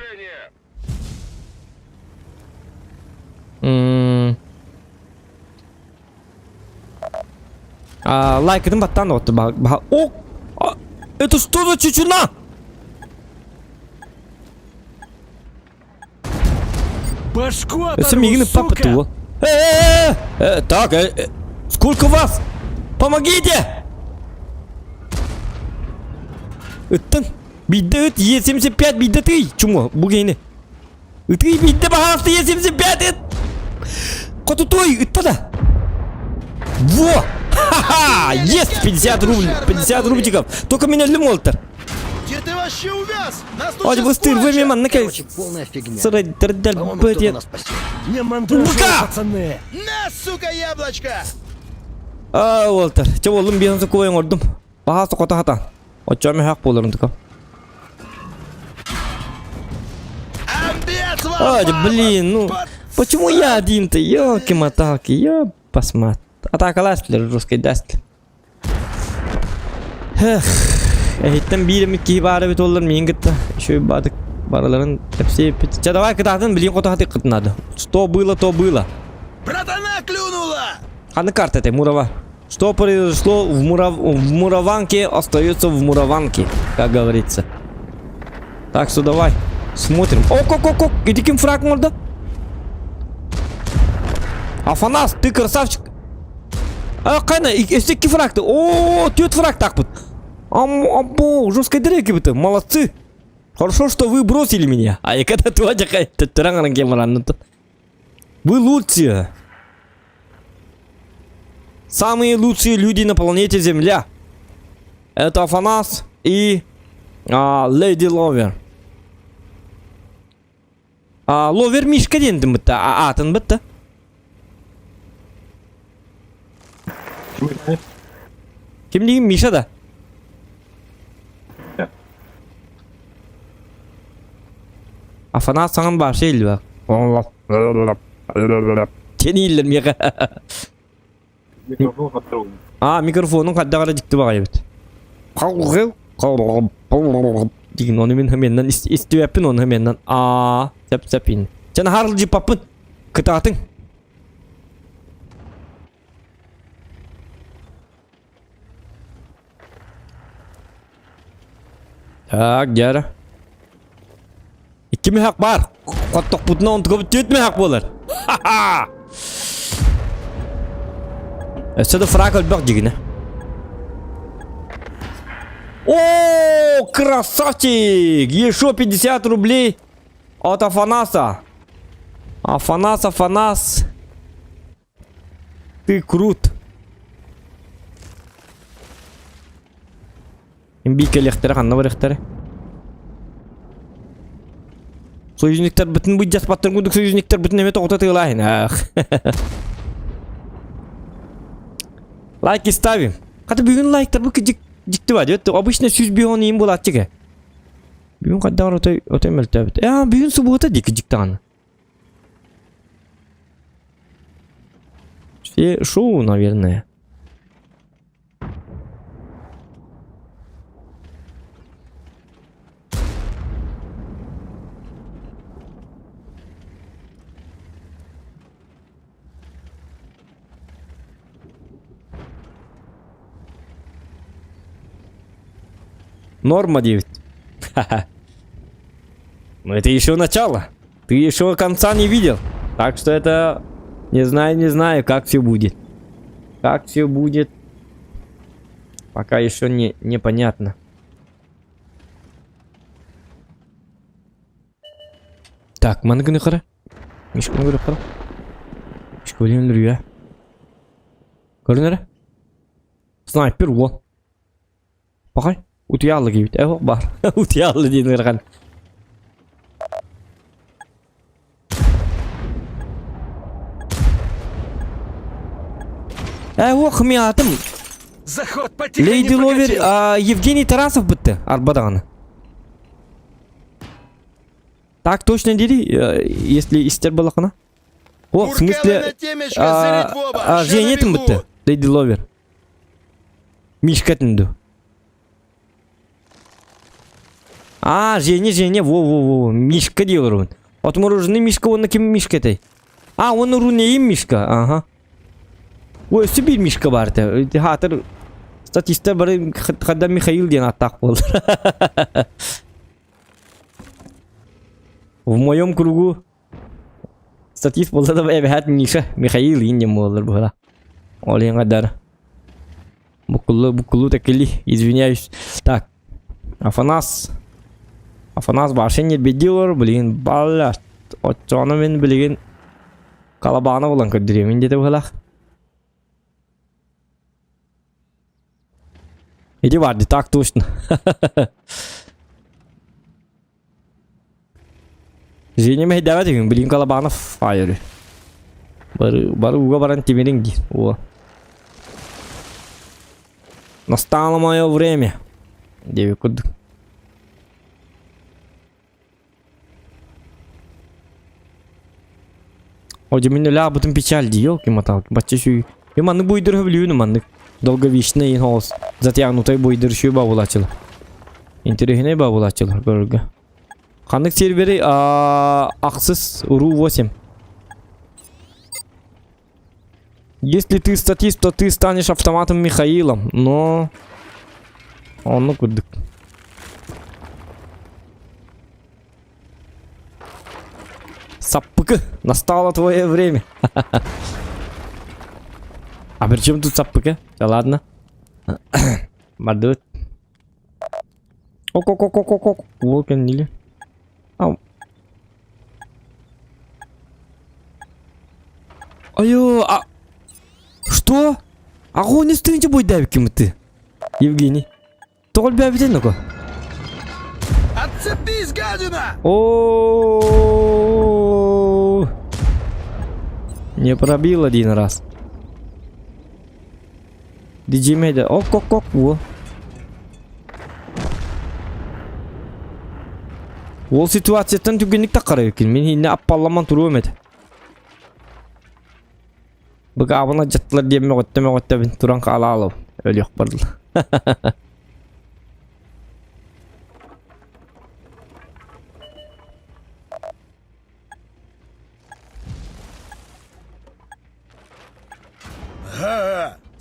Лайкіден баттан отты. О! Это что за чучуна? Башку оторву, сука! Так, сколько вас? Помогите! Ыттын, бидді ыт, Е75, бидді тый, чумо, бұгейні. Ыты, бидді бағалықты Е75, ыт! Котутой, ытта-да! Во! Ха-ха! Есть 50 рубликов! Только меня лимолтер! Где ты вообще увяз? Нас тут Ой, быстыр, вы мимо наконец. полная фигня. Не мандрожи, пацаны! На, сука, яблочко! Уолтер, чего олым бейонсы көйін ордым. Бағасы қота-қата. Отчами хақ болырым тұқа. Ой, блин, ну... Почему я один-то? Ёлки-моталки, посмат. Атакаластылар русской даст. Эх, әйттен бейдемік кейіп ары бет олар мен кітті. Еще бадық бараларын әпсе пет. Давай кітатын білген қота-қаты қытынады. Что было, то было. Братана клюнула! Қаны карта этой мурава. Что произошло в мураванке, остается в мураванке, как говорится. Так что давай, смотрим. О, иди кем фраг морда. Афанас, ты красавчик. Қайна, эстекки фраг-то. О, тет фраг так вот. Або, жесткой дреки бы-то, молодцы. Хорошо, что вы бросили меня. А я когда туадя хай-то трангаran кемаран-то. Вы лучшие. Самые лучшие люди на планете Земля. Это Афанас и Леди Ловер. Ловер Мишка дендім бітті, атын бітті. Кім деген Миша да? Афанас саған бар шейлі бақ. Сен елдер меға. Микрофонun kadar dikti bak evet. Digin onu men hemenden istiyorpin onu hemenden. Aa, sep. Sen harılcı papın. Kıtatın. Tak, jara. İki mi hak var? Kotok putuna ontuka büt mi hak bolar? Haha. Seda фраг бак жигине. О, красавчик! Еще 50 рублей от Афанаса. Афанас. Ты крут. Имбик электер, ханна бар электер. Союзниктер бүтін бұд жаспаттыр күндік союзниктер бүтін әмет оғыта тығылайын. Лайки ставим. Қаты бүгін лайктар бұл жікті бады. Обычно 100 бион ең болады жеге. Бүгін қаддағыр отай мәлті әбіт. Бүгін суббота декі жікті ғаны. Все шоу, наверное. Норма 9. Но это еще начало. Ты еще конца не видел. Так что это... Не знаю, как все будет. Как все будет. Пока еще непонятно. Так, манганы қара. Мишканы көріп қара. Мишка өлең үрге. Көрінері? Снайпер ол. Бақай. Утиялы кейбіт. Бар. Утиялы дейін қырған. Хмятым. Заход потихо. Лейди Ловер, Евгений Тарасов бітті арбадағаны. Так точно деді, если истер балақына. В смысле, женетім бітті, Лейди Ловер. Мишка тінді. Жене, во, Мишка дейір он. От мороженый Мишка, оны кем Мишка тай? Оны рунейім Мишка, ага. Ой, Сибирь Мишка барды. Хатыр статиста бары қадам Михаил ден аттақ болды. В моем кругу статист болса да әбәт Миша Михаил индем болыр бұла. Олен қадар. Бұқылы тәкілі, извиняюсь. Так, Афанас башын ербедеуір, білген бала. Отчаны мен білген қалабаны болан көрдіремін деді бұлақ. Иди варди, так точно. Жене ме хедават егін, білген қалабаны файыры. Бары уға баран темерін дейін. Настало мое время. Деви күрдік. Оде мен өлі абытын печальді, елки-моталки. Бача шүй. Манны бойдырғы білуіні манны. Долговечный инхолс. Затягнутой бойдыршую бабулачылы. Интересный бабулачылы. Көргі. Қандық сервері ақсыз РУ-8. Если ты статист, то ты станешь автоматом Михаилом. Но... Он көрдік. Саппыкы. Настало твое время. А при чем тут саппыка? Да ладно. Мадут. Ок. Волкен или? Ау. Айо, Что? Огонь не стоите будет давить кем ты? Евгений. Толь бябите ну-ка. Отцепись, гадина! О. Не пробил один раз. Диджимеда. Ок. Во. Ол ситуациядан түгенлік тақыры екен. Мен енді аппаламан тұру өмеді. Бұға абына жаттылар деме ғотта бін тұран қала алау. Өлі өқ бардыл.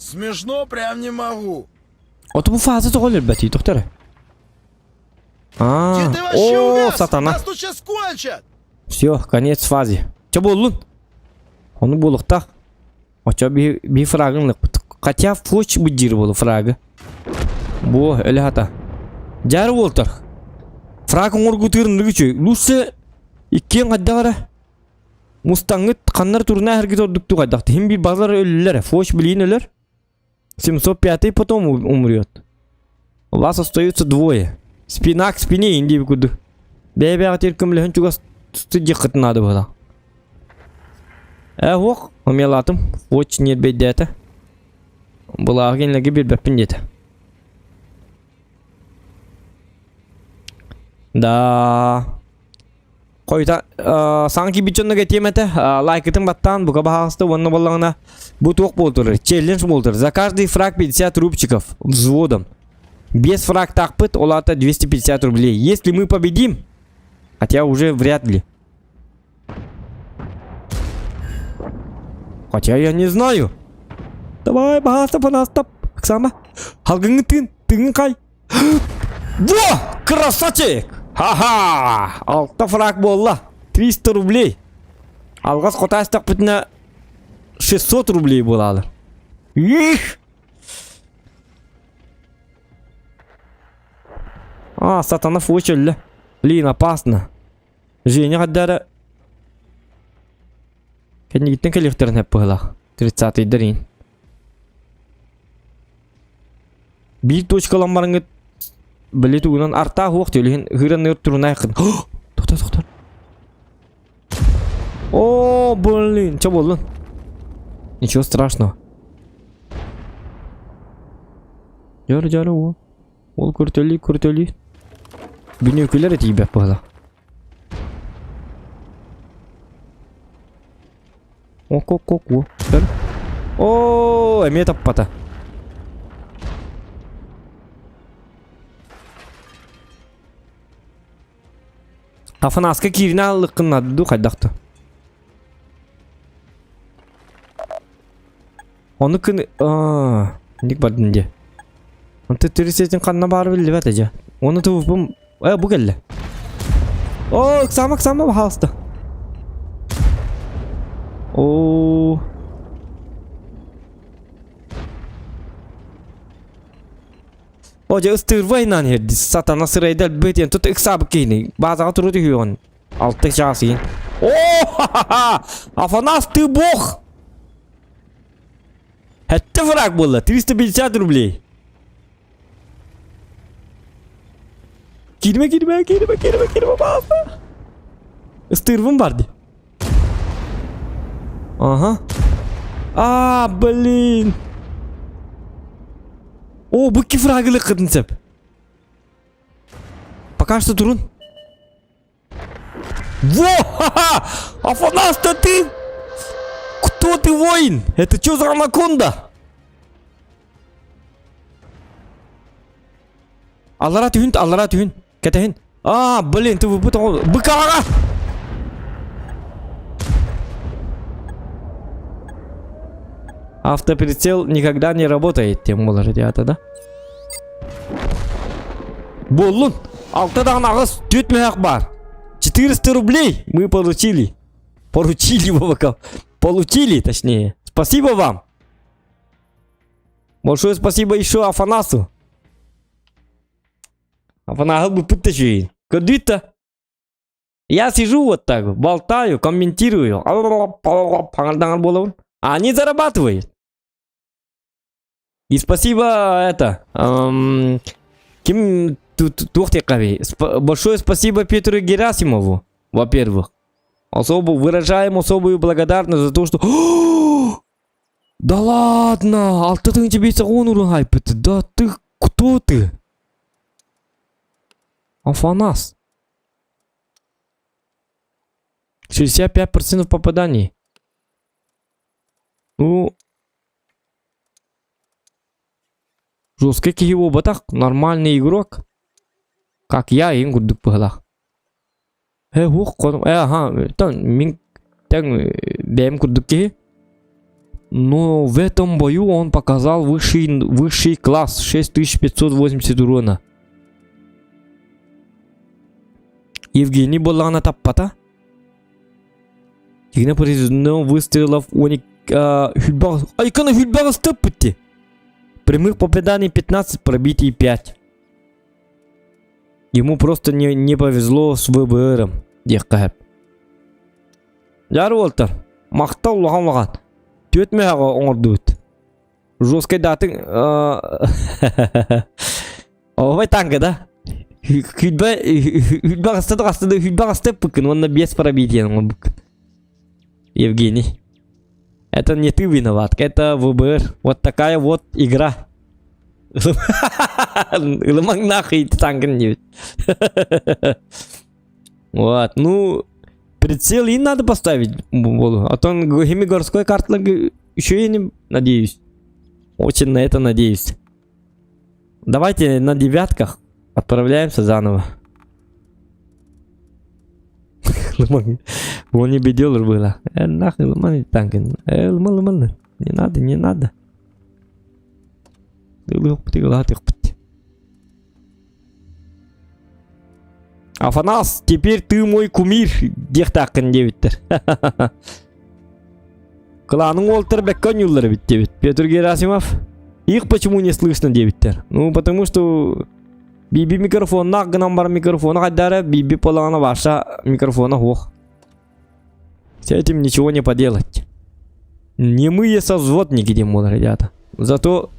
Смешно прям не могу. Вот bu fazla soğulur beti doktor. Где ты вообще О, увяз? сатана. Нас тут сейчас кончат. Все, конец фазы. Че болдun? Onu bulukta. Açça bir fragınlık. Katya foç bu jiri bolu fragı. Bu öyle hata. Jarı boltar. Fragın orgutırın güçü. Lusse ikkiyen qaddagara. Mustang'ı kanlar turuna herkes orduktu qaddaqtı. Hem bir bazıları ölüler. Foç bilin ölür. 705 потом умрет. У вас остаются двое. Спина к спине инди бикуду. Бебе атирким лehen чугас стыдикыт надо было. Ох, умелатым. Очень нет бедета. Была агенлеги bir бепин дете. Да. Koyta sanki bir çönüge temete like'ın battan bu kabahasta onun ballarına bu tok boldur. Challenge boldur. За каждый фраг 50 рубчиков взводом. Без фраг такпыт олата 250 рублей. Если мы победим, хотя уже вряд ли. Хотя я не знаю. Давай, bahasta panasta. Оксана. Halgını tın kay. Во! Красавчик! Ха-ха! Altta frag bolla. 300 рублей. Algaz kotaştak bütüne 600 рублей bolalı. Их! Сатана фучелли. Блин, опасно. Женя гаддары. Кәдімгі гиттен коллекторын әп бұғылақ. 30-й дәрін. Bir точкаламарыңы білеті ұғынан арта хуақ төлеген ғыран өрт тұрына айқын. Тоқтар. О, блин, че болдың? Ничего страшного. Жары о. Ол күртөлі. Бүйнекілер әті бәп бұғылақ. О. О, әме таппата. Афанаска киріне алыққын адыду қайдақты. Оны күн... Нек бардың де. Онты түрісетін қанына бары білді бәті жа. Оны тұвыпым... Бұ кәлі. О, қсама бағалысты. О. Oca ıstırvayla herdi. Satana sırayda böten tut ıksabı keyni. Bazıға тұрды күйен. Алты жасыйын. О, Афанас ты бог. Хәтті фраг болды. 350 рублей. Girme bazı. Istırvım vardı. Aha. Блин. О, bu iki fragılı kadın sep. Пока что turun. Во! Афанас-то ты! Кто ты, воин? Это что за анаконда? Аллара тюн. Кетехин. Блин, ты выпутал. Быкара! Автоприцел никогда не работает, тем более, ребята, да? Болун! Алтыдан ағыз төтмек бар. 400 рублей мы получили. Получили, точнее. Спасибо вам. Большое спасибо еще Афанасу. Афанас бы подтащил. Куда-то. Я сижу вот так, болтаю, комментирую. А они зарабатывают. И спасибо большое спасибо Петру Герасимову, во-первых. Выражаем особую благодарность за то, что... Да ладно! Алтын тебе он урагайпыт. Да ты кто ты? Афанас. 65% попаданий. Ну... Жесткий его батах, нормальный игрок. Как я, им гудук пыгалах. Ага, там, бэм гудук ки. Но в этом бою он показал высший класс, 6580 урона. Евгений Болана таппата. Игна произведено выстрелов Айкана Хюльбага стоппати. Прямых попаданий 15, пробитий 5. Ему просто не повезло с ВБРом. Дехкахеп. Яр Уолтер. Мақтау лаған. Төтме аға оңырдуыт. Жесткой датын... Овай танка, да? Хюльбага степ быкын, он на без пробития. Евгений. Это не ты виноват, это ВБР. Вот такая вот игра. Лымак нахуй танкин не. Вот, ну... Прицел и надо поставить. А то Гемигорской карты еще я не надеюсь. Очень на это надеюсь. Давайте на 9 отправляемся заново. Он не бедел было. Нахуй ломаный танкин. Не надо, не надо. Афанас, теперь ты мой кумир. Дехтакын дебиттер. Кланың Уолтер Беккон юллары бит дебит. Петр Герасимов. Их почему не слышно дебиттер? Ну, потому что Биби микрофонна, гынан бар микрофона кайдары, Биби полана ваша микрофона хох. С этим ничего не поделать. Немые созводники, Димон, ребята. Зато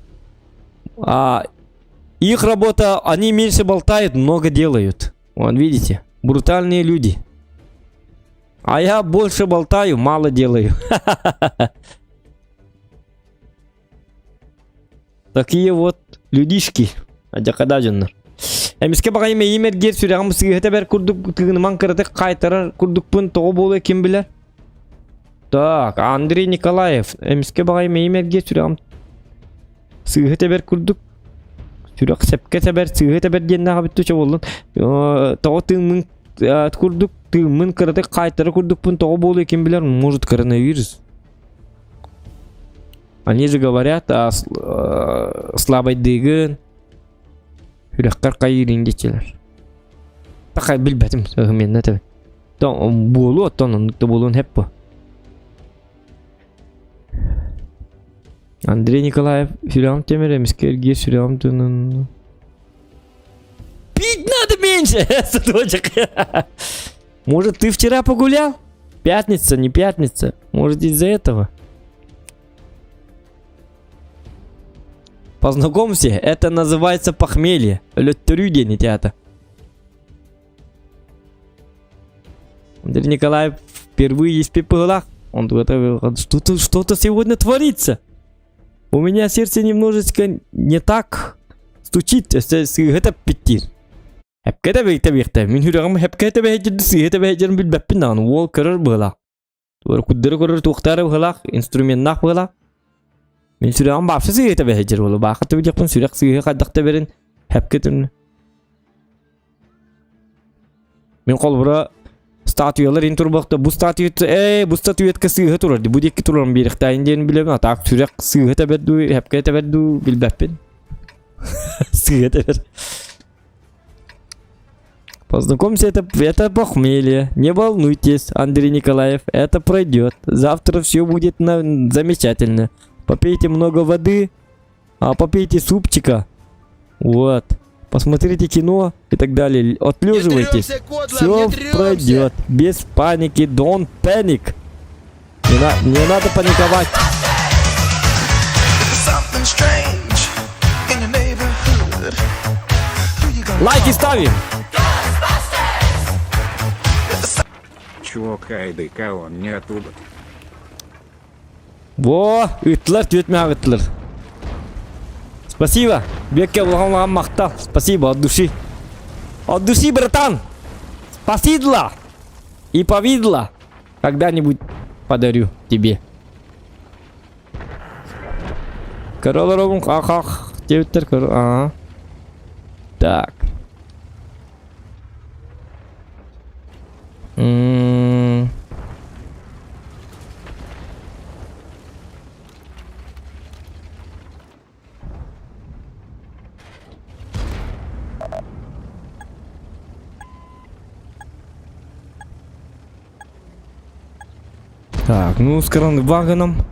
их работа, они меньше болтают, много делают. Вон, видите, брутальные люди. А я больше болтаю, мало делаю. Такие вот людишки. Адякадажыннар. Эмиске багай меймер гер сүрәгән сыйгыта бер курдук тыгынман кырды кайтарар курдукпын того болы кем билер. Так, Андрей Николаев. Эмиске багай меймер гер сүрәгән сыйгыта бер курдук Сүрәк сәпкә тәбәр сыйгы тәбәр дигәндә бит болын. Того тыгын курдук тыгын кырды кайтарар курдукпын того болы кем билер. Может коронавирус. Они же говорят о слабой дыгын. Хүрәккәр кайырын дичеләр. Такай билбәтим мен нәтә. Тон болу тонын болун хеп бу. Андрей Николаев, Филиам Темеремис, Киргиз, Филиам Тунун. Пить надо меньше, садочек. Может, ты вчера погулял? Пятница, не пятница. Может, из-за этого? Познакомься, это называется похмелье. Лёттрюдень, театр. Андрей Николаев впервые есть в пепелах. Он готовил. Что-то сегодня творится. У меня сердце немножечко не так стучит. Это пятир. Хэпкэtä бейте. Мин хүрәгәм хэпкэtä бейте. Сыйта бейтерен билбәппин аны. Ол кырыр була. Тур куддыры көрөр туктары була. Инструментнак була. Мин сүрәгән бафсы сыйта бейтер була. Бакыты биләппин сүрәк сыйга кадакта берен хэпкэтен. Мин колбура статуялар интурбакта бу статуетка сыйга турар. Бу декке турам беректа инден билем ата сүрәк сыйга бедду хэпкэtä бедду билбәппин. Сыйга бер. Познакомься, это похмелье. Не волнуйтесь, Андрей Николаев, это пройдет. Завтра все будет замечательно. Попейте много воды, попейте супчика. Вот. Посмотрите кино и так далее. Отлеживайтесь. Все пройдет. Без паники. Don't panic. Не надо паниковать. Лайки ставим. Чувак, айдыка, он не оттуда. Во, үтлер, түйетмеға үтлер. Спасибо. Бекке ұлған мақтал. Спасибо, от души. От души, братан. Спасибо. И повидло. Когда-нибудь подарю тебе. Королоровым ах. Тевтер, ага. Так. Так, ну с кранвагоном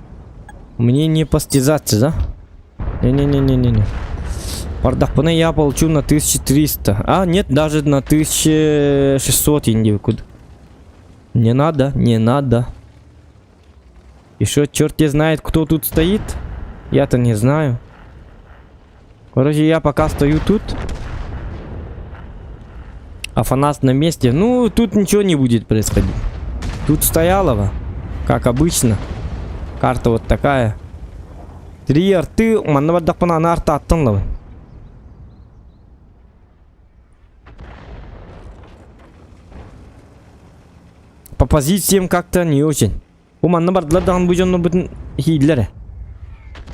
мне не постязаться, да? Не-не-не-не-не. Пардахпана я получу на 1300. А, нет, даже на 1600 индивикуд. Не надо, не надо. Еще черт знает, кто тут стоит. Я-то не знаю. Короче, я пока стою тут. Афанас на месте. Ну, тут ничего не будет происходить. Тут стоялова, как обычно. Карта вот такая. 3 арты, маннаваддахпана на арта аттанлава. По позициям как-то не очень. У манна бардладан буҗанны бутын хийләре.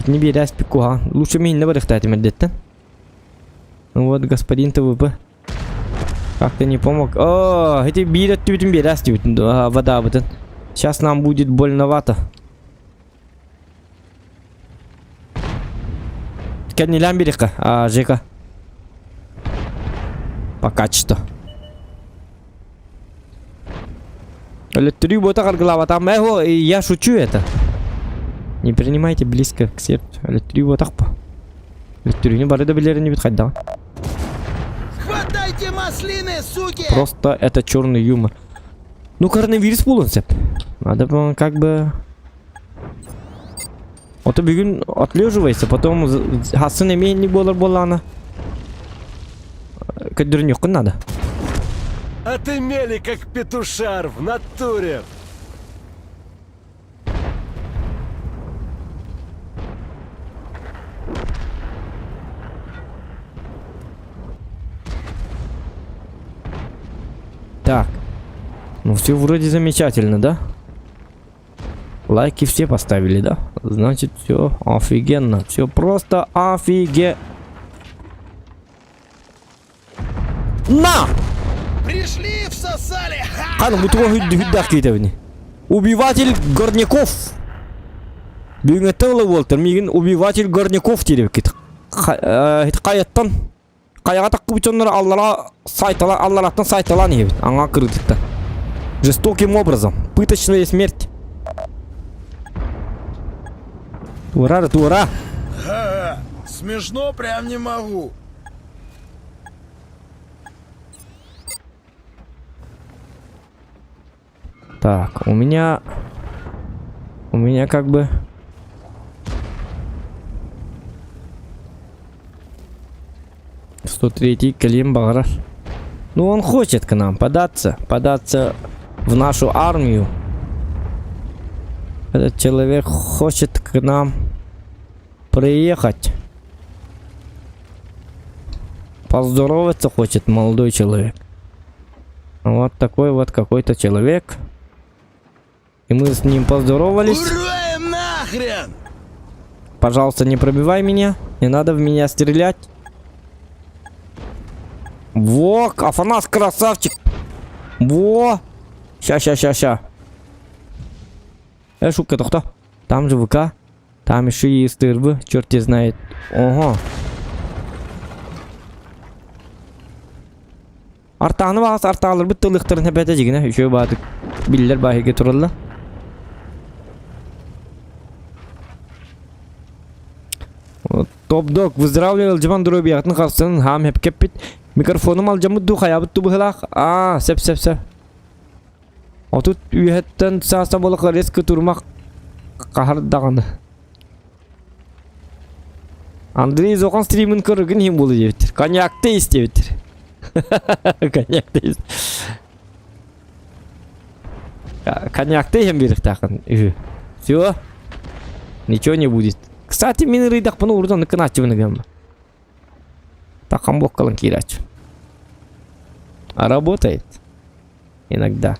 Не берәс пикуха. Лучше меня не барыхтать меддеттен. Вот господин ТВП. Как-то не помог. О, эти бирят тютин берәс тютин. Вода бутын. Сейчас нам будет больновато. Кеннилән берика. Жека. Пока что. Электрик каргылап атам. Я шучу это. Не принимайте близко к сердцу. Электрик по. Электрик не бары да билерин не бит хайда. Хватайте маслины, суки! Просто это черный юмор. Ну коронавирус булынсып. Надо было как бы. Вот бүгін отлеживайся, потом хасын емейін не болар-болана. Көддірін надо. Отымели, как петушар в натуре. Так. Ну все вроде замечательно, да? Лайки все поставили, да? Значит, все офигенно. Все просто офигенно. На! Пришли, всосали! Убиватель горняков. Уолтер, убиватель горняков теревкит. Каяттан. Каяга таккубчоннар аллара сайтала, аллараттан сайтала не. Аңа кырдытта. Жестоким образом. Пыточная смерть. Тура, тура. Смешно прям не могу. Так, у меня как бы 103-й Калим Баграш. Ну он хочет к нам податься в нашу армию. Этот человек хочет к нам приехать. Поздороваться хочет молодой человек. Вот такой вот какой-то человек. И мы с ним поздоровались. Уроем нахрен! Пожалуйста, не пробивай меня. Не надо в меня стрелять. Во, Афанас красавчик. Во. Ща. Шутка, кто? Там же ВК. Там еще есть ТРВ. Черт тебя знает. Ого. Артаны бағас, арталар бұт тұлықтырын әбәті жегіне. Үшеу бадық білдер бағыға тұрылды. Топ-дог, выздоравливал жаман дұрабияқтың қақсының хам әп кеппет. Микрофоным ал жамы ду қаябыт бұғылақ. Сәп. Отут үйеттен саса болыққа резкі тұрмақ қағардағаны. Андрей Зоқан стримін көрігін хем болы жебеттір. Коньякты істебеттір. Коньякты есть. Коньякты хем берег тақын. Все. Ничего не будет. Кстати, мен рыдақ бұны ұрдан ныкынатчы бұны гамма. Тақын боққалын кейрач. А работает. Иногда.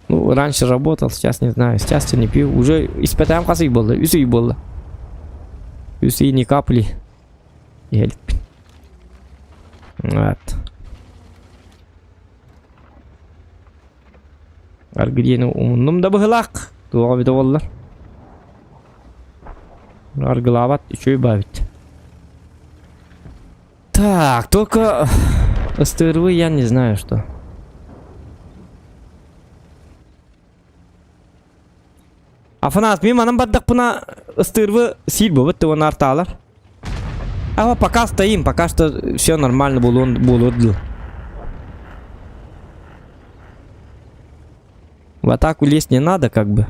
Ну, раньше работал, сейчас не знаю. Сейчас не пью. Уже испытаем қасы болды. Үсі болды. Үсі не капли. Вот. Аргидену умным да бұғылақ. Туға биді олар. Аргылават еще и бавит. Так, только СТРВ я не знаю что. Афанас, мен манам бардак бuna ыстырвы силь бобыт, ты он арталар. А пока стоим, пока что все нормально было. В атаку лезть не надо, как бы.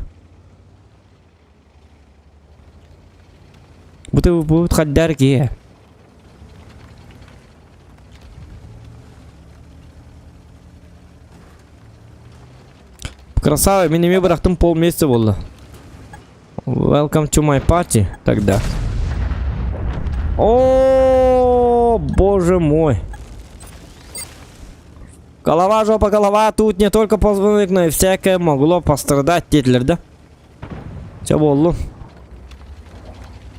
Будут хоть дорогие. Красава, миниме брахтым полмесяца было. Welcome to my party. Тогда. О, боже мой. Голова, жопа, голова. Тут не только позвонок, но и всякое могло пострадать, Тетлер, да? Все было.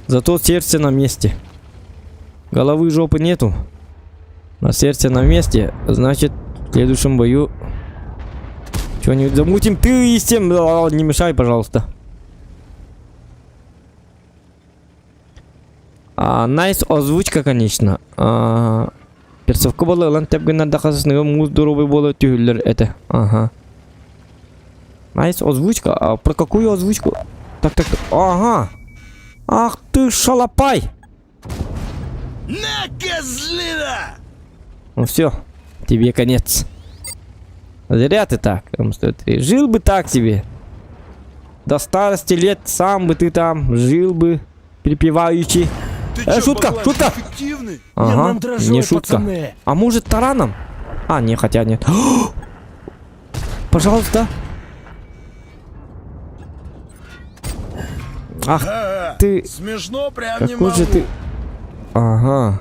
Зато сердце на месте. Головы, жопы нету. Но сердце на месте. Значит, в следующем бою что-нибудь замутим. Ты и с тем не мешай, пожалуйста. Найс озвучка, конечно. Перцовка была, лан тепгеннер дахасысныга муз здоровый было тюллер это. Ага. Найс озвучка. А про какую озвучку? Так. Ага. Ах ты шалопай. На, козлина! Ну все, тебе конец. Зря ты так. Жил бы так себе. До старости лет сам бы ты там жил бы, припеваючи. Шутка! Ага, не шутка. А может тараном? А, не, хотя нет. Пожалуйста. Ах ты. Смешно, прям не могу. Какой же ты. Ага.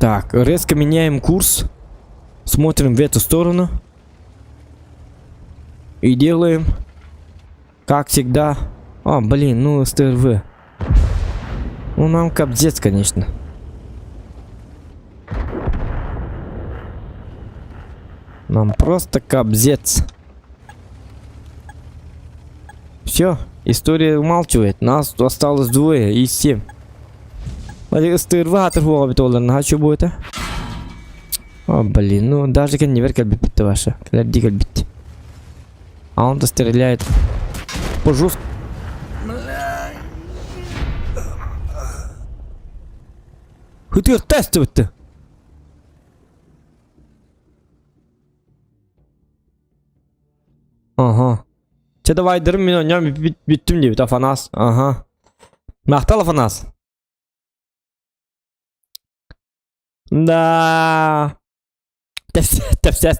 Так, резко меняем курс. Смотрим в эту сторону. И делаем, как всегда. А, блин, ну СТРВ. Ну нам капздец, конечно. Нам просто капздец. Все, история умалчивает. Нас осталось 2 из 7. СТРВ атыргуга бит оларны хачу будет, а? О, блин, ну даже кен не веркал бит ваша. Клерди бит. А он-то стреляет по жестко. Хытыр тестовать-то. Ага. Че давай дырым мен ойнам биттим дейбит Афанас. Ага. Мактал Афанас. Да.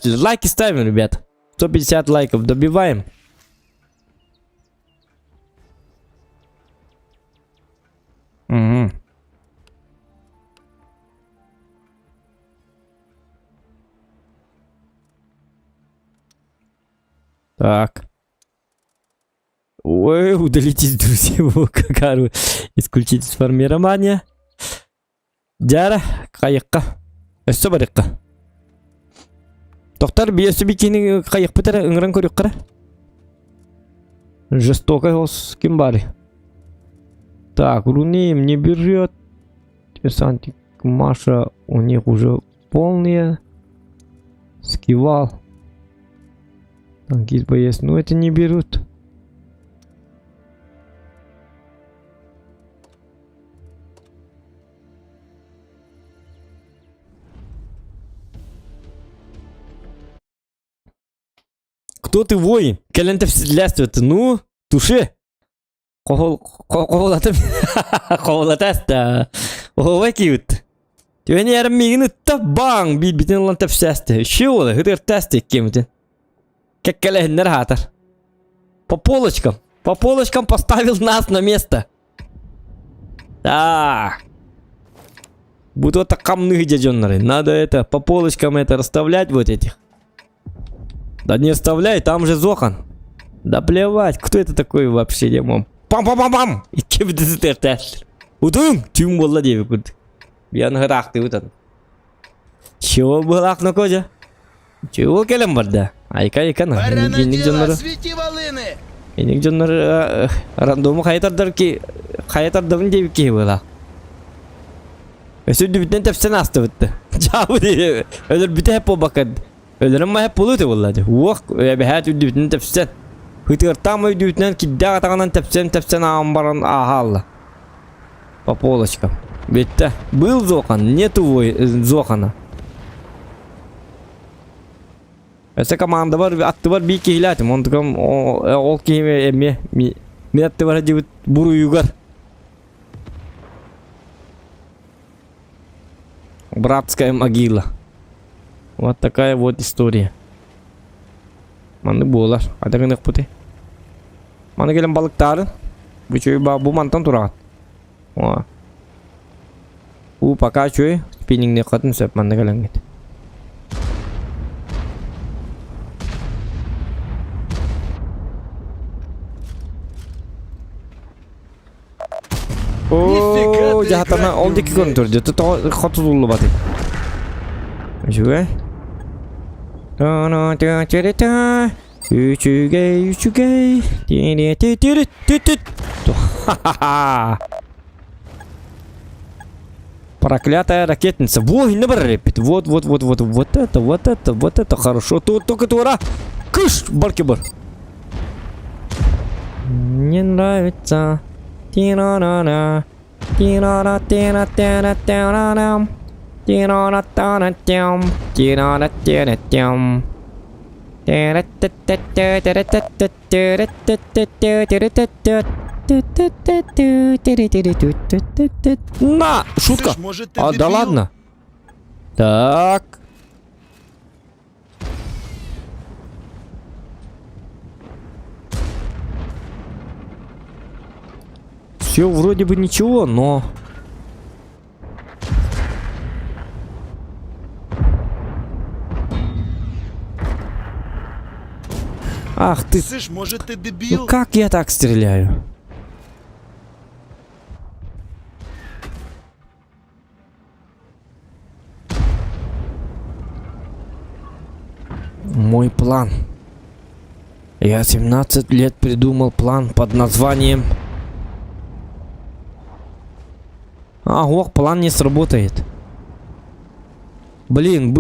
Лайки ставим, ребят. 150 лайков добиваем. Угу. Так. Ой, удалите из друзей Какару. Исключить сформирование. Жара, кайыкка. Өссө барыкка. Тоқтар биясы бикини кайык бітері үңірін көрік қара. Жестокой ос кем бари. Так, Рунеем не берет. Десантик Маша, у них уже полные. Скивал. Танкист боец, ну это не берут. Кто ты, воин? Калента вседляствует. Ну, туши. Ковалатаста. Овакют. Тебе не армины табан. Битбитин ланта всесте. Чего? Хытыр тесты кем-то. Как календер хатер. По полочкам. По полочкам поставил нас на место. Так. Будут так камных дяденнары. Надо это по полочкам это расставлять вот этих. Да не оставляй, там же Зохан. Да плевать, кто это такой вообще, демон? Пам-пам-пам-пам! И кем ты стертешь? Удум! Тюм была девик. Я на горах ты вот. Чего было на коде? Чего келем барда? Айка-айка на. Баранадила, свети волыны! Enik jonlar randomu hayatardırın deyip ki böyle. Ösürdü bitten tepsine astı bitti. Cevabı diye. Ölür bitti hep o bakın. Ölür ama hep oluyor vallahi. Vok bir hayat ürdü bitten tepsine. Hıtır tam ürdü bitten ki daha tağından tepsine ambarın ahalla. Papa olacak. Bitti. Был Зохан, нету Зохана. Mesela komanda var, attı var bir iki hilatim. Ondan ol ki mi attı var hadi buru yugar. Братская могила. Вот такая вот история. Manda bolar. Ada kena putih. Mana gelen balıkların? Bu çöy bu mantan turat. Wah. Bu pakai cuy, spinning ni katun sep mana gelen git. Oh, jahatana oldu ki kontrol. Jatuh tahu khatu dulu bati. Juga. No cerita. Üçügey. Проклятая ракетница. Во, не баррепит. Вот это хорошо. Только тура. Кыш, баркибар. Не нравится. Тина-на-на. Тина-на-тина-тина-тина-нам. Тина-на-тана-тям. Тина-на-тина-тям. На, шутка. А, да ладно. Так. Все вроде бы ничего, но... Ах ты... Слышь, может ты дебил? Ну как я так стреляю? Мой план. Я 17 лет придумал план под названием... Ох, план не сработает. Блин,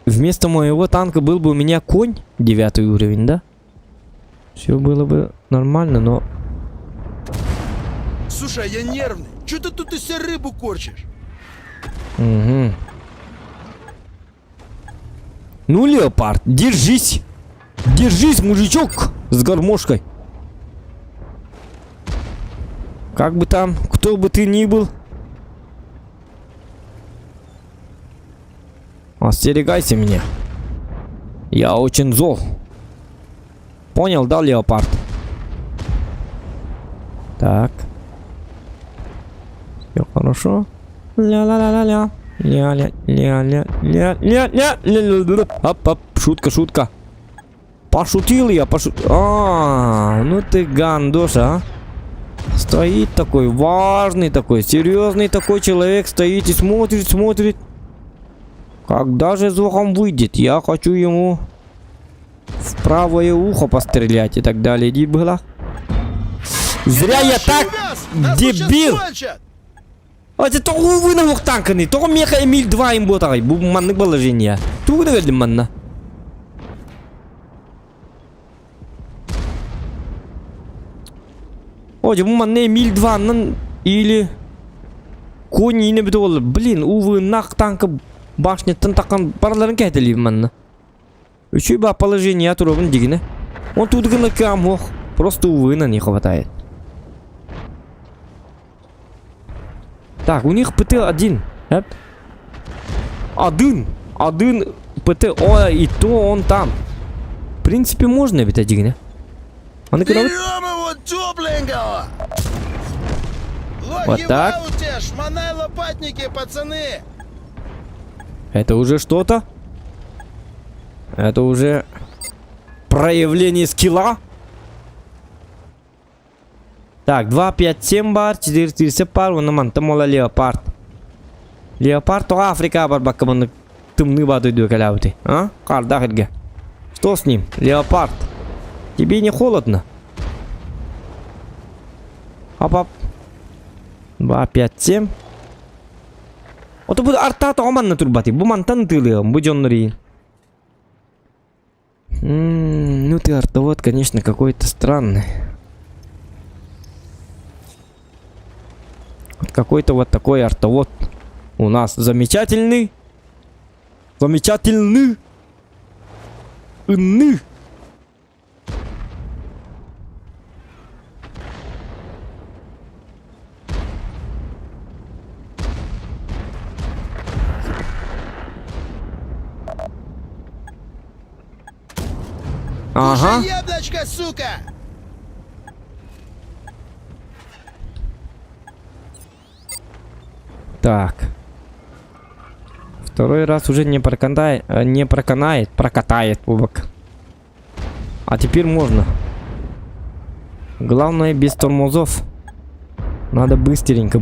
вместо моего танка был бы у меня конь 9 уровень, да? Все было бы нормально, но... Слушай, я нервный. Че ты тут из себя рыбу корчишь? Угу. Ну, леопард, держись! Держись, мужичок, с гармошкой. Как бы там, кто бы ты ни был. Остерегайся меня. Я очень зол. Понял, да, леопард? Так. Все хорошо. Ля-ля-ля-ля-ля. Ля-ля-ля-ля-ля-ля-ля-ля. Оп-оп, шутка. Пошутил я, ну ты гандоша, а? Стоит такой важный, такой серьезный такой человек, стоит и смотрит. Когда же Зохан выйдет? Я хочу ему в правое ухо пострелять и так далее. Иди было. Зря я так дебил. А это увы на танканы. То меха Эмиль 2 им ботай. Бу манны положение. Ту да ведь манна. Ой, bu manne Emil 2'nın или конь yine bir de olur. Блин, увы, нах танка башнеттен такан параларын кәтелейм манна. Üçü ба положение турабын дигіне. Он тудығына кам ох. Просто увы, на не хватает. Так, у них ПТ-1. Один ПТ. О, и то он там. В принципе, можно ведь дигіне. Берем его тепленького! Вот так. Шмонай лопатники, пацаны! Это уже что-то? Это уже проявление скилла? Так, 2, 5, 7 бар, 4, 4 бар, оны мантым ола леопард. Леопард, то Африка бар, бакымыны тымны бады дөкәләуті. А? Кардах елге. Что с ним? Леопард. Тебе не холодно? Ап. 2, 5, 7. Ото бу арта томанна турбати. Бу мантан тылыгым, бу жоннори. Ну ты артовод, конечно, какой-то странный. Вот какой-то вот такой артовод у нас замечательный. Замечательный. Инны. Ага. Яблочко, сука! Так. Второй раз уже не проканает, прокатает кубок. А теперь можно. Главное без тормозов. Надо быстренько.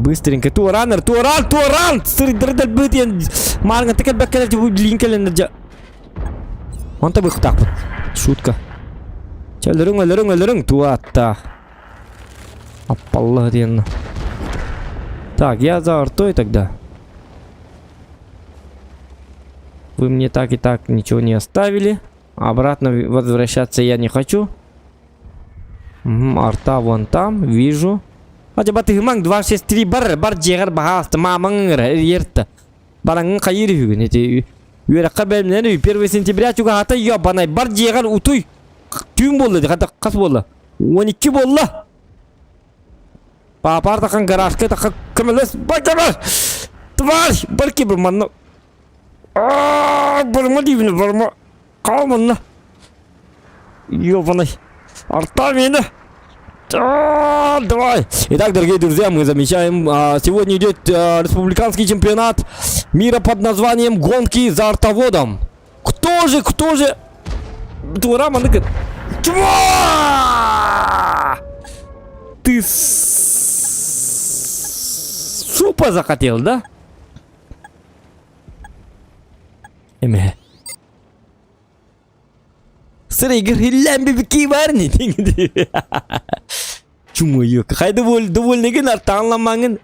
Туаранер! Марга, ты как бы линкален. Он то так вот. Шутка. Лерунг. Туата. Апалла ден. Так, я за артой тогда. Вы мне так и так ничего не оставили. Обратно возвращаться я не хочу. Арта вон там, вижу. Хотя бы ты манг 2, 6, 3 бар джегар бахаста мамангр ерта. Баранг кайры эти. Юра кабелнен 1 сентября чуга хата ябанай бар джегар утуй. Тüm болды хата кас болды. 12 болды. Папар такан гаражка такан камелес бакамар. Тварь, барки бір манна. Барма дивно, барма. Калманна. Ёбаный. Арта меня. Давай. Итак, дорогие друзья, мы замечаем, сегодня идет республиканский чемпионат мира под названием «Гонки за артоводом». Кто же? Дура, маныка. Ты супа захотел, да? Эме. Срейгер хилләм бибики бар ни? Чумо yok. Haydi довольны ген артанламаңын.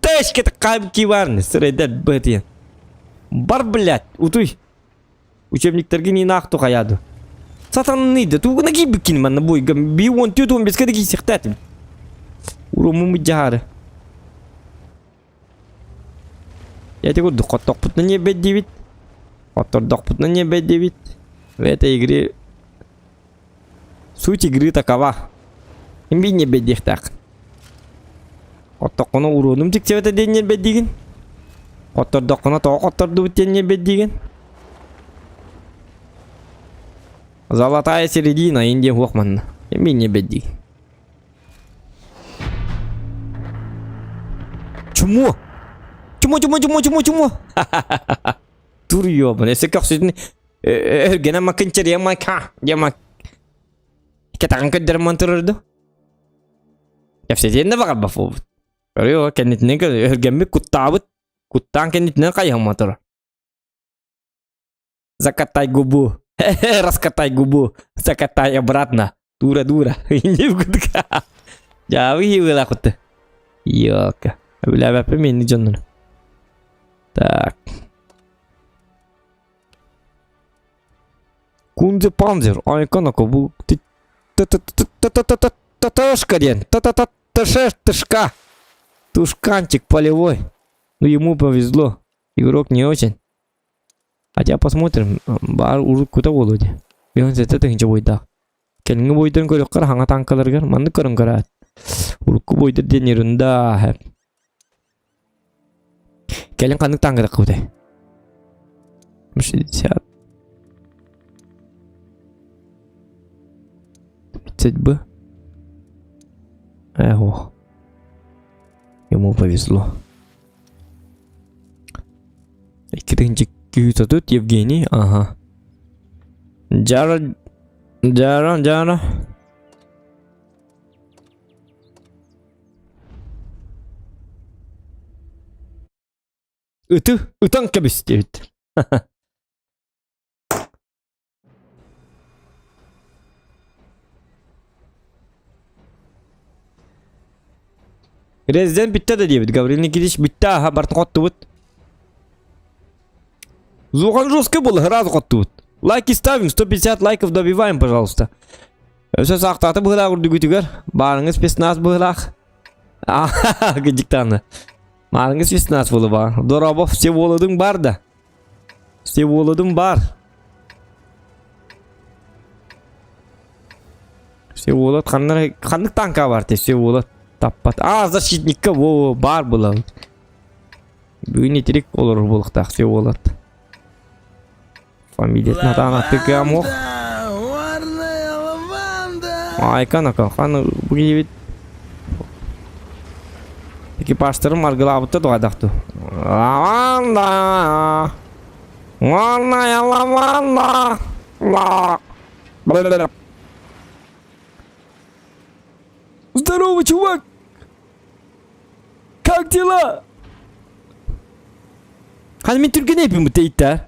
Тешке кабики бар ни? Срейдер бетен. Бар, блядь, утуй. Учебниктерге не нахту каяду. Сатанныйды. Тугына кибикин манна бой. Би 14-15 кеде кисектат. Уромумы жары. Я тебе говорю, котток путна не бет девит. Коттордок путна не бет девит. В этой игре суть игры такова. Имби не бедих так. Коттокуна уронум тик цевета ден не беддиген. Коттордокуна то котторду битен не беддиген. Золотая середина, Индия Хохман. Имби не бедди. Чмо? Тур ёбан, если как сидни гена макинчер я майка. Кетаган кедер монтурду. Я все день на вагабафу. Рио кенит нега гемми куттабут. Куттан кенит нега кайам мотор. Закатай губу. Раскатай губу. Закатай обратно. Дура. Не вгудка. Jawi hiwil aku tuh. Iya oke. Bila apa ini John. Так. Кунзе Панзер, айконако бу таташка ден, тышка, тушканчик полевой. Ну ему повезло, игрок не очень. Хотя посмотрим, бар урукута болуди. Бион зете тенче бойда. Келинге бойдан көрөккөр хаңа танкаларгар манды көрүм карат. Урукку бойда денерунда хеп. Келин кандык таңгыда кудай. 60. 30Б. Ого. Ему повезло. Кринчик тут Евгений. Ага. Джара. Ытан кебестет. Резидент бітті да дебит. Гаврил Никитич бітті. Аха, бартын қотты бұд. Зохан жесткий был, раз қотты бұд. Лайки ставим, 150 лайков добиваем, пожалуйста. Сөз ақтаты бұғылақ үрді күтігер. Барыңыз песнас бұғылақ. Аха, гыдиктаны. Барыңыз песнас бұлы бар. Доробов, все володың бар да. Все володың бар. Все волод, қандық танка бар те, все волод. Таппат. Защитникка, во, бар бұлы. Бүгін етерек олар болықтақ, все волод. Фамилиясын атанаты кәмоқ. Айкан ака, қаны бұғы ебет. Экипажтарым арғылабытты дұғадақты. Лаванда. Варная лаванда. Здорово, чувак! Как дела? Ханы мен түрген епін бұты етті?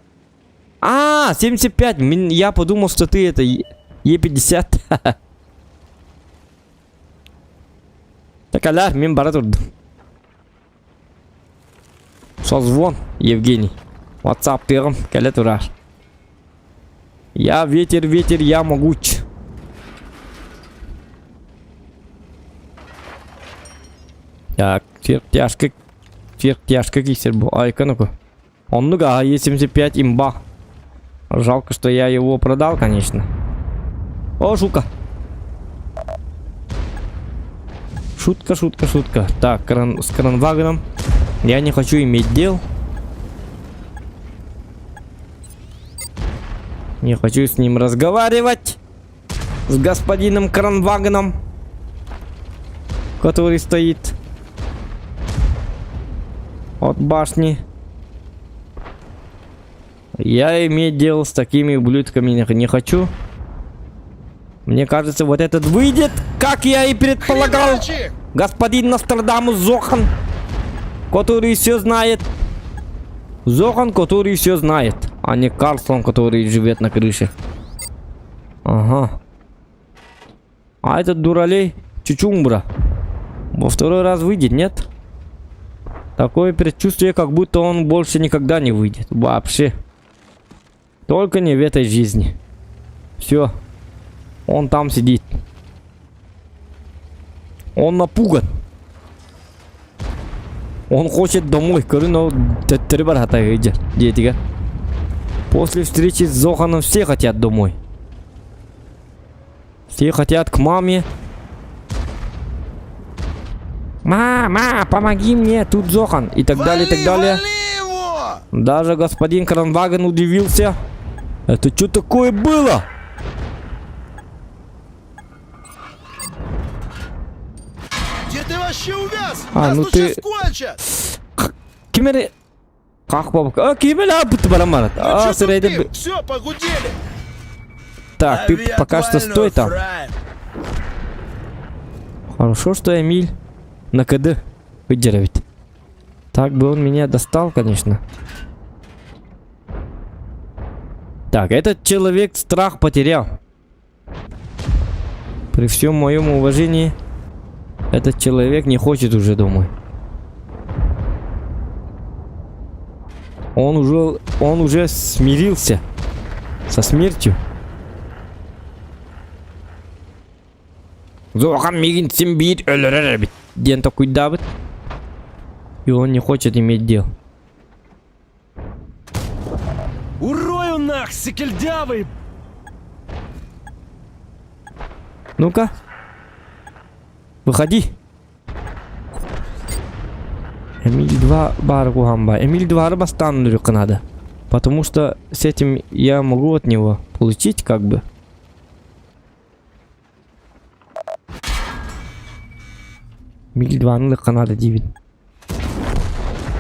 75. Я подумал, что ты это Е50. Так, алар, мен бара тұрдым. Созвон, Евгений. WhatsApp тығым, кәлі тұрар. Я ветер, ветер, я могуч. Так, сверхтяжка кейсер бұл. Айка-ну-ка. Он-ну-ка, Е75 имба. Жалко, что я его продал, конечно. О, шутка. Шутка, шутка, шутка. Так, с кранвагоном я не хочу иметь дел. Не хочу с ним разговаривать. С господином кранвагоном, который стоит от башни. Я иметь дело с такими ублюдками не хочу. Мне кажется, вот этот выйдет, как я и предполагал. Господин Нострадамус Зохан, который все знает. Зохан, который все знает, а не Карлсон, который живет на крыше. Ага. А этот дуралей Чучумбра во второй раз выйдет, нет? Такое предчувствие, как будто он больше никогда не выйдет. Вообще. Только не в этой жизни. Все. Он там сидит. Он напуган. Он хочет домой. После встречи с Зоханом все хотят домой. Все хотят к маме. Мама, помоги мне, тут Зохан. И так далее, и так далее. Даже господин Кранваген удивился. Это что такое было? Где ты вообще увяз? Ну ты... Кемере... Как бабка? Кемере, будто барамарат. Все, погудели. Так, ты пока что стой там. Хорошо, что Эмиль на КД выдерживает. Так бы он меня достал, конечно. Так, этот человек страх потерял. При всем моем уважении, этот человек не хочет уже домой. Он уже смирился со смертью. Зохан мигин симбит өлөрөбит. Ден такой давит. И он не хочет иметь дел. Урою нах, секельдявый! Ну-ка. Выходи. Эмиль 2 баргу гамба. Эмиль 2 рыбастану рюка надо. Потому что с этим я могу от него получить как бы. Эмиль 2 рюка надо, Дивин.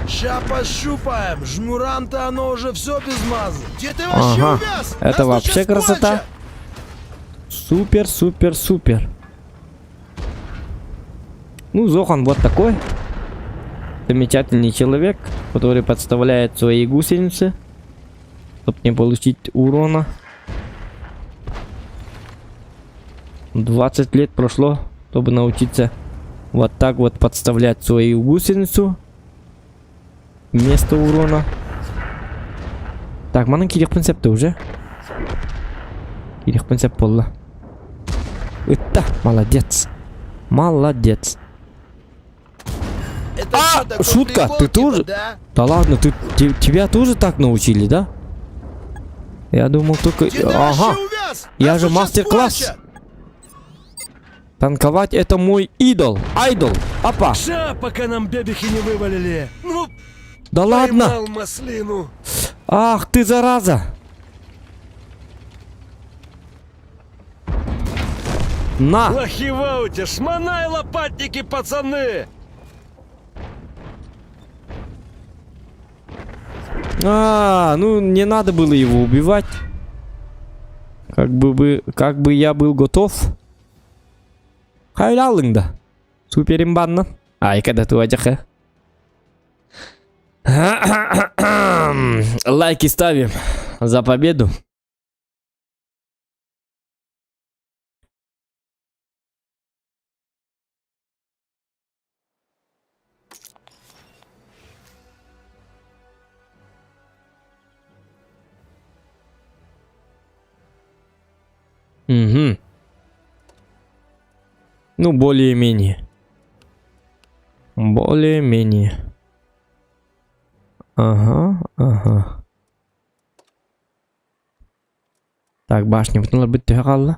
Ща пощупаем. Жмуранта оно уже все без мазы. Где ты вообще увяз? Это вообще красота. Супер, супер, супер. Ну, Зохан вот такой. Замечательный человек, который подставляет свои гусеницы, чтобы не получить урона. 20 лет прошло, чтобы научиться Вот так вот подставлять свою гусеницу. Вместо урона. Так, мана кирих концепты уже. Кирих концепт полла. Это молодец. Молодец. Шутка, ты тоже? Да ладно, тебя тоже так научили, да? Я думал только... Ага, я же мастер-класс. Танковать это мой идол. Айдол. Опа. Ша, пока нам бебихи не вывалили. Ну, да ладно. Маслину. Ах ты, зараза. На. Лохивауте, шмонай лопатники, пацаны. Ну не надо было его убивать. Как бы я был готов. Хайлалыңда. Супер имбанно. Ай, когда ты одяха. Лайки ставим за победу. Угу. Ну, более-менее. Более-менее. Ага, ага. Так, башня бутынлар бітті қалды.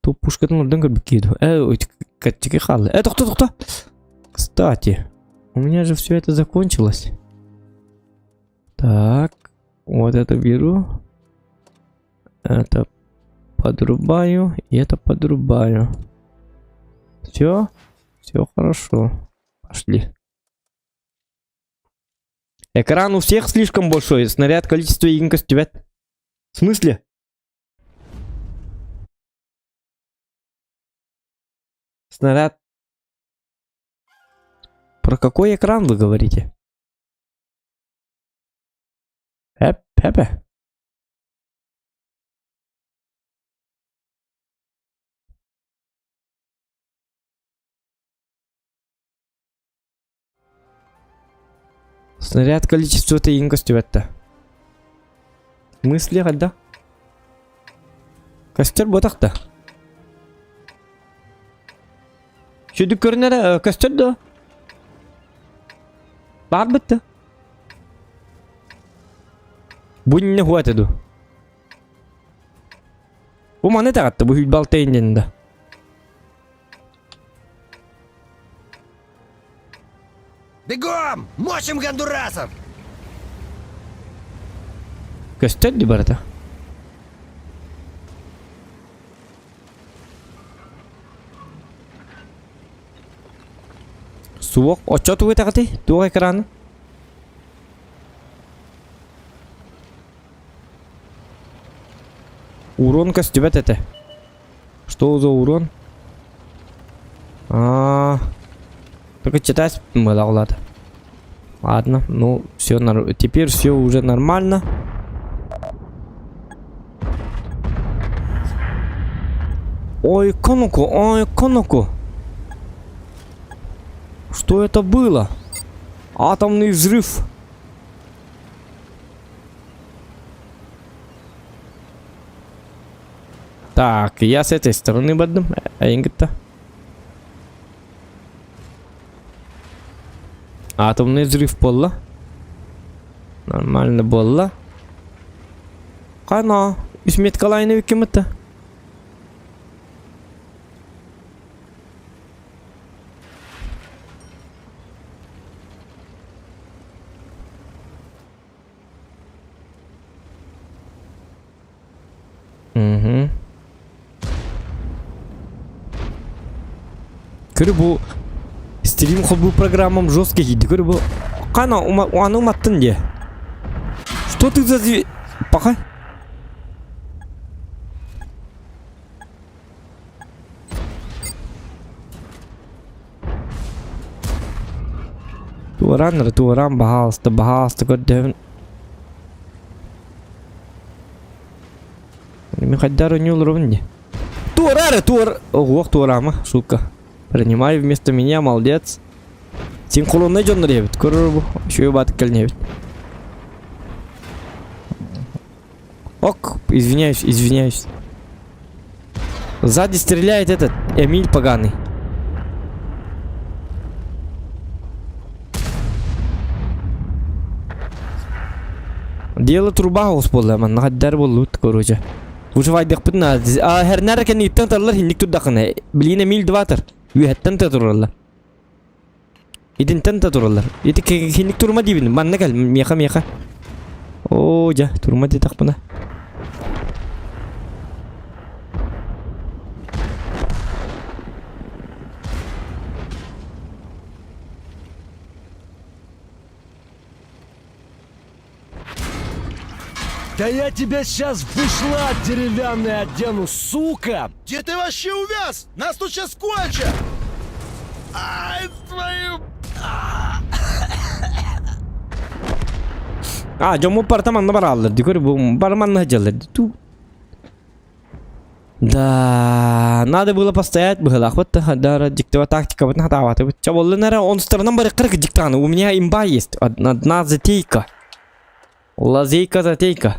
Топ пушкатынлардан көрбік кейді. Кәттіке қалды. Тоқта. Кстати, у меня же все это закончилось. Так, вот это беру. Это подрубаю. И это подрубаю. Все хорошо. Пошли. Экран у всех слишком большой. Снаряд количество емкость 9. В смысле? Снаряд. Про какой экран вы говорите? Эпе. Снаряд количество это емкость это. В смысле, да? Костер ботақта. Шүді көрінері костер да? Бар бітті. Бұн не хуат еду. Бұл маны тағатты, бұл хүл балтайын денді. Бегом! Мочим гондурасов! Костер ли барата? Суық, очо туы тағаты? Туық экраны? Урон костюбет это. Что за урон? Только читать было. Ладно, ну все, теперь все уже нормально. Ой, конуку. Что это было? Атомный взрыв. Так, я с этой стороны бадым. Атомный взрыв болла. Нормально болла. Қана, үсмет қалайны өкеметті. Көрі бұл стрим бұл программам жесткий дейді. Көрі бұл қана оны ұматтын де. Что ты за зверь? Пока. Туаран, пожалуйста, goddammit. Мен қайдар ойны олар бінде. Туар. Ох, туарама, шутка. Принимай вместо меня, молодец. Сен колонна жондар ебит. Көрөр бу. Шуй батып келнебит. Ок, извиняюсь. Сзади стреляет этот Эмиль поганый. Дело труба господа, man haddar bollut короче. Уже вайдык битна. Her nere ken itten tarlar hindik tuddakına. Bilin Emil dvatar. Ühetten taturallar. İdinten taturallar. Yeti hindik turma dibin. Man ne gel miyaka. Oo ja turma di takpına. Да я тебя сейчас в бушлат деревянный одену, сука! Где ты вообще увяз? Нас тут сейчас кончат! Ай, твою... Жому партаманна баралар. Дикөр бу барманна жалар. Да, надо было постоять, было охота, да, диктова тактика, вот надо вот. Чаволы, наверное, он стороном барик диктана. У меня имба есть, одна затейка. Лазейка, затейка.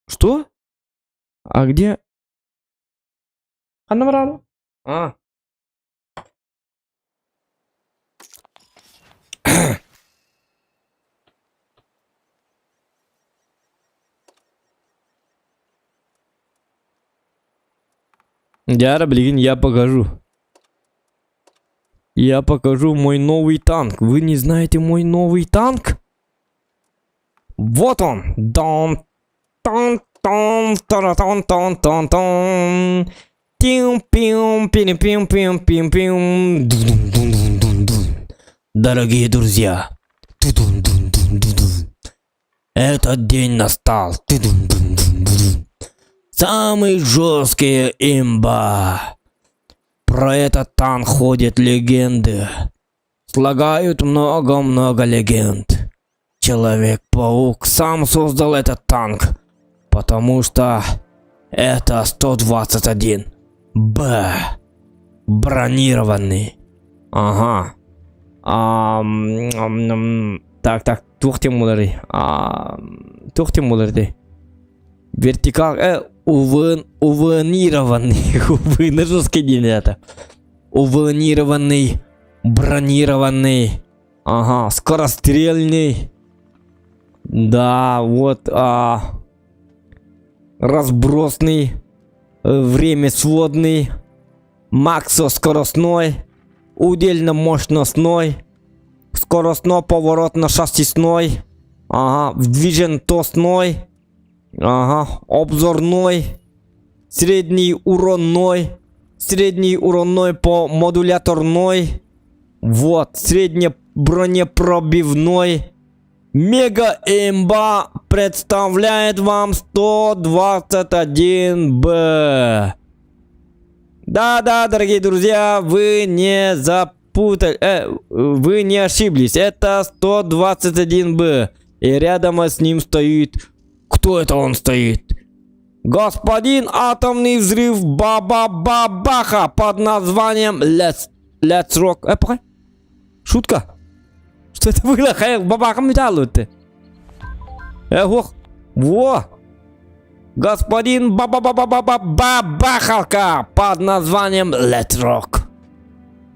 Что? А где? Она брала? Дяра, блин, я покажу. Я покажу мой новый танк. Вы не знаете мой новый танк? Вот он. Дон, тон, тон, тон, тон, тон, тон. Тим, пим, пим, пим, пим, пим, пим. Дорогие друзья, этот день настал. Самый жесткий имба. Про этот танк ходят легенды. Слагают много-много легенд. Человек-паук сам создал этот танк, потому что это 121Б. Бронированный. Ага. Так, тухтим уларды. Вертикал, уванированный, увы, на жесткий день это. Уванированный, бронированный, ага, скорострельный. Да, вот, разбросный, время сводный, максо скоростной, удельно мощностной, скоростно-поворотно-шассисной, ага, движентосной. Ага, обзорной, средний уронной по модуляторной, вот, среднебронепробивной. Мега имба представляет вам 121Б. Да, дорогие друзья, вы не запутали, вы не ошиблись, это 121Б, и рядом с ним стоит... Кто это он стоит? Господин атомный взрыв Баба-Бабаха под названием Let's Rock. Пока. Шутка. Что это было? Бабаха металлу ты. Во. Господин Баба-Бабаха под названием Let's Rock.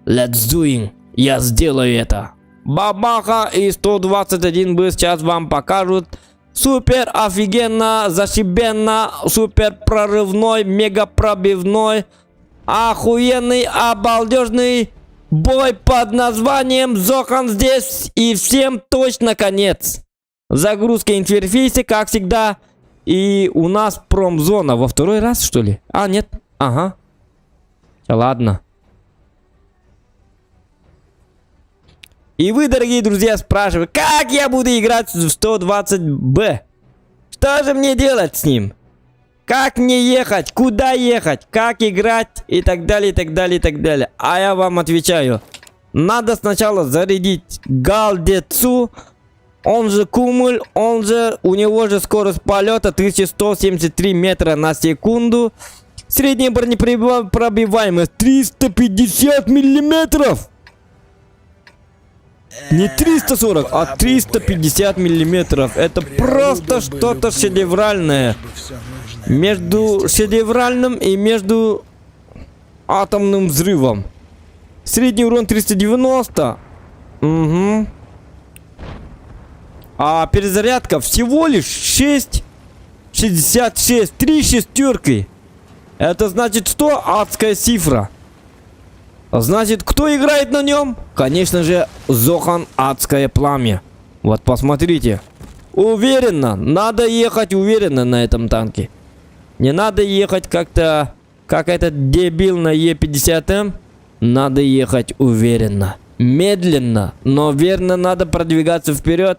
Let's doing. Я сделаю это. Бабаха и 121Б сейчас вам покажут. Супер офигенно, зашибенно, супер прорывной, мега пробивной, охуенный, обалдежный бой под названием Зохан здесь, и всем точно конец. Загрузка интерфейса, как всегда, и у нас промзона во второй раз, что ли? Нет, ага. Ладно. И вы, дорогие друзья, спрашиваете, как я буду играть в 120Б? Что же мне делать с ним? Как мне ехать? Куда ехать? Как играть? И так далее, и так далее, и так далее. А я вам отвечаю. Надо сначала зарядить Галдецу. Он же Кумуль. У него же скорость полета 1173 метра на секунду. Средняя бронепробиваемость 350 миллиметров. Не 340, а 350 миллиметров. Это просто что-то шедевральное. Между шедевральным и между атомным взрывом. Средний урон 390. Угу. А перезарядка всего лишь 6,66. 3 шестерки. Это значит что? Адская цифра. Значит, кто играет на нем? Конечно же, Зохан Адское Пламя. Вот посмотрите. Уверенно. Надо ехать уверенно на этом танке. Не надо ехать как-то, как этот дебил на Е50М. Надо ехать уверенно. Медленно, но верно надо продвигаться вперед.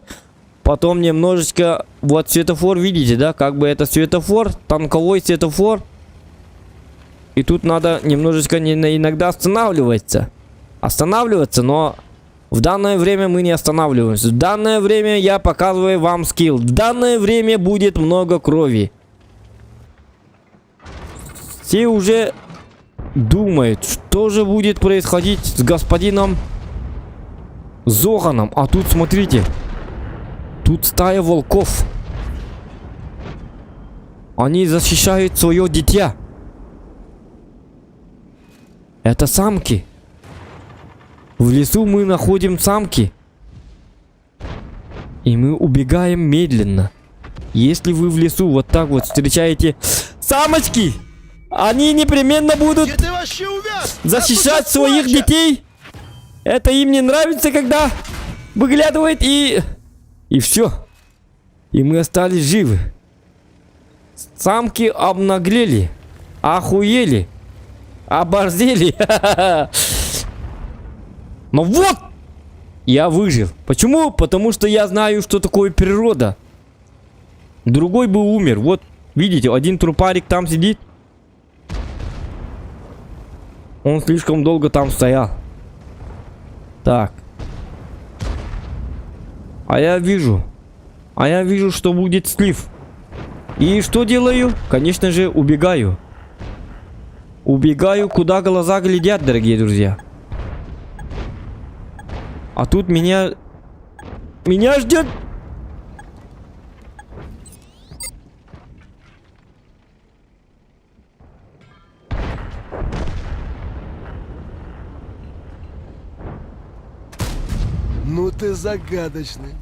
Потом немножечко... Вот светофор, видите, да? Как бы это светофор, танковой светофор. И тут надо немножечко иногда останавливаться. Но в данное время мы не останавливаемся. В данное время я показываю вам скилл. В данное время будет много крови. Все уже думают, что же будет происходить с господином Зоханом. А тут смотрите. Тут стая волков. Они защищают свое дитя. Это самки. В лесу мы находим самки. И мы убегаем медленно. Если вы в лесу вот так вот встречаете самочки, они непременно будут защищать своих детей. Это им не нравится, когда выглядывает и все. И мы остались живы. Самки обнаглели. Охуели. Оборзели. Но вот! Я выжил. Почему? Потому что я знаю, что такое природа. Другой бы умер. Вот, видите, один трупарик там сидит. Он слишком долго там стоял. Так. А я вижу, что будет слив. И что делаю? Конечно же, убегаю. Убегаю, куда глаза глядят, дорогие друзья. А тут меня ждет. Ну ты загадочный.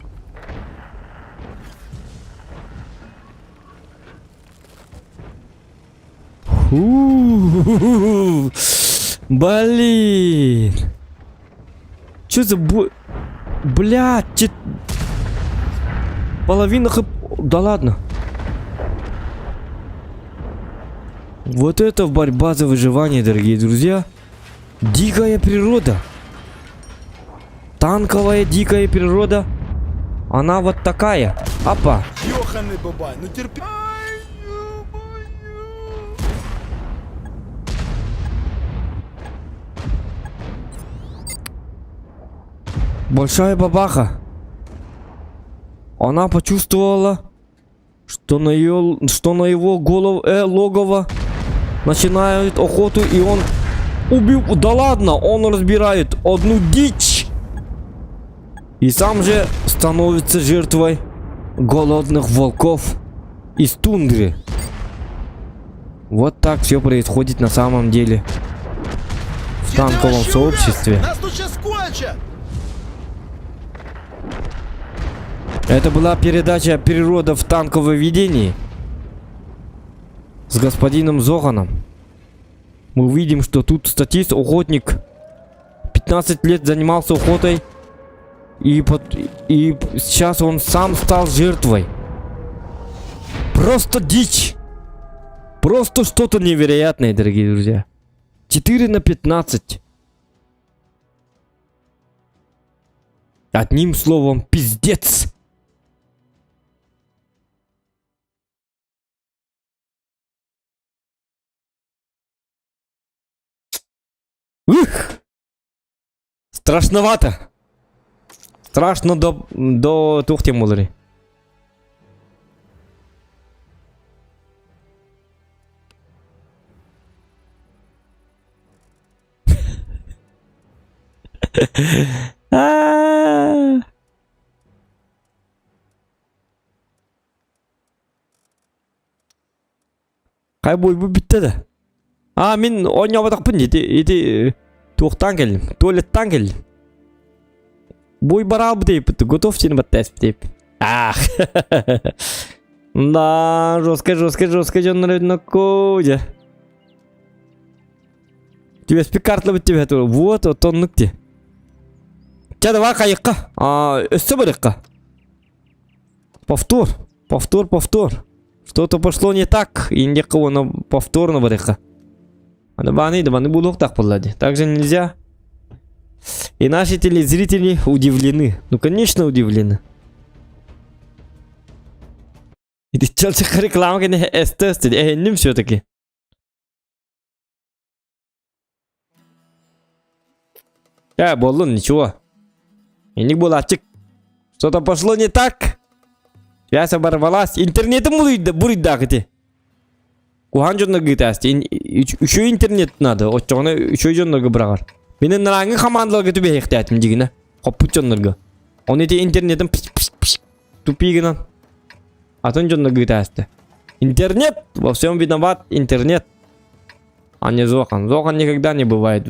Блин. Что за Блядь. Половина хп... Да ладно. Вот это борьба за выживание, дорогие друзья. Дикая природа. Танковая дикая природа. Она вот такая. Опа. Ёханый бабай, ну терпи. Большая бабаха. Она почувствовала, что на его логово начинают охоту, и он убил. Да ладно, он разбирает одну дичь. И сам же становится жертвой голодных волков из тундры. Вот так все происходит на самом деле в танковом сообществе. Нас тут сейчас кончат. Это была передача «Природа в танковом ведении» с господином Зоханом. Мы увидим, что тут статист, охотник, 15 лет занимался охотой, и сейчас он сам стал жертвой. Просто дичь. Просто что-то невероятное, дорогие друзья. 4/15. Одним словом, пиздец. Ух! Страшновато. Страшно до тухтем булыры. Qay boy bu bitti de. Men oynayapataqpın eti to'qdan keldim. Tualetdan keldim. Boy barabı deyip bitti. Готов seni battayız deyip. Да, жестко, жанр однокожа. Тебе спикартлы бит тебе это. Вот, он нукти. Ча, давай кайыкка. Өссө барыкка. Повтор. Что-то пошло не так. Индека оно повторно барыкка. Добаны булок так подлади. Так же нельзя. И наши телезрители удивлены. Ну, конечно, удивлены. И ты чё реклама, конечно, эстетик. Не все-таки. Болон, ничего. И не было отчек. Что-то пошло не так. Связь оборвалась. Интернетом будет дагати. Куханжонна гитасти. Еще интернет надо. Отчоны еще жоннорга брагар. Менен нараңы командаларга түбе ихтиятым дигине. Коппучоннорга. Он эти интернетом тупигинан. Атын жоннорга гитасти. Интернет! Во всем виноват интернет. А не Зохан. Зохан никогда не бывает.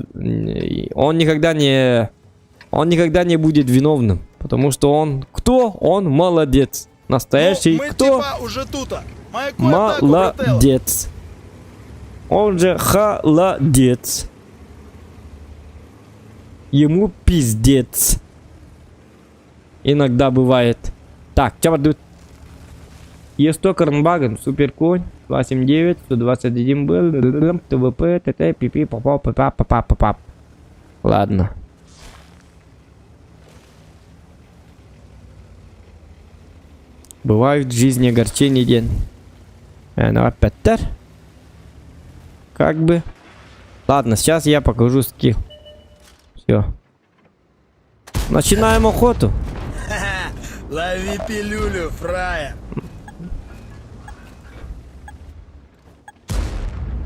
Он никогда не будет виновным. Потому что он... Кто? Он молодец. Настоящий кто? Уже тута. Молодец. Он же холодец. Ему пиздец. Иногда бывает. Так, что продают? Е100 Корнбаген, Суперконь, 279, 121 был, ТВП, ТТ, пипи, папа. Ладно. Бывают в жизни огорчения день. Ну опять. Как бы. Ладно, сейчас я покажу скилл. Все. Начинаем охоту. Лови пилюлю, фраер.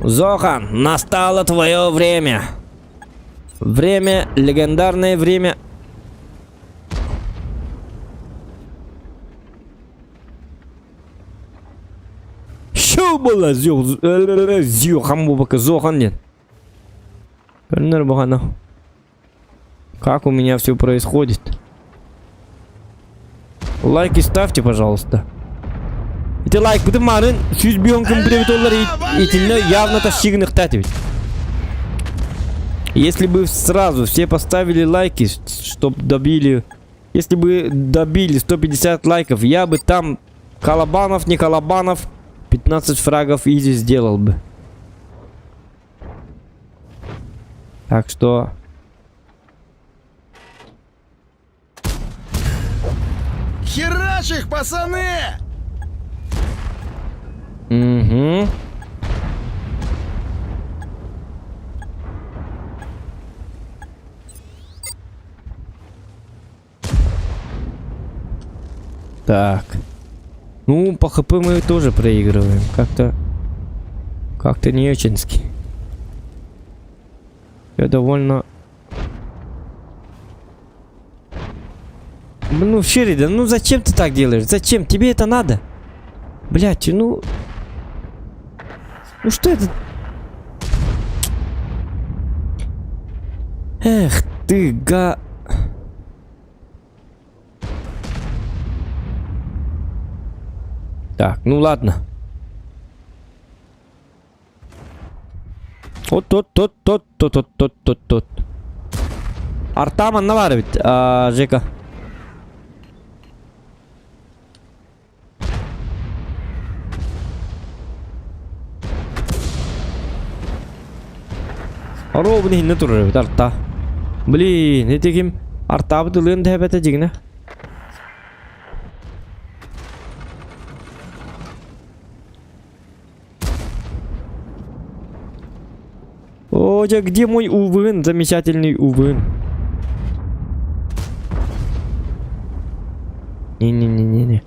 Зохан, настало твое время. Время, легендарное время. Что было? Зохан бубака, Зохан нет. Как у меня все происходит? Лайки ставьте, пожалуйста. Это лайк, это марын, $100 привитоллар и явно тащигных тативить. Если бы сразу все поставили лайки, чтоб добили... Если бы добили 150 лайков, я бы там Колобанов, не Колобанов, 15 фрагов изи сделал бы. Так что... Херач их, пацаны! Угу. Так. Ну, по ХП мы тоже проигрываем. Как-то не очень-ски. Я довольно... Ну, Шеридан, ну зачем ты так делаешь? Зачем? Тебе это надо? Блять, ну... Ну что это? Эх ты, Так, ну ладно. Тот. Артаман наваривает, Жека. Ровно не турит арта. Блин, это кем? Арта бутылын да бета жигне. О, где мой увын? Замечательный увын. Не.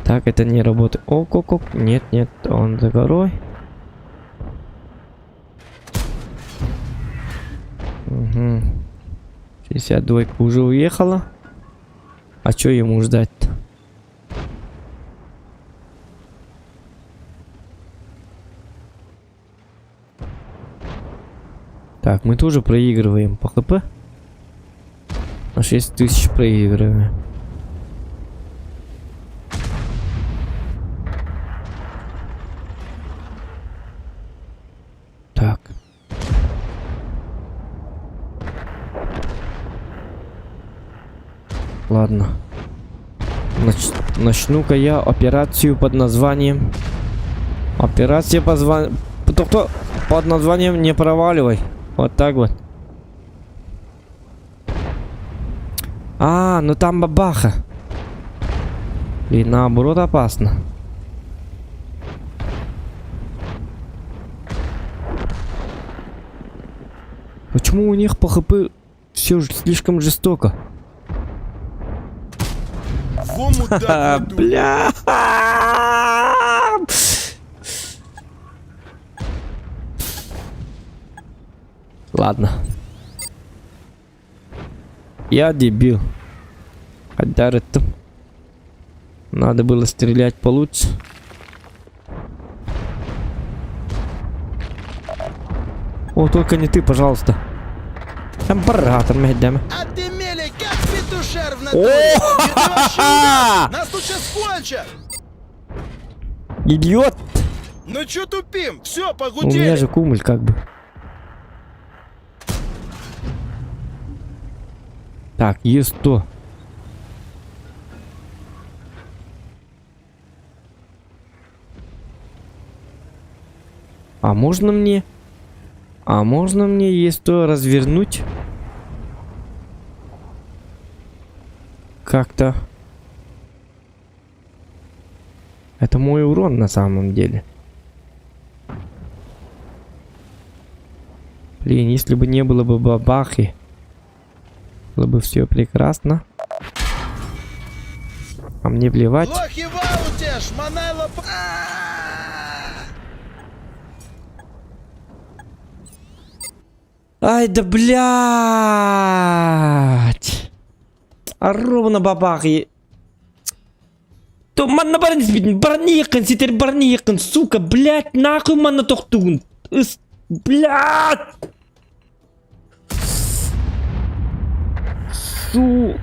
Так, это не работает. О, Нет, он за горой. Угу. 62 уже уехала. А что ему ждать-то? Так, мы тоже проигрываем по ХП. На 6000 проигрываем. Так. Ладно. Начну-ка я операцию под названием... Операция под названием «Не проваливай». Вот так вот. А, ну там бабаха. И наоборот опасно. Почему у них по ХП все слишком жестоко? Бля. Ладно. Я дебил. Хотя надо было стрелять получше. О, только не ты, пожалуйста. Император, медлями. А ты, Мели, как петушар в натуре! Нас тут сейчас кончат! Идиот! Ну чё тупим? Все, У погудели! меня же кумуль как бы. Так, есть то. А можно мне есть то развернуть? Как-то. Это мой урон на самом деле. Блин, если бы не было бы бабахи, было бы все прекрасно. А мне плевать. Лохи в ауте, шмонай лоп... Ай да блядь. А ровно бабахи. То манна барнихан, ситер барнихан, сука, блядь, нахуй манна тохтун. Блядь. Су...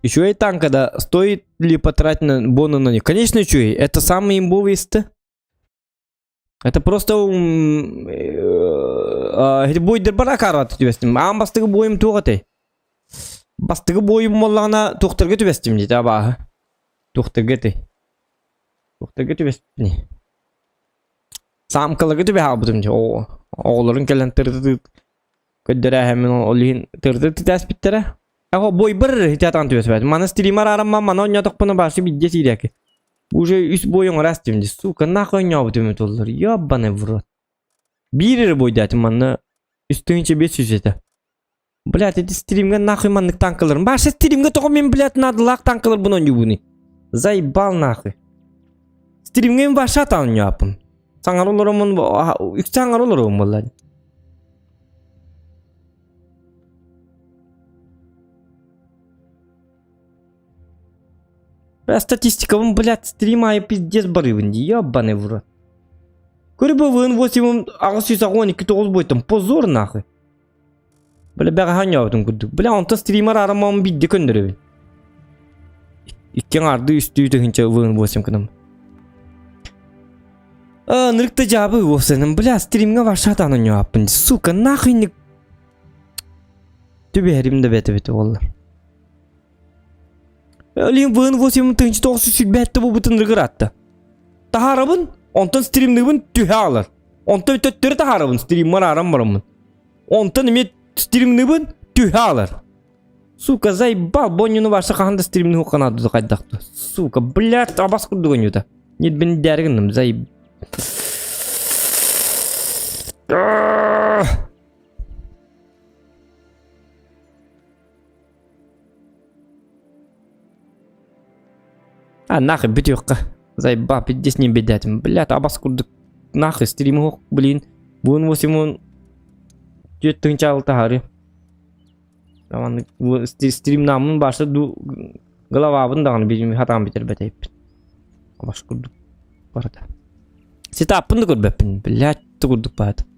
Еще и танка, да. Стоит ли потратить на бону на них? Конечно, еще и. Это самый имбовый сты. Это просто... Будет баракарат төбестім. Ам бастығы бойым туғатай. Бастығы бойым моллағына туқтырғы төбестім дейді абағы. Туқтырғы тай. Туқтырғы төбестім. Самқылығы төбе абыдым дейді. Оғылырын кәлін тұрды. Көддері әмін олығын тұрды тәспіттері. Ага, бой бір театан төбестім. Маны стримар арамма, маны ойнатық бұны башы бидде сейдекі. Уже üst boyun rastım diye. Suka nahıy ne yaptım tollar. Ya bana vurot. Bir boydatım manna. Üstünce 500 ete. Блядь, эти стримга нахуй маннык танкаларым. Башы стримга тоғы мен, блядь, надылақ танкалар бұны ойны бұны. Заебал нахуй. Стримга мен башы атауын yapım. Saňar olaramyn, üç saňar olaram bolar. Статистикам, блядь, стримаю пиздец барыбын, ебаный в рот. Көрбі вын 8 ағыз 12 бойтым, позор нахуй. Бля, бәға ханя аудың күрдік. Бля, онтан стример арамамын бидді көндірі. Иккен арды үсті үтігінші вын 8 күнім. Нырыкты жабы осының, бля, стримге вашат анын япын. Сука, нахуйник. Түбәрімді бәті олар. Лин вын 8 тыңчы 9 сүлбәтті бұл бұтын рығыратты. Тахарабын, онтан стримнігін түйе алыр. Онтан төттері тахарабын, стриммар арам барамын. Онтан емет стримнігін түйе алыр. Сука, заебал, бонюны барса қағанда стримнігін қанады қайдақты. Сука, блядь, абас күрді гөнюда. Нет, бен дәргіндім, заеб... Нахуй, битюхка. Заебал, пиздец не бедятим. Блядь, абас курдук. Нахуй, стримы хук, блин. Вон 8 жетінші алты хары. Стрим намын башы головабын дағын бейім хатам бетер бәтейіп. Абас курдук. Барда. Сетапын да көрбәппін. Блядь, курдук бәді.